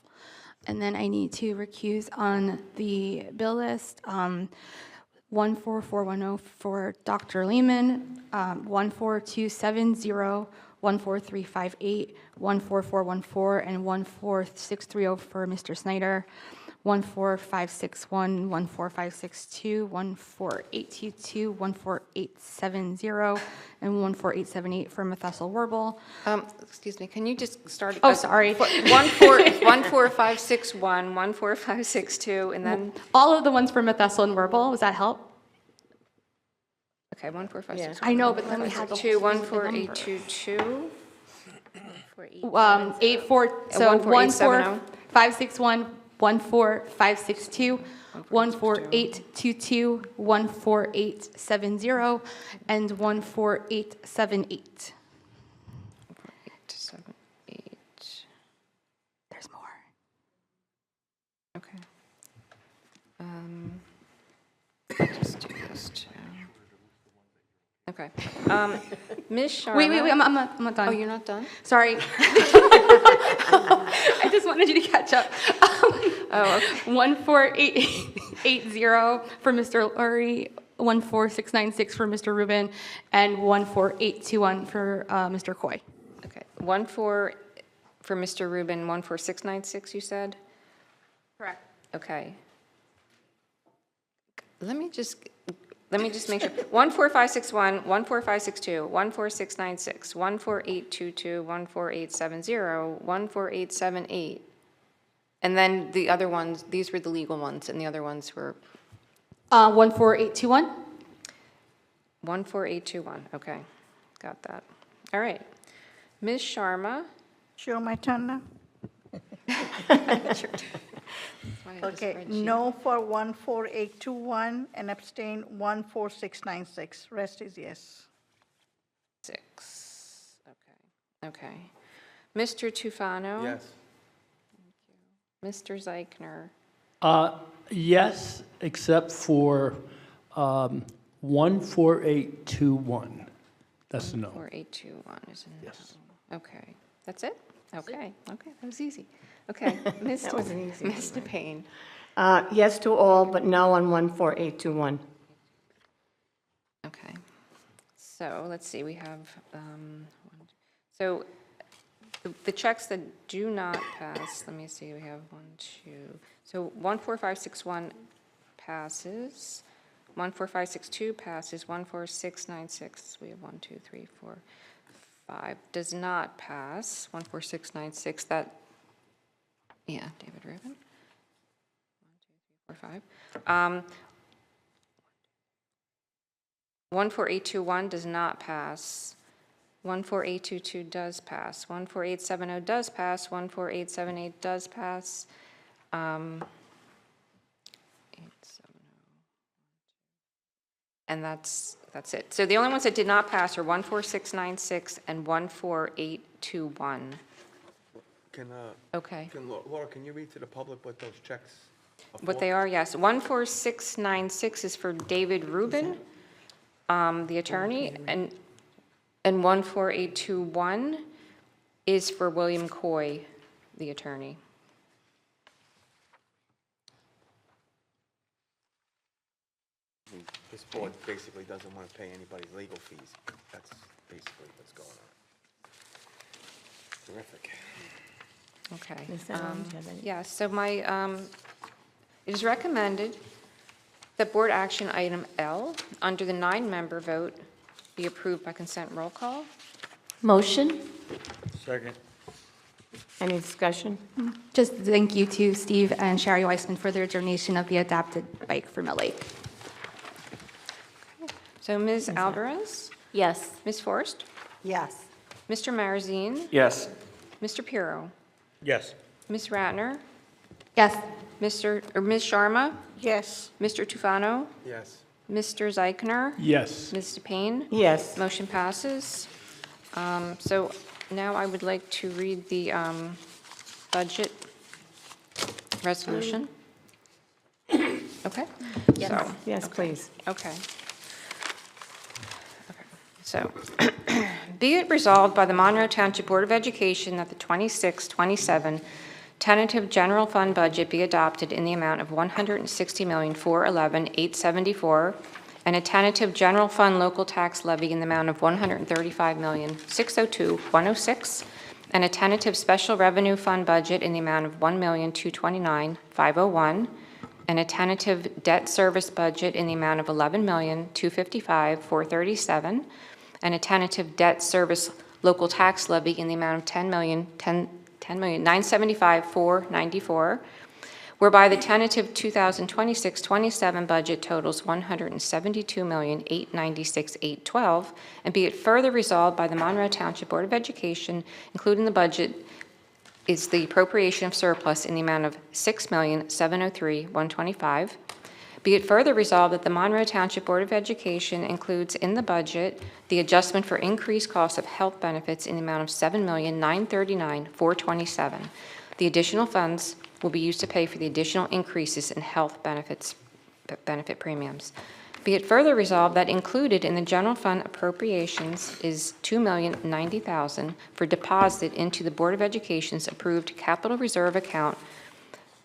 And then I need to recuse on the bill list, 14410 for Dr. Lehman, 14270, 14358, 14414, and 14630 for Mr. Snyder, 14561, 14562, 14822, 14870, and 14878 for Methessel Werble. Excuse me, can you just start? Oh, sorry. 14561, 14562, and then? All of the ones for Methessel and Werble, does that help? Okay, 14561. I know, but then we had the 2, whole thing with the number. 14822. 84, so 14561, 14562, 14822, 14870, and 14878. 14878. There's more. Okay. Just do this too. Okay. Ms. Sharma? Wait, I'm not done. Oh, you're not done? Sorry. I just wanted you to catch up. Oh, okay. 14880 for Mr. Lurie, 14696 for Mr. Rubin, and 14821 for Mr. Coy. Okay. 14 for Mr. Rubin, 14696, you said? Correct. Okay. Let me let me just make sure. 14561, 14562, 14696, 14822, 14870, 14878. And then the other ones, these were the legal ones, and the other ones were 14821? 14821, okay, got that. All right. Ms. Sharma? Sure, my turn now? Okay, no for 14821 and abstain 14696. Rest is yes. 6, okay. Mr. Tufano? Yes. Mr. Zeichner? Yes, except for 14821. That's a no. 4821 is a no. Yes. Okay, that's it? Okay, that was easy. Okay, Ms. That was an easy one, Mr. Payne? Yes to all, but no on 14821. Okay, so let's see, we have, so the checks that do not pass, let me see, we have 1, 2, so 14561 passes, 14562 passes, 14696, we have 1, 2, 3, 4, 5, does not pass, 14696, that, yeah, David Rubin. 1, 2, 3, 4, 5. 14821 does not pass. 14822 does pass. 14870 does pass. 14878 does pass. 870. And that's it. So the only ones that did not pass are 14696 and 14821. Okay. Laura, can you read to the public what those checks are for? What they are, yes. 14696 is for David Rubin, the attorney, and 14821 is for William Coy, the attorney. This board basically doesn't want to pay anybody's legal fees. That's basically what's going on. Terrific. Okay. Ms. Allen, do you have any? Yeah, so it is recommended that board action item L, under the 9-member vote, be approved by consent roll call. Motion? Second. Any discussion? Just thank you to Steve and Sherry Weissman for their donation of the adapted bike for Mill Lake. So Ms. Alvarez? Yes. Ms. Forrest? Yes. Mr. Marazine? Yes. Mr. Pirro? Yes. Ms. Ratner? Yes. Ms. Sharma? Yes. Mr. Tufano? Yes. Mr. Zeichner? Yes. Mr. Payne? Yes. Motion passes. So now I would like to read the budget resolution. Okay? So, Yes, please. okay. So, be it resolved by the Monroe Township Board of Education that the 26-27 tentative general fund budget be adopted in the amount of $160,411,874, and a tentative general fund local tax levy in the amount of $135,602,106, and a tentative special revenue fund budget in the amount of $1,229,501, and a tentative debt service budget in the amount of $11,255,437, and a tentative debt service local tax levy in the amount of $10,975,494, whereby the tentative 2026-27 budget totals $172,896,812, and be it further resolved by the Monroe Township Board of Education, including the budget, is the appropriation of surplus in the amount of $6,703,125. Be it further resolved that the Monroe Township Board of Education includes in the budget the adjustment for increased costs of health benefits in the amount of $7,939,427. The additional funds will be used to pay for the additional increases in health benefit premiums. Be it further resolved that included in the general fund appropriations is $2,090,000 for deposit into the Board of Education's approved capital reserve account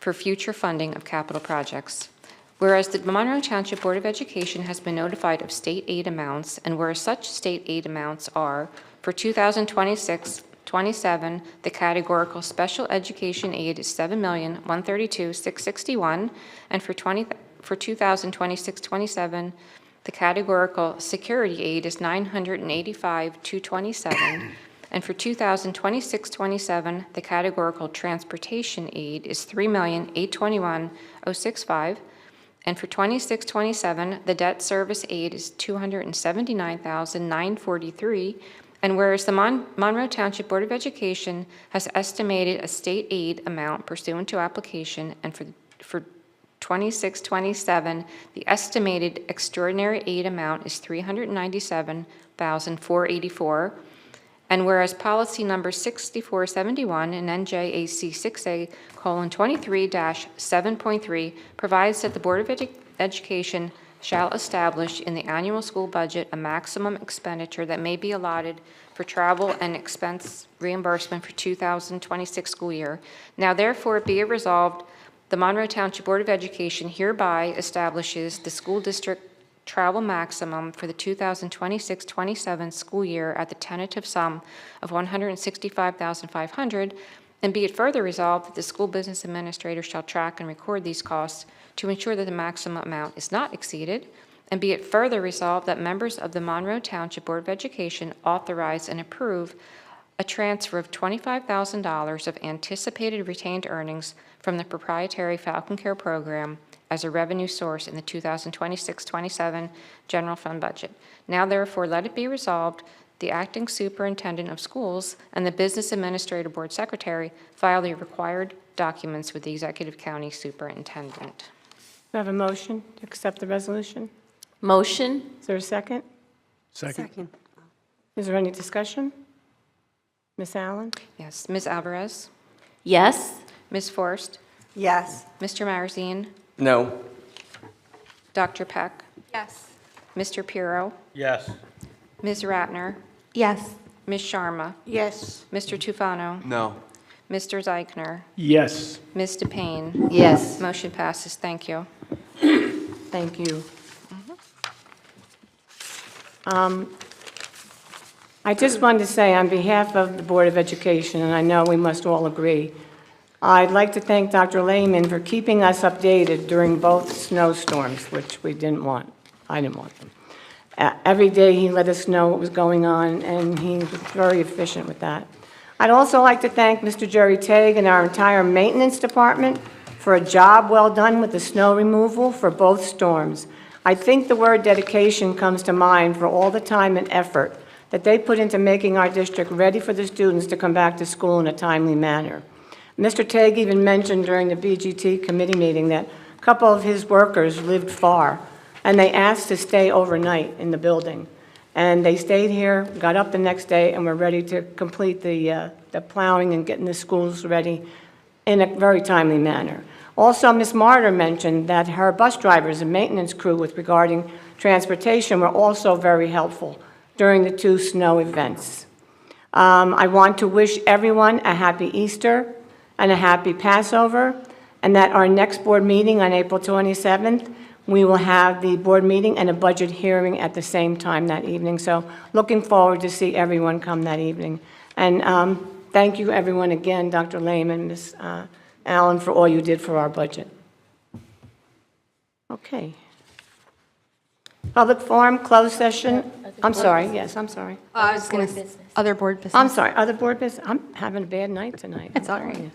for future funding of capital projects. Whereas the Monroe Township Board of Education has been notified of state aid amounts, and whereas such state aid amounts are for 2026-27, the categorical special education aid is $7,132,661, and for 2026-27, The categorical security aid is $985,227. And for 2026-27, the categorical transportation aid is $3,821,065. And for 26-27, the debt service aid is $279,943. And whereas the Monroe Township Board of Education has estimated a state aid amount pursuant to application, and for 26-27, the estimated extraordinary aid amount is $397,484. And whereas policy number 6471 in NJAC 6A:23-7.3 provides that the Board of Education shall establish in the annual school budget a maximum expenditure that may be allotted for travel and expense reimbursement for 2026 school year. Now therefore be it resolved, the Monroe Township Board of Education hereby establishes the school district travel maximum for the 2026-27 school year at the tentative sum of $165,500, and be it further resolved that the school business administrator shall track and record these costs to ensure that the maximum amount is not exceeded, and be it further resolved that members of the Monroe Township Board of Education authorize and approve a transfer of $25,000 of anticipated retained earnings from the proprietary Falcon Care program as a revenue source in the 2026-27 general fund budget. Now therefore let it be resolved, the acting superintendent of schools and the business administrator board secretary file the required documents with the executive county superintendent. Do I have a motion to accept the resolution? Motion? Is there a second? Second. Is there any discussion? Ms. Allen? Yes. Ms. Alvarez? Yes. Ms. Forrest? Yes. Mr. Marazine? No. Dr. Peck? Yes. Mr. Pirro? Yes. Ms. Ratner? Yes. Ms. Sharma? Yes. Mr. Tufano? No. Mr. Zeichner? Yes. Ms. DePayne? Yes. Motion passes. Thank you. Thank you. I just wanted to say on behalf of the Board of Education, and I know we must all agree, I'd like to thank Dr. Lehman for keeping us updated during both snowstorms, which we didn't want. I didn't want them. Every day he let us know what was going on, and he was very efficient with that. I'd also like to thank Mr. Jerry Tague and our entire maintenance department for a job well done with the snow removal for both storms. I think the word dedication comes to mind for all the time and effort that they put into making our district ready for the students to come back to school in a timely manner. Mr. Tague even mentioned during the BGT committee meeting that a couple of his workers lived far, and they asked to stay overnight in the building. And they stayed here, got up the next day, and were ready to complete the plowing and getting the schools ready in a very timely manner. Also, Ms. Martyr mentioned that her bus drivers and maintenance crew with regarding transportation were also very helpful during the 2 snow events. I want to wish everyone a happy Easter and a happy Passover, and that our next board meeting on April 27th, we will have the board meeting and a budget hearing at the same time that evening. So looking forward to see everyone come that evening. And thank you everyone again, Dr. Lehman, Ms. Allen, for all you did for our budget. Okay. Public forum, closed session. I'm sorry, yes, I'm sorry. I was going to, other board business. I'm sorry, other board business? I'm having a bad night tonight. It's all right.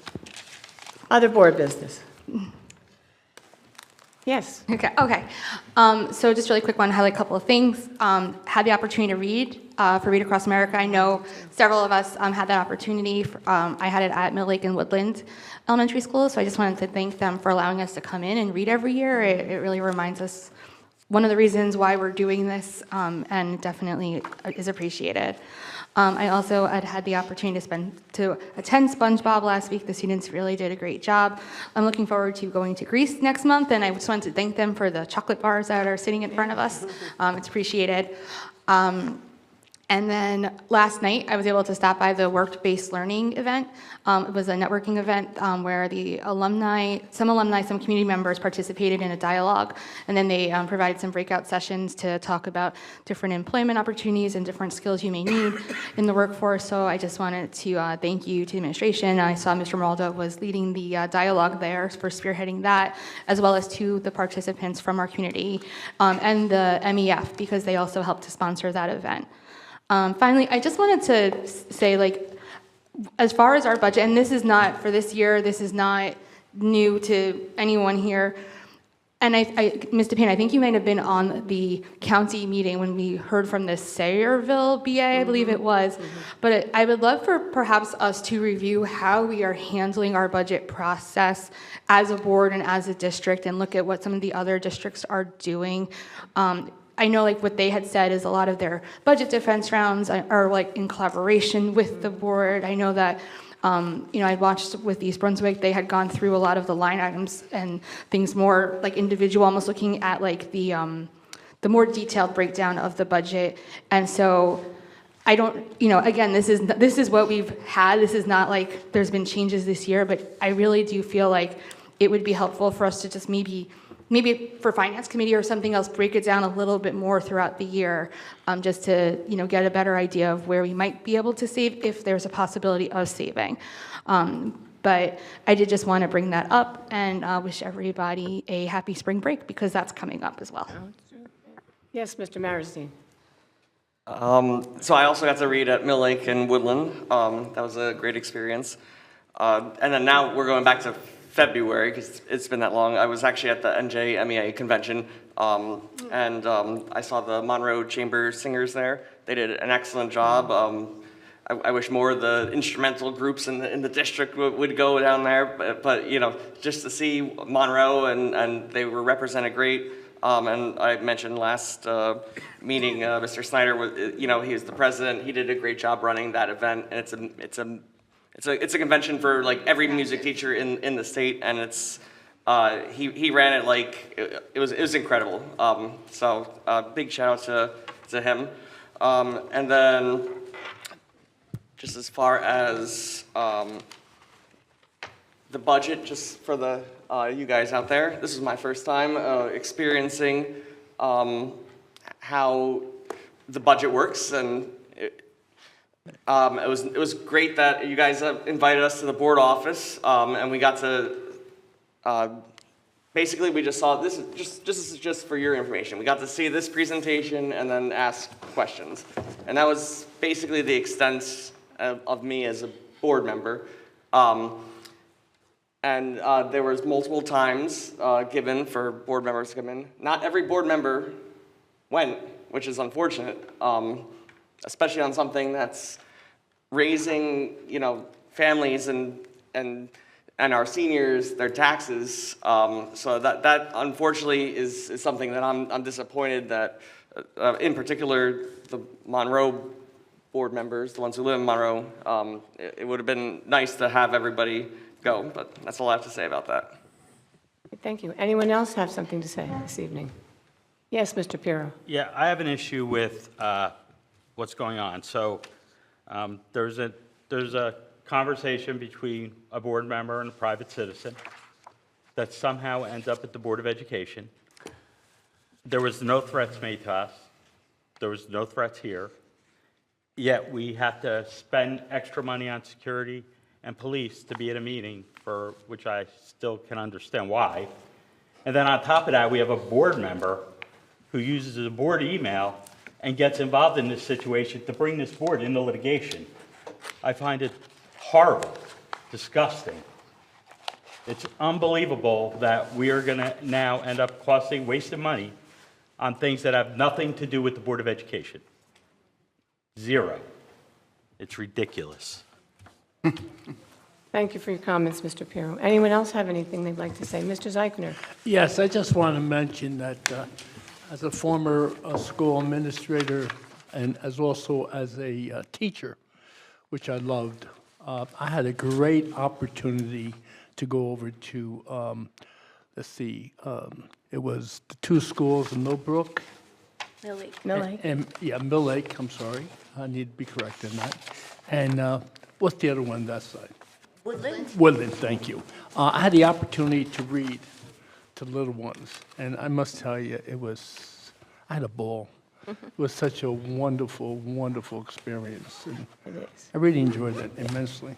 Other board business. Yes. Okay. So just really quick one, highlight a couple of things. Had the opportunity to read for Read Across America. I know several of us had that opportunity. I had it at Mill Lake and Woodland Elementary School, so I just wanted to thank them for allowing us to come in and read every year. It really reminds us one of the reasons why we're doing this, and definitely is appreciated. I also had the opportunity to attend SpongeBob last week. The students really did a great job. I'm looking forward to going to Greece next month, and I just wanted to thank them for the chocolate bars that are sitting in front of us. It's appreciated. And then last night, I was able to stop by the work-based learning event. It was a networking event where the alumni, some community members participated in a dialogue, and then they provided some breakout sessions to talk about different employment opportunities and different skills you may need in the workforce. So I just wanted to thank you to the administration. I saw Mr. Monroe was leading the dialogue there for spearheading that, as well as to the participants from our community and the MEF, because they also helped to sponsor that event. Finally, I just wanted to say, like, as far as our budget, and this is not for this year, this is not new to anyone here, and Mr. Payne, I think you might have been on the county meeting when we heard from the Sayreville BA, I believe it was, but I would love for perhaps us to review how we are handling our budget process as a board and as a district, and look at what some of the other districts are doing. I know, like, what they had said is a lot of their budget defense rounds are like in collaboration with the board. I know that, I watched with East Brunswick, they had gone through a lot of the line items and things more like individual, almost looking at like the more detailed breakdown of the budget. And so I don't, again, this is what we've had. This is not like there's been changes this year, but I really do feel like it would be helpful for us to just maybe for finance committee or something else, break it down a little bit more throughout the year, just to get a better idea of where we might be able to save if there's a possibility of saving. But I did just want to bring that up and wish everybody a happy spring break, because that's coming up as well. Yes, Mr. Maristeen. So I also got to read at Mill Lake and Woodland. That was a great experience. And then now we're going back to February, because it's been that long. I was actually at the NJMEA convention, and I saw the Monroe Chamber singers there. They did an excellent job. I wish more of the instrumental groups in the district would go down there, but just to see Monroe, and they were represented great. And I mentioned last meeting, Mr. Snyder, he was the president. He did a great job running that event, and it's a convention for like every music teacher in the state, and he ran it like it was incredible. So big shout out to him. And then just as far as the budget, just for the you guys out there, this is my first time experiencing how the budget works, and it was great that you guys invited us to the board office, and we got to basically we just saw this is just for your information. We got to see this presentation and then ask questions, and that was basically the extent of me as a board member. And there was multiple times given for board members to come in. Not every board member went, which is unfortunate. Especially on something that's raising, families and our seniors, their taxes. So that unfortunately is something that I'm disappointed that, in particular, the Monroe board members, the ones who live in Monroe, it would have been nice to have everybody go, but that's all I have to say about that. Thank you. Anyone else have something to say this evening? Yes, Mr. Pirro. Yeah, I have an issue with what's going on. So there's a conversation between a board member and a private citizen that somehow ends up at the Board of Education. There was no threats made to us. There was no threats here. Yet we have to spend extra money on security and police to be at a meeting, for which I still can understand why. And then on top of that, we have a board member who uses a board email and gets involved in this situation to bring this board into litigation. I find it horrible, disgusting. It's unbelievable that we are going to now end up wasting money on things that have nothing to do with the Board of Education. Zero. It's ridiculous. Thank you for your comments, Mr. Pirro. Anyone else have anything they'd like to say? Mr. Zeichner. Yes, I just want to mention that as a former school administrator and also as a teacher, which I loved, I had a great opportunity to go over to, it was the two schools in Millbrook Mill Lake. Mill Lake. Yeah, Mill Lake, I'm sorry. I need to be corrected on that. And what's the other one on that side? Woodland? Woodland, thank you. I had the opportunity to read to little ones, and I must tell you, I had a ball. It was such a wonderful, wonderful experience. And It is. I really enjoyed it immensely.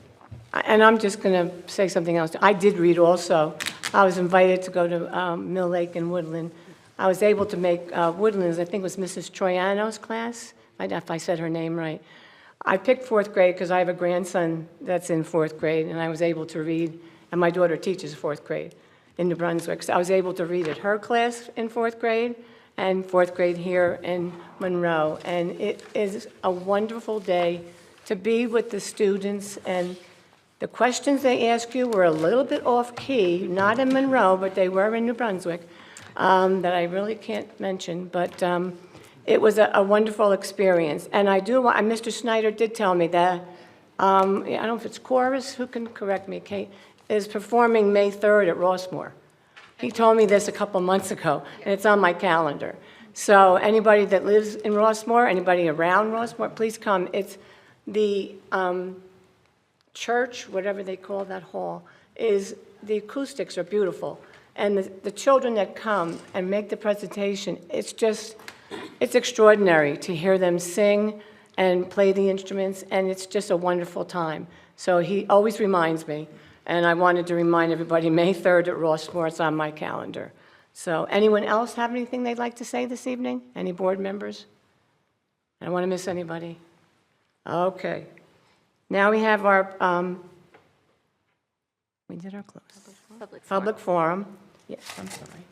And I'm just going to say something else. I did read also. I was invited to go to Mill Lake and Woodland. I was able to make Woodlands, I think it was Mrs. Troiano's class, if I said her name right. I picked fourth grade because I have a grandson that's in fourth grade, and I was able to read, and my daughter teaches fourth grade in New Brunswick. So I was able to read at her class in fourth grade and fourth grade here in Monroe. And it is a wonderful day to be with the students, and the questions they ask you were a little bit off-key, not in Monroe, but they were in New Brunswick, that I really can't mention, but it was a wonderful experience. And I do want, and Mr. Snyder did tell me that, I don't know if it's Chorus, who can correct me, Kate, is performing May 3rd at Rossmore. He told me this a couple months ago, and it's on my calendar. So anybody that lives in Rossmore, anybody around Rossmore, please come. It's the church, whatever they call that hall, the acoustics are beautiful. And the children that come and make the presentation, it's extraordinary to hear them sing and play the instruments, and it's just a wonderful time. So he always reminds me, and I wanted to remind everybody, May 3rd at Rossmore, it's on my calendar. So anyone else have anything they'd like to say this evening? Any board members? I don't want to miss anybody. Okay. Now we have our, we did our close. Public forum. Yes, I'm sorry.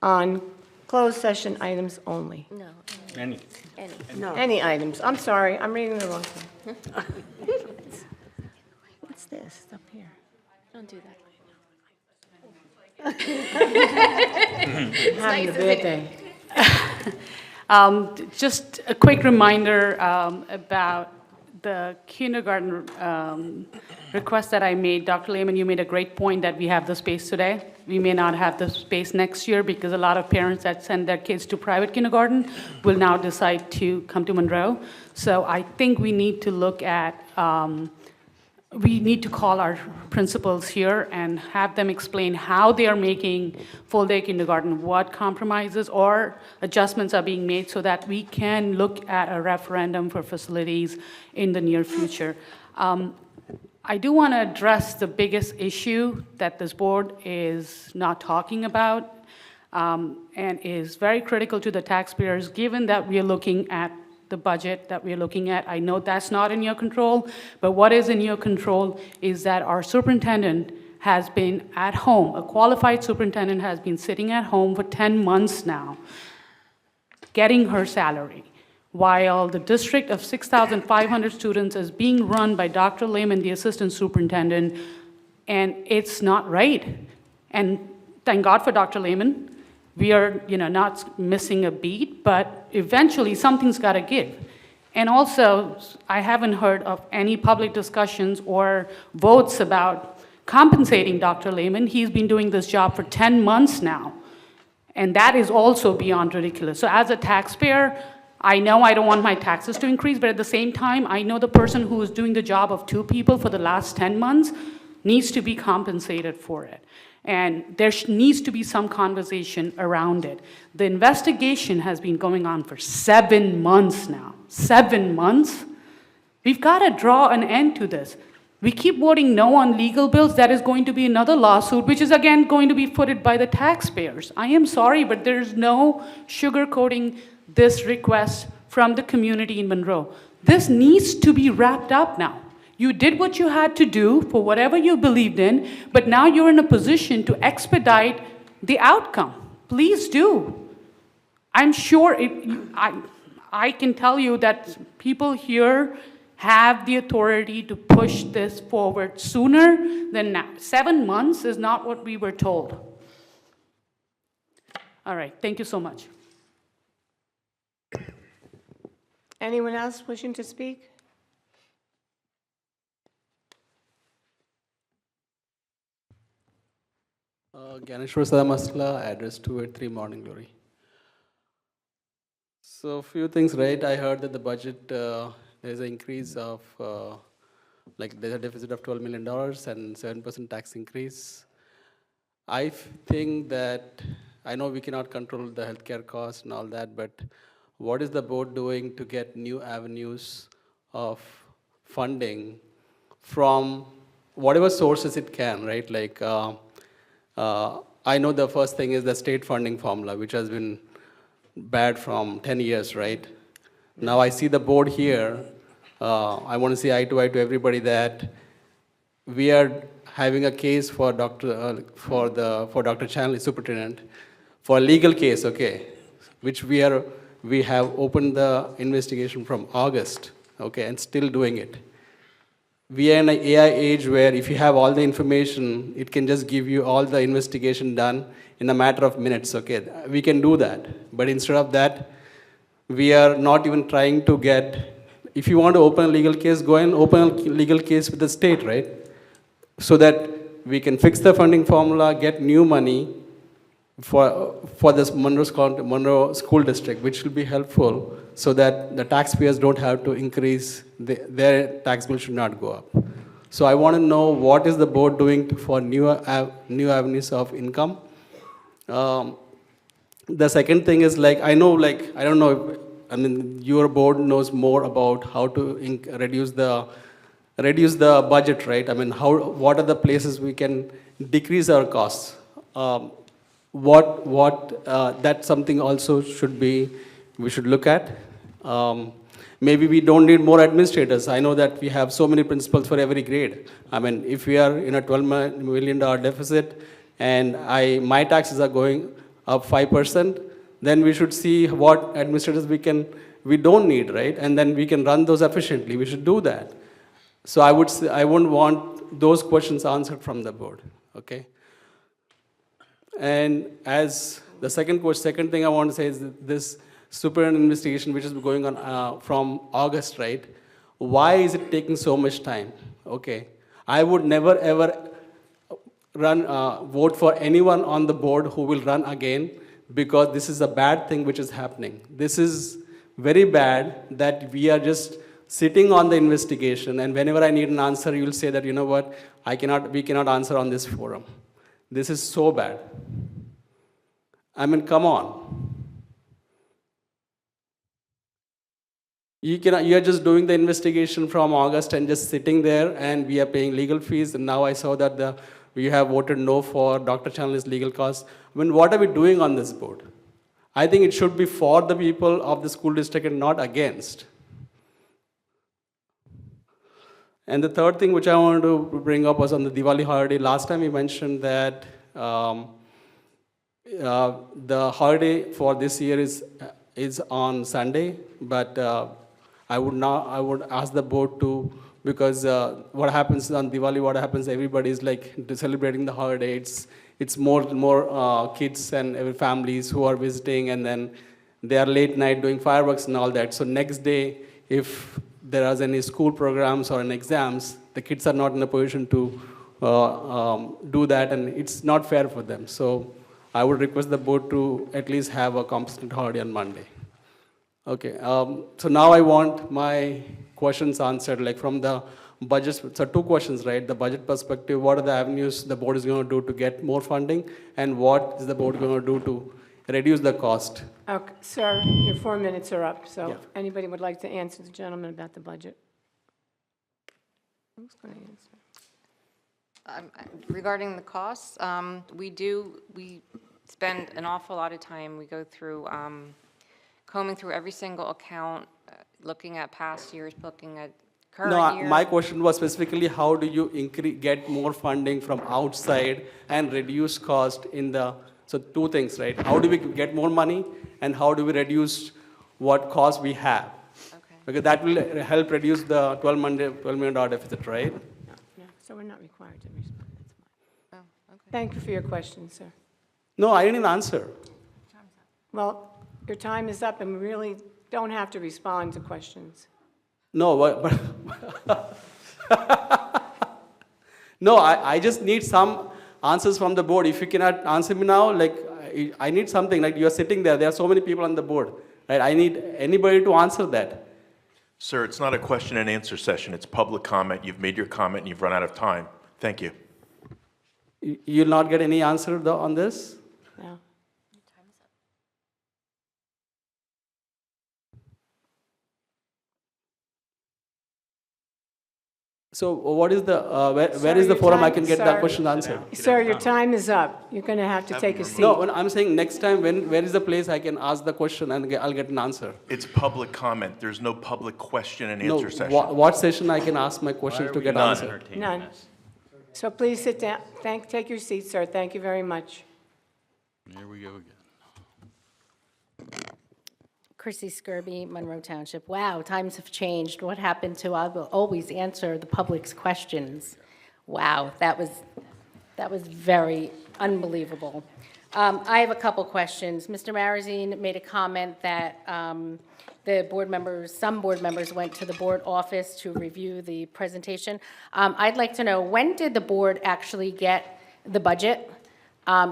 On closed session items only. No. Any. Any items. I'm sorry, I'm reading the wrong thing. What's this up here? Don't do Having a birthday. Just a quick reminder about the kindergarten request that I made. Dr. Lehman, you made a great point that we have the space today. We may not have the space next year because a lot of parents that send their kids to private kindergarten will now decide to come to Monroe. So I think we need to look at, we need to call our principals here and have them explain how they are making full-day kindergarten, what compromises or adjustments are being made so that we can look at a referendum for facilities in the near future. I do want to address the biggest issue that this board is not talking about and is very critical to the taxpayers, given that we are looking at the budget that we're looking at. I know that's not in your control, but what is in your control is that our superintendent has been at home. A qualified superintendent has been sitting at home for 10 months now, getting her salary, while the district of 6,500 students is being run by Dr. Lehman, the assistant superintendent, and it's not right. And thank God for Dr. Lehman. We are, not missing a beat, but eventually something's got to give. And also, I haven't heard of any public discussions or votes about compensating Dr. Lehman. He's been doing this job for 10 months now, and that is also beyond ridiculous. So as a taxpayer, I know I don't want my taxes to increase, but at the same time, I know the person who is doing the job of 2 people for the last 10 months needs to be compensated for it. And there needs to be some conversation around it. The investigation has been going on for 7 months now. 7 months? We've got to draw an end to this. We keep voting no on legal bills. That is going to be another lawsuit, which is again going to be footed by the taxpayers. I am sorry, but there's no sugarcoating this request from the community in Monroe. This needs to be wrapped up now. You did what you had to do for whatever you believed in, but now you're in a position to expedite the outcome. Please do. I'm sure, I can tell you that people here have the authority to push this forward sooner than now. 7 months is not what we were told. All right, thank you so much. Anyone else wishing to speak? Ganeshwar Sada Masla, address 283 Morning Glory. So few things, right? I heard that the budget, there's an increase of, like there's a deficit of $12 million and 7% tax increase. I think that, I know we cannot control the healthcare costs and all that, but what is the board doing to get new avenues of funding from whatever sources it can, right? Like, I know the first thing is the state funding formula, which has been bad from 10 years, right? Now I see the board here. I want to say eye to eye to everybody that we are having a case for Dr. Chanley, superintendent, for a legal case, okay, which we have opened the investigation from August, okay, and still doing it. We are in an AI age where if you have all the information, it can just give you all the investigation done in a matter of minutes, okay? We can do that. But instead of that, we are not even trying to get, if you want to open a legal case, go and open a legal case with the state, right? So that we can fix the funding formula, get new money for this Monroe School District, which will be helpful so that the taxpayers don't have to increase, their tax bill should not go up. So I want to know what is the board doing for new avenues of income. The second thing is like, I know like, I don't know, I mean, your board knows more about how to reduce the budget, right? I mean, what are the places we can decrease our costs? That's something also we should look at. Maybe we don't need more administrators. I know that we have so many principals for every grade. I mean, if we are in a $12 million deficit and my taxes are going up 5%, then we should see what administrators we don't need, right? And then we can run those efficiently. We should do that. So I wouldn't want those questions answered from the board, okay? And as the second thing I want to say is that this superintendent investigation, which is going on from August, right? Why is it taking so much time? Okay, I would never ever vote for anyone on the board who will run again, because this is a bad thing which is happening. This is very bad that we are just sitting on the investigation, and whenever I need an answer, you'll say that, you know what, we cannot answer on this forum. This is so bad. I mean, come on. You are just doing the investigation from August and just sitting there, and we are paying legal fees, and now I saw that we have voted no for Dr. Chanley's legal costs. I mean, what are we doing on this board? I think it should be for the people of the school district and not against. And the third thing which I wanted to bring up was on the Diwali holiday. Last time we mentioned that the holiday for this year is on Sunday, but I would ask the board to, because what happens on Diwali, everybody is like celebrating the holiday. It's more kids and families who are visiting, and then they are late night doing fireworks and all that. So next day, if there are any school programs or exams, the kids are not in a position to do that, and it's not fair for them. So I would request the board to at least have a compensatory holiday on Monday. Okay, so now I want my questions answered, like from the budget. So two questions, right? The budget perspective, what are the avenues the board is going to do to get more funding, and what is the board going to do to reduce the cost? Okay, sir, your 4 minutes are up, so Yeah. if anybody would like to answer the gentleman about the budget? Who's going to answer? Regarding the costs, we spend an awful lot of time, we go through, combing through every single account, looking at past years, looking at current year. My question was specifically, how do you get more funding from outside and reduce cost in the, so two things, right? How do we get more money, and how do we reduce what cost we have? Okay. Because that will help reduce the $12 million deficit, right? No, so we're not required to respond, that's fine. Oh, okay. Thank you for your question, sir. No, I didn't answer. Well, your time is up, and we really don't have to respond to questions. No, no, I just need some answers from the board. If you cannot answer me now, like, I need something, like you're sitting there are so many people on the board. right? I need anybody to answer that. Sir, it's not a question and answer session. It's public comment. You've made your comment and you've run out of time. Thank you. You'll not get any answer on this? No. So what is the, where Sir, is the your forum I time- can get sir- that question answered? Sir, your time is up. You're going to have to take a seat. No, when I'm saying next time, where is the place I can ask the question and I'll get an answer? It's public comment. There's no public question and No, answer session. what session I can ask my question to get None. answered? None. So please sit down. Take your seat, sir. Thank you very much. Here we go again. Chrissy Skirby, Monroe Township. Wow, times have changed. What happened to I will always answer the public's questions? Wow, that was very unbelievable. I have a couple questions. Mr. Marazine made a comment that some board members went to the board office to review the presentation. I'd like to know, when did the board actually get the budget?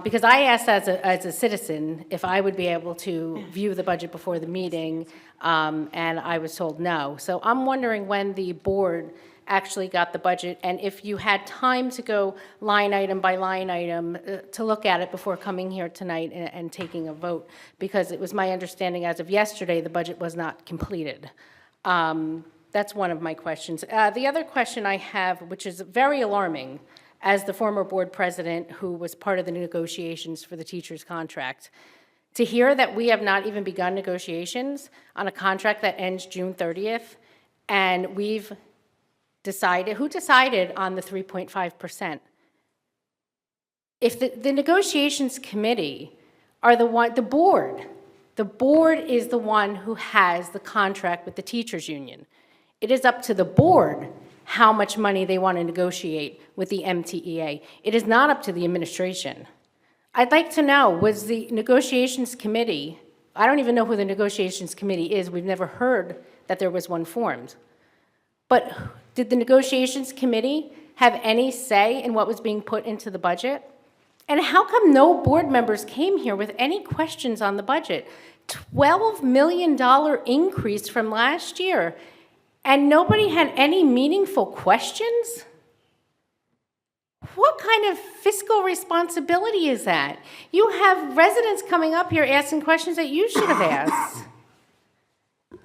Because I asked as a citizen if I would be able to view the budget before the meeting, and I was told no. So I'm wondering when the board actually got the budget, and if you had time to go line item by line item to look at it before coming here tonight and taking a vote, because it was my understanding as of yesterday the budget was not completed. That's one of my questions. The other question I have, which is very alarming, as the former board president who was part of the negotiations for the teacher's contract, to hear that we have not even begun negotiations on a contract that ends June 30th, and we've decided, who decided on the 3.5%? If the negotiations committee are the board is the one who has the contract with the teachers union. It is up to the board how much money they want to negotiate with the MTEA. It is not up to the administration. I'd like to know, was the negotiations committee, I don't even know who the negotiations committee is, we've never heard that there was one formed. But did the negotiations committee have any say in what was being put into the budget? And how come no board members came here with any questions on the budget? $12 million increase from last year, and nobody had any meaningful questions? What kind of fiscal responsibility is that? You have residents coming up here asking questions that you should have asked.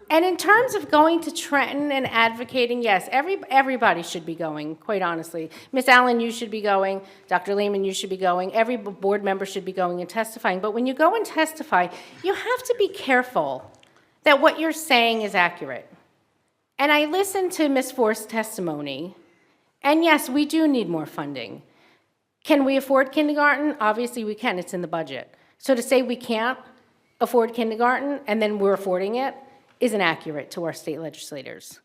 And in terms of going to Trenton and advocating, yes, everybody should be going, quite honestly. Ms. Allen, you should be going. Dr. Lehman, you should be going. Every board member should be going and testifying. But when you go and testify, you have to be careful that what you're saying is accurate. And I listened to Ms. Forst's testimony, and yes, we do need more funding. Can we afford kindergarten? Obviously we can, it's in the budget. So to say we can't afford kindergarten and then we're affording it isn't accurate to our state legislators.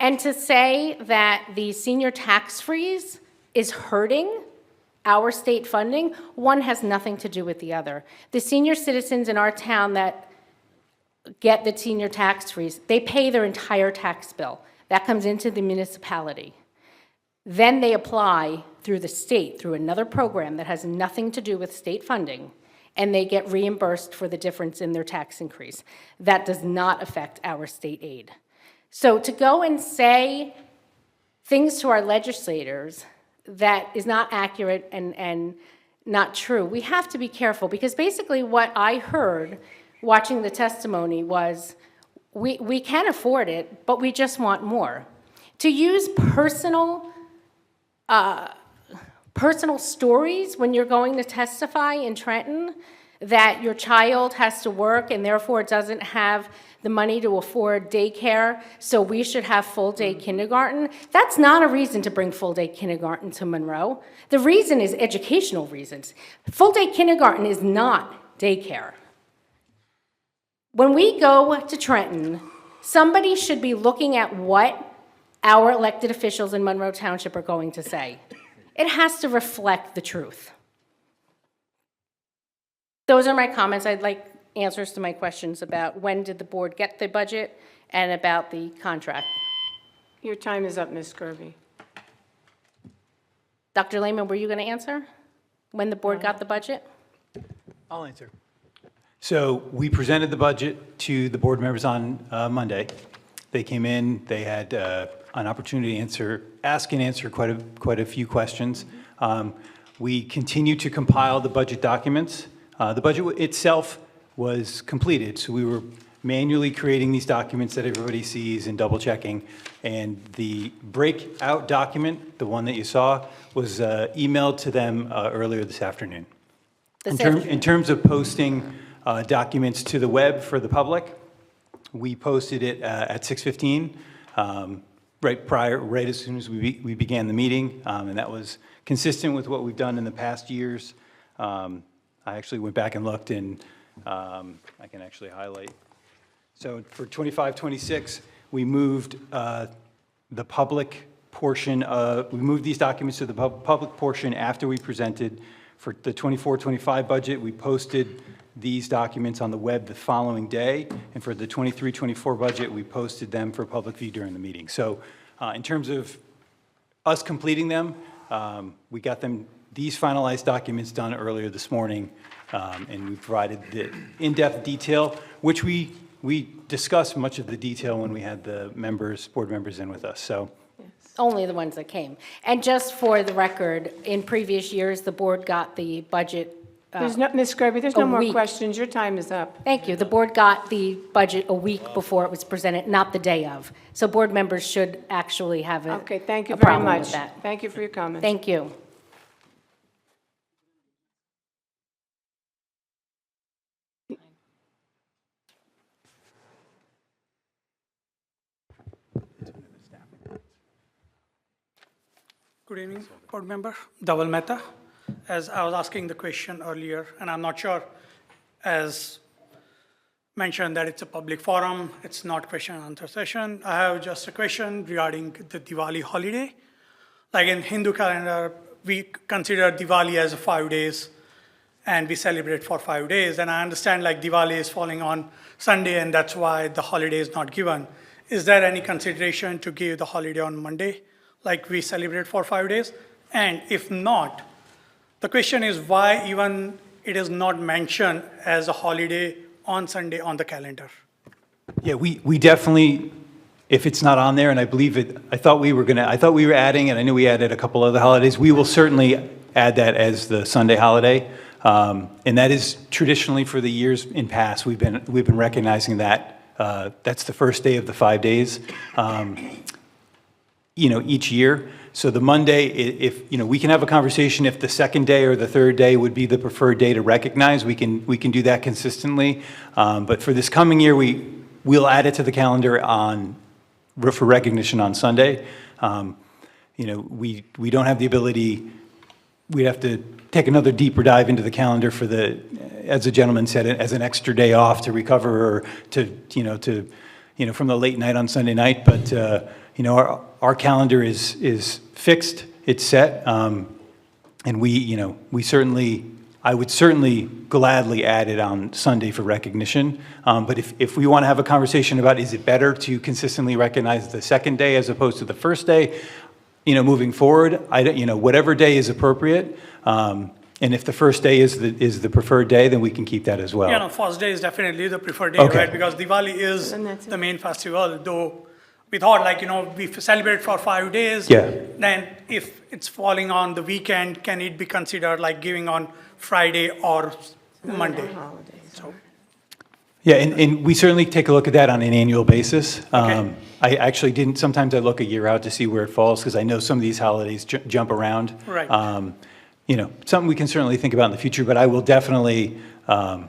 And to say that the senior tax freeze is hurting our state funding, one has nothing to do with the other. The senior citizens in our town that get the senior tax freeze, they pay their entire tax bill. That comes into the municipality. Then they apply through the state, through another program that has nothing to do with state funding, and they get reimbursed for the difference in their tax increase. That does not affect our state aid. So to go and say things to our legislators that is not accurate and not true, we have to be careful, because basically what I heard watching the testimony was, we can afford it, but we just want more. To use personal stories when you're going to testify in Trenton, that your child has to work and therefore doesn't have the money to afford daycare, so we should have full-day kindergarten, that's not a reason to bring full-day kindergarten to Monroe. The reason is educational reasons. Full-day kindergarten is not daycare. When we go to Trenton, somebody should be looking at what our elected officials in Monroe Township are going to say. It has to reflect the truth. Those are my comments. I'd like answers to my questions about when did the board get the budget and about the contract. Your time is up, Ms. Skirby. Dr. Lehman, were you going to answer when the board got the budget? I'll answer. So we presented the budget to the board members on Monday. They came in, they had an opportunity to ask and answer quite a few questions. We continue to compile the budget documents. The budget itself was completed, so we were manually creating these documents that everybody sees and double checking. And the breakout document, the one that you saw, was emailed to them earlier this afternoon. In terms of posting documents to the web for the public, we posted it at 6:15, right as soon as we began the meeting, and that was consistent with what we've done in the past years. I actually went back and looked, and I can actually highlight. So for 25-26, we moved the public portion we moved these documents to the public portion after we presented. For the 24-25 budget, we posted these documents on the web the following day, and for the 23-24 budget, we posted them for public view during the meeting. So in terms of us completing them, we got these finalized documents done earlier this morning, and we provided the in-depth detail, which we discussed much of the detail when we had the board members in with us. So. Only the ones that came. And just for the record, in previous years, the board got the budget. Ms. Kirby, there's no more questions. Your time is up. Thank you. The board got the budget a week before it was presented, not the day of. So board members should actually have a Okay, thank you a very problem with much. that. Thank you for your comments. Thank you. Good evening, board member. Dhaval Mehta. As I was asking the question earlier, and I'm not sure, as mentioned, that it's a public forum, it's not question and answer session. I have just a question regarding the Diwali holiday. Like in Hindu calendar, we consider Diwali as 5 days, and we celebrate for 5 days. And I understand like Diwali is falling on Sunday, and that's why the holiday is not given. Is there any consideration to give the holiday on Monday, like we celebrate for 5 days? And if not, the question is why even it is not mentioned as a holiday on Sunday on the calendar? Yeah, we definitely, if it's not on there, and I believe I thought we were adding, and I knew we added a couple other holidays, we will certainly add that as the Sunday holiday. And that is traditionally for the years in past, we've been recognizing that. That's the first day of the 5 days, each year. So the Monday, if we can have a conversation if the second day or the third day would be the preferred day to recognize, we can do that consistently. But for this coming year, we'll add it to the calendar for recognition on Sunday. We don't have the ability. We'd have to take another deeper dive into the calendar for as the gentleman said, as an extra day off to recover or from the late night on Sunday night. But our calendar is fixed, it's set, and I would certainly gladly add it on Sunday for recognition. But if we want to have a conversation about is it better to consistently recognize the second day as opposed to the first day, moving forward, whatever day is appropriate. And if the first day is the preferred day, then we can keep that as well. Yeah, no, first day is definitely the preferred day, Okay. right? Because Diwali is the main festival, though we thought we celebrate for 5 days. Yeah. Then if it's falling on the weekend, can it be considered like giving on Friday or Monday? So, Yeah, and we certainly take a look at that on an annual basis. I actually didn't, sometimes I look a year out to see where it falls, because I know some of these holidays jump around. Right. Something we can certainly think about in the future, but I will definitely add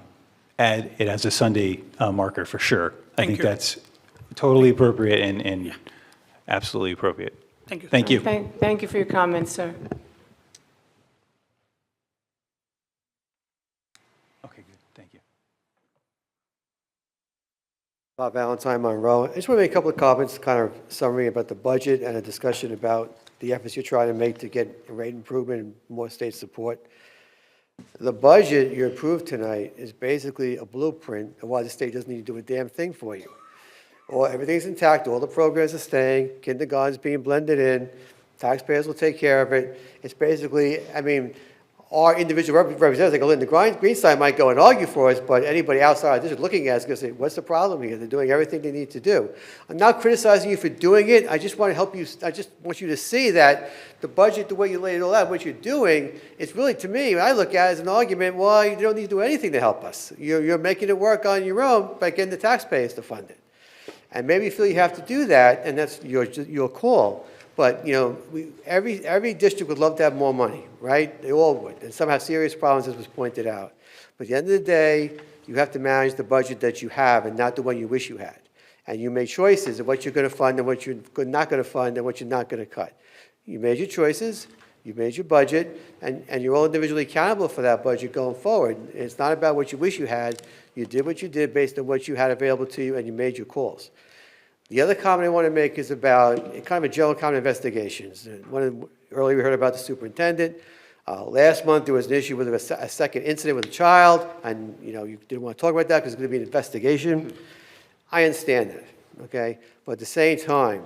it as a Sunday marker for sure. I think that's totally appropriate and absolutely appropriate. Thank you. Thank you. Thank you for your comments, sir. Okay, good. Thank you. Bob Valentine, Monroe. I just want to make a couple of comments, kind of summary about the budget and a discussion about the efforts you're trying to make to get rate improvement and more state support. The budget you approved tonight is basically a blueprint of why the state doesn't need to do a damn thing for you. Everything's intact, all the programs are staying, kindergarten's being blended in, taxpayers will take care of it. It's basically, our individual representatives, like Linda Greenside, might go and argue for us, but anybody outside our district looking at us is going to say, what's the problem here? They're doing everything they need to do. I'm not criticizing you for doing it. I just want to help you. I just want you to see that the budget, the way you laid it all out, what you're doing, it's really, to me, I look at it as an argument, well, you don't need to do anything to help us. You're making it work on your own by getting the taxpayers to fund it. And maybe you feel you have to do that, and that's your call. But, you know, every district would love to have more money, right? They all would. And some have serious problems, as was pointed out. But at the end of the day, you have to manage the budget that you have and not the one you wish you had. And you made choices of what you're going to fund and what you're not going to fund and what you're not going to cut. You made your choices, you made your budget, and you're all individually accountable for that budget going forward. It's not about what you wish you had. You did what you did based on what you had available to you, and you made your calls. The other comment I want to make is about kind of a general comment investigations. Earlier we heard about the superintendent. Last month there was an issue with a second incident with a child, and you didn't want to talk about that because it's going to be an investigation. I understand that, okay? But at the same time,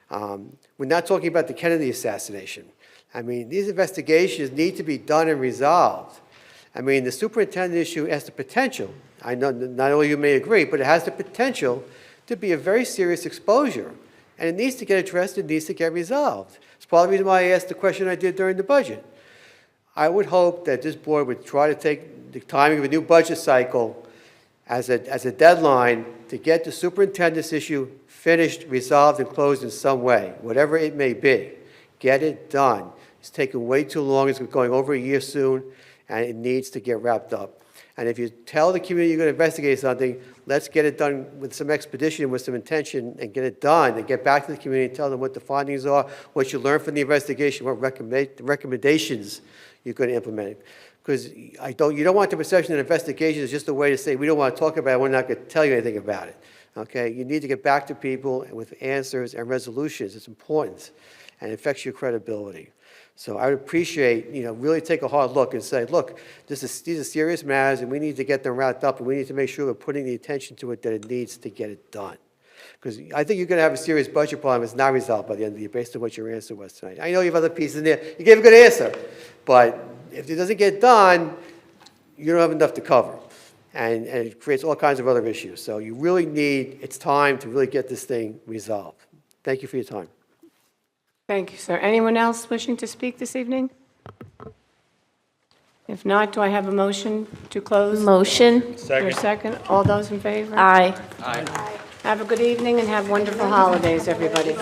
we're not talking about the Kennedy assassination. I mean, these investigations need to be done and resolved. I mean, the superintendent issue has the potential, I know not all of you may agree, but it has the potential to be a very serious exposure. And it needs to get addressed, it needs to get resolved. It's part of the reason why I asked the question I did during the budget. I would hope that this board would try to take the timing of a new budget cycle as a deadline to get the superintendent's issue finished, resolved, and closed in some way, whatever it may be. Get it done. It's taken way too long. It's going over a year soon, and it needs to get wrapped up. And if you tell the community you're going to investigate something, let's get it done with some expedition, with some intention, and get it done, and get back to the community and tell them what the findings are, what you learned from the investigation, what recommendations you're going to implement. Because you don't want the perception that investigation is just a way to say, we don't want to talk about it, we're not going to tell you anything about it. Okay? You need to get back to people with answers and resolutions. It's important, and it affects your credibility. So I would appreciate, really take a hard look and say, look, these are serious matters, and we need to get them wrapped up, and we need to make sure we're putting the attention to it that it needs to get it done. Because I think you're going to have a serious budget problem that's not resolved by the end of the year based on what your answer was tonight. I know you have other pieces in there. You gave a good answer. But if it doesn't get done, you don't have enough to cover. And it creates all kinds of other issues. So you really it's time to really get this thing resolved. Thank you for your time. Thank you, sir. Anyone else wishing to speak this evening? If not, do I have a motion to close? Motion. Second. All those in favor? Aye. Have a good evening and have wonderful holidays, everybody.